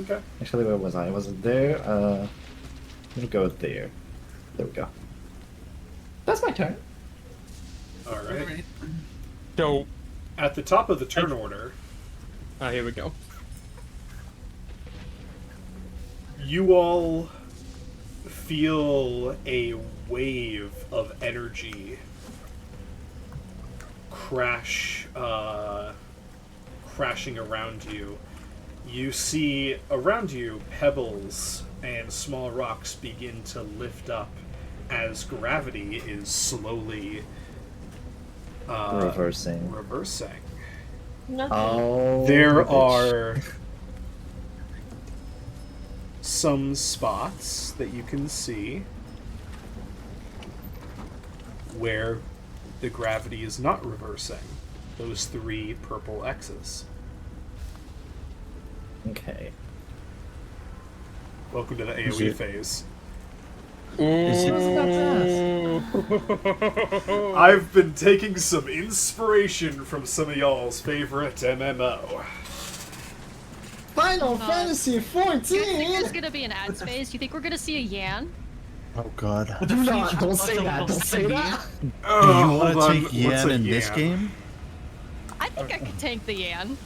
Okay. Actually, where was I? Was it there? I'm gonna go there. There we go. That's my turn. Alright. So, at the top of the turn order, here we go. You all feel a wave of energy crashing around you. You see around you pebbles and small rocks begin to lift up as gravity is slowly reversing. Oh, there bitch. are some spots that you can see where the gravity is not reversing. Those 3 purple X's. Okay. Welcome to the AoE phase. I've been taking some inspiration from some of y'all's favorite MMO. Final Fantasy 14! Do you think there's gonna be an ad space? You think we're gonna see a Yan? Oh god. Don't say that, don't say that! Do you want to take Yan in this Yan? game? I think I can tank the Yan.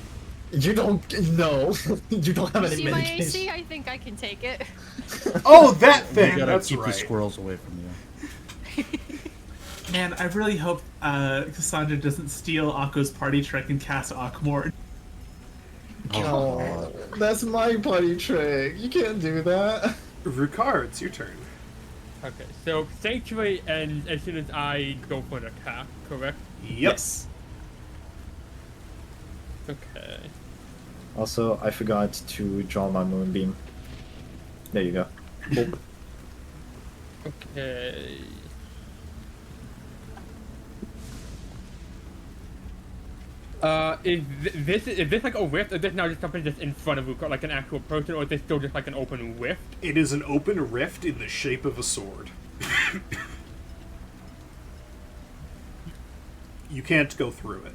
You don't, no. You don't have any See my medication. AC? I think I can take it. Oh, that You thing! gotta That's keep right. the squirrels away from you. Man, I really hope Cassandra doesn't steal Akko's party trick and cast Akmord. Oh, that's my party trick. You can't do that. Rukar, it's your turn. Okay, so Sanctuary ends as soon as I go for an attack, correct? Yes. Okay. Also, I forgot to draw my moonbeam. There you go. Cool. Okay. Is this like a rift, or is this now just something just in front of Luca, like an actual person, or is this still just like an open rift? It is an open rift in the shape of a sword. You can't go through it.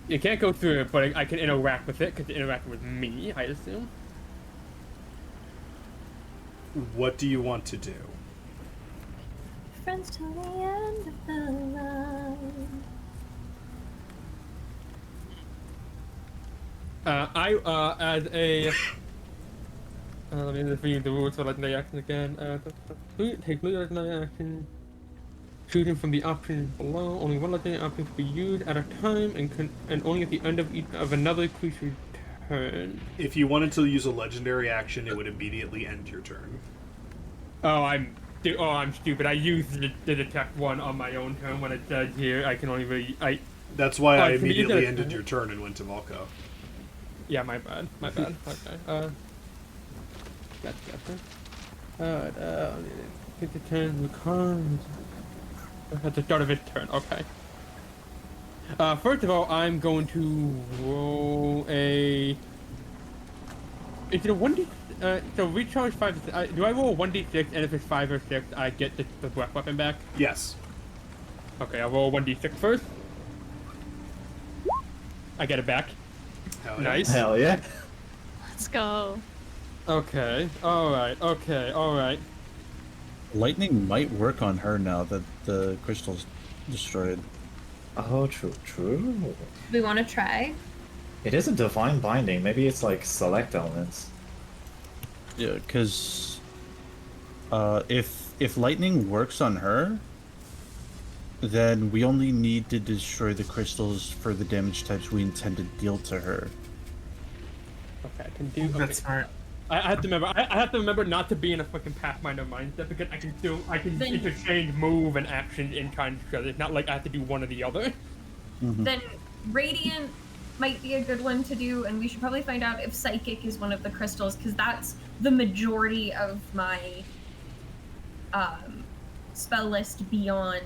You can't go through it, but I can interact with it, because it interacted with me, I assume. What do you want to do? Friends till the end of the line. As a let me just read the rules for legendary action again. Take legendary action. Choosing from the options below, only one legendary option can be used at a time, and only at the end of another creature's turn. If you wanted to use a legendary action, it would immediately end your turn. I'm stupid. I used the detect one on my own turn when it says here I can only That's why I immediately ended your turn and went to Volko. Yeah, my bad. Okay. Gotcha. Hit the turn. The cards. At the start of his turn. Okay. First of all, I'm going to roll a. Is it a 1d? So recharge 5. Do I roll a 1d6, and if it's 5 or 6, I get the breath weapon back? Yes. Okay, I'll roll 1d6 first. I get it back. Hell yeah. Nice. Hell yeah. Let's go. Okay. Alright. Lightning might work on her now that the crystal's destroyed. Oh, true. We want to try. It is a divine binding. Maybe it's like select elements. Yeah, because if lightning works on her, then we only need to destroy the crystals for the damage types we intend to deal to her. Okay, I can do. Okay. That's smart. I have to remember. I have to remember not to be in a fucking Pathfinder mindset because I can interchange move and action in kind of. It's not like I have to do one or the other. Mm-hmm. Then Radiant might be a good one to do, and we should probably find out if Psychic is one of the crystals, because that's the majority of my spell list beyond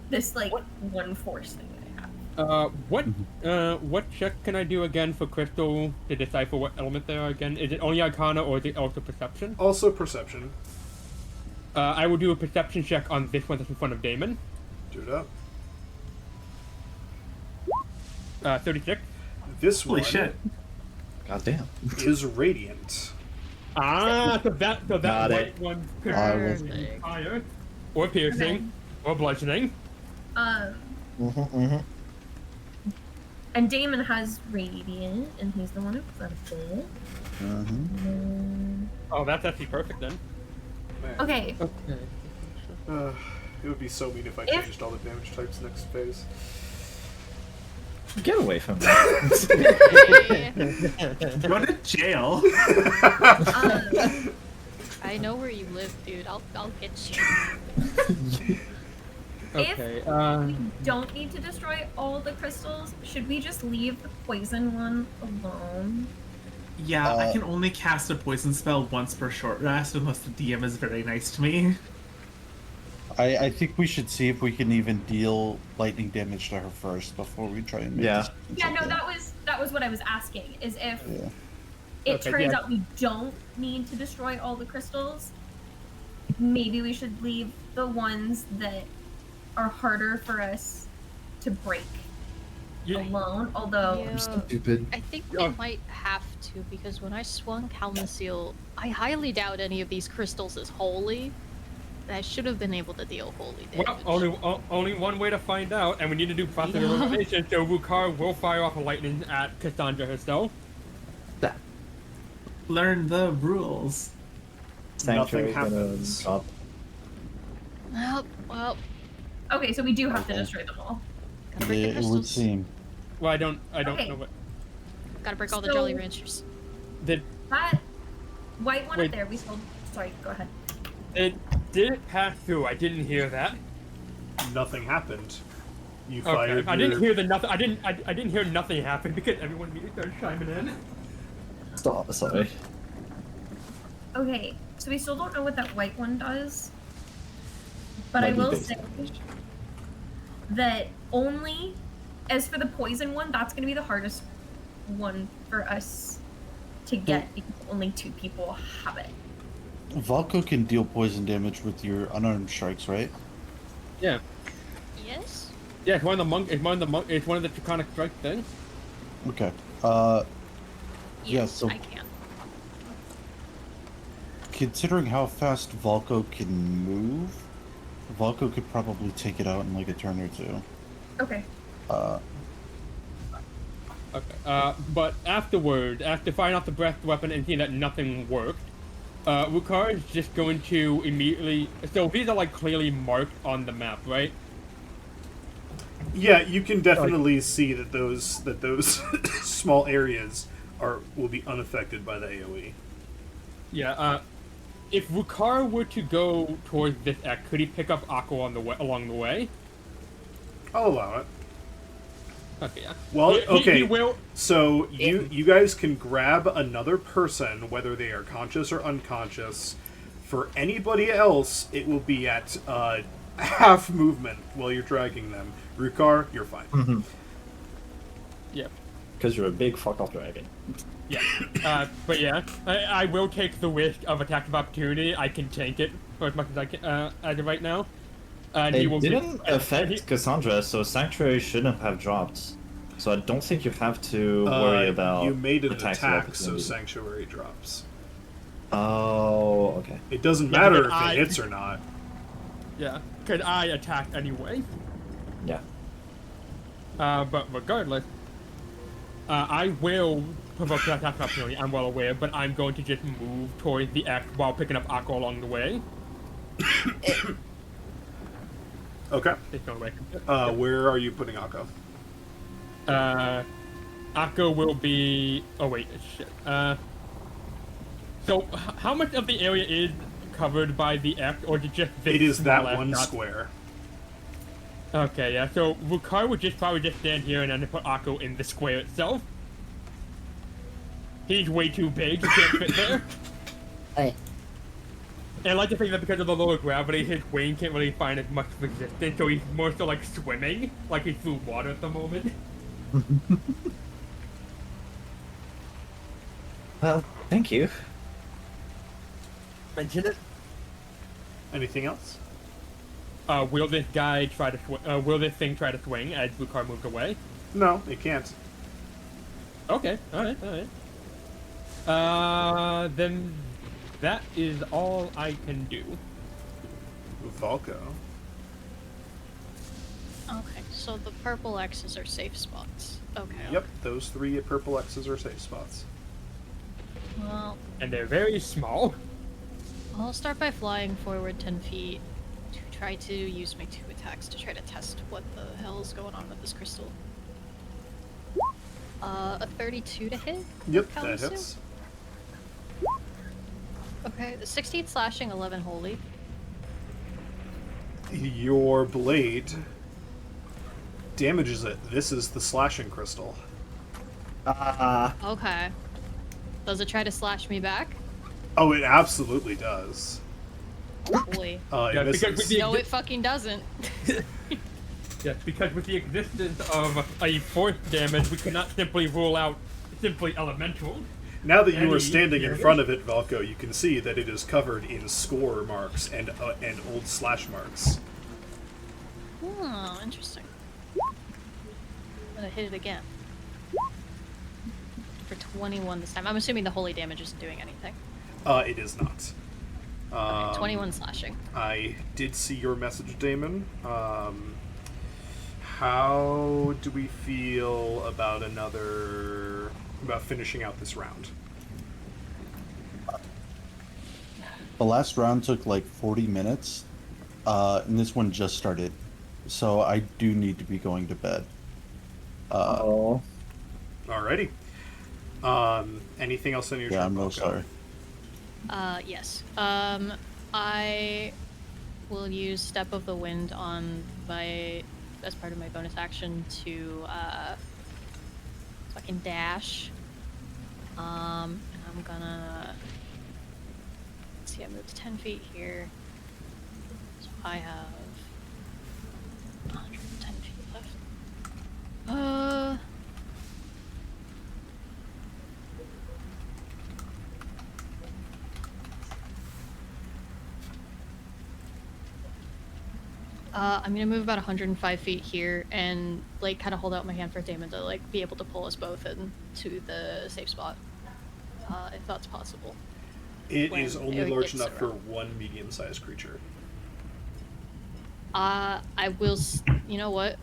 this one force thing that I have. What check can I do again for crystal to decipher what element they are again? Is it only Arcana or is it also Perception? Also perception. I will do a Perception check on this one that's in front of Damon. Do it up. 36. This Holy one shit. God damn. is radiant. So that Got white it. one could Perfect. be fire, or piercing, or bludgeoning. And Damon has Radiant, and he's the one in front of it. Oh, that's actually perfect then. Man. Okay, Okay. It would be so mean if I changed all the damage types next phase. Get away from me. Go to jail. I know where you live, dude. I'll get you. Okay. we don't need to destroy all the crystals. Should we just leave the poison one alone? Yeah, I can only cast a poison spell once per short rest unless the DM is very nice to me. I think we should see if we can even deal lightning damage to her first before we try and make Yeah. this Yeah, no, something. that was what I was asking. Is if Yeah. it Okay, turns yeah. out we don't need to destroy all the crystals, maybe we should leave the ones that are harder for us to break alone. Although Yeah. Stupid. I think we might have to, because when I swung Calmasil, I highly doubt any of these crystals is holy. I should have been able to deal holy damage. Well, only one way to find out, and we need to do process of elimination, so Rukar will fire off a lightning at Cassandra herself. Learn the rules. Sanctuary Nothing gonna happens. drop. Well, okay, so we do have to destroy them all. gotta break the It would crystals. seem. Well, I don't Okay. know what. Gotta break all the So- Jolly Ranchers. Did That white one Wait. up there, we sold. Sorry, go ahead. did it pass through? I didn't hear that. Nothing happened. You Okay. fired I didn't your- hear the nothing. I didn't hear nothing happen because everyone immediately started chiming in. Stop. Sorry. Okay, so we still don't know what that white one does. But I Might be will base say damage. that only, as for the poison one, that's going to be the hardest one for us to get because only 2 people have it. Valko can deal poison damage with your unarmed strikes, right? Yeah. Yes? Yeah, it's one of the monk. It's one of the Draconic strike things. Okay. Yeah, Yes, so- I can. Considering how fast Valko can move, Valko could probably take it out in like a turn or two. Okay. Okay. But afterward, after firing off the breath weapon and seeing that nothing worked, Rukar is just going to immediately. So these are like clearly marked on the map, right? Yeah, you can definitely see that those small areas will be unaffected by the AOE. Yeah. If Rukar were to go towards this X, could he pick up Akko on the way along the way? I'll allow it. Okay. Yeah. Well, okay. He will. So you guys can grab another person, whether they are conscious or unconscious. For anybody else, it will be at half movement while you're dragging them. Rukar, you're fine. Yeah. Because you're a big fuck off dragon. Yeah. But yeah, I will take the risk of attack of opportunity. I can tank it for as much as I can as of right now. And he It will didn't affect he- Cassandra, so Sanctuary shouldn't have dropped. So I don't think you have to worry about. You made an attacks of attack, so opportunity. Sanctuary drops. Oh, okay. It doesn't Yeah, matter but if I- it hits or not. Yeah, because I attacked anyway. Yeah. But regardless, I will provoke the attack of opportunity. I'm well aware, but I'm going to just move towards the X while picking up Akko along the way. Okay. It's no way. Where are you putting Akko? Akko will be. Oh wait, shit. So how much of the area is covered by the X, or is it just this It is that small one dot? square. Okay, yeah. So Rukar would probably just stand here and then put Akko in the square itself. He's way too big; he can't fit there. Hey. And I like to think that because of the lower gravity, his wing can't really find as much resistance, so he's more so like swimming, like he's through water at the moment. Well, thank you. Mention it. Anything else? Will this guy try to will this thing try to swing as Rukar moves away? No, it can't. Okay, alright. Then that is all I can do. Valko. Okay, so the purple X's are safe spots. Okay. Yep, those 3 purple X's are safe spots. Well, And they're very small. I'll start by flying forward 10 feet to try to use my 2 attacks to try to test what the hell is going on with this crystal. A 32 to hit? Yep, How that assume? hits. Okay, the 16 slashing, 11 holy. Your blade damages it. This is the slashing crystal. Okay. Does it try to slash me back? Oh, it absolutely does. Holy. It Yeah, because misses. with the No, it fucking doesn't. Yes, because with the existence of a 4th damage, we cannot simply rule out simply elemental. Now that you Any are standing in damage? front of it, Valko, you can see that it is covered in score marks and old slash marks. Oh, interesting. I'm gonna hit it again. For 21 this time. I'm assuming the holy damage isn't doing anything. It is not. Okay, 21 slashing. I did see your message, Damon. How do we feel about about finishing out this round? The last round took like 40 minutes, and this one just started. So I do need to be going to bed. Oh. Alrighty. Anything else on your Yeah, turn, I'm real Valko? sorry. Yes. I will use Step of the Wind on as part of my bonus action to, fucking dash. And I'm gonna, let's see, I moved 10 feet here. So I have 110 feet left. I'm gonna move about 105 feet here and like kind of hold out my hand for Damon to like be able to pull us both into the safe spot, if that's possible. It When is only it large gets enough for around. one medium-sized creature. I will. You know what?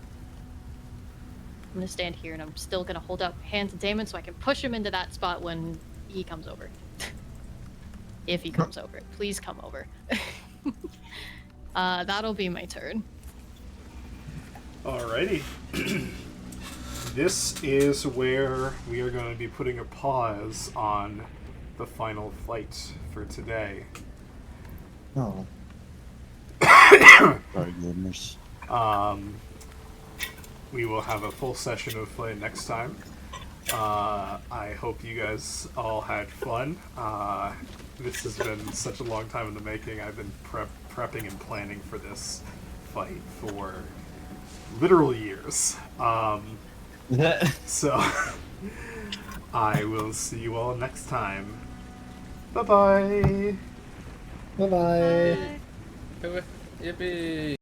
I'm gonna stand here and I'm still gonna hold up hands to Damon so I can push him into that spot when he comes over. If he comes over. Please come over. That'll be my turn. Alrighty. This is where we are going to be putting a pause on the final fight for today. Oh. Sorry, goodness. We will have a full session of play next time. I hope you guys all had fun. This has been such a long time in the making. I've been prepping and planning for this fight for literal years. So I will see you all next time. Bye-bye. Bye bye. Yippee!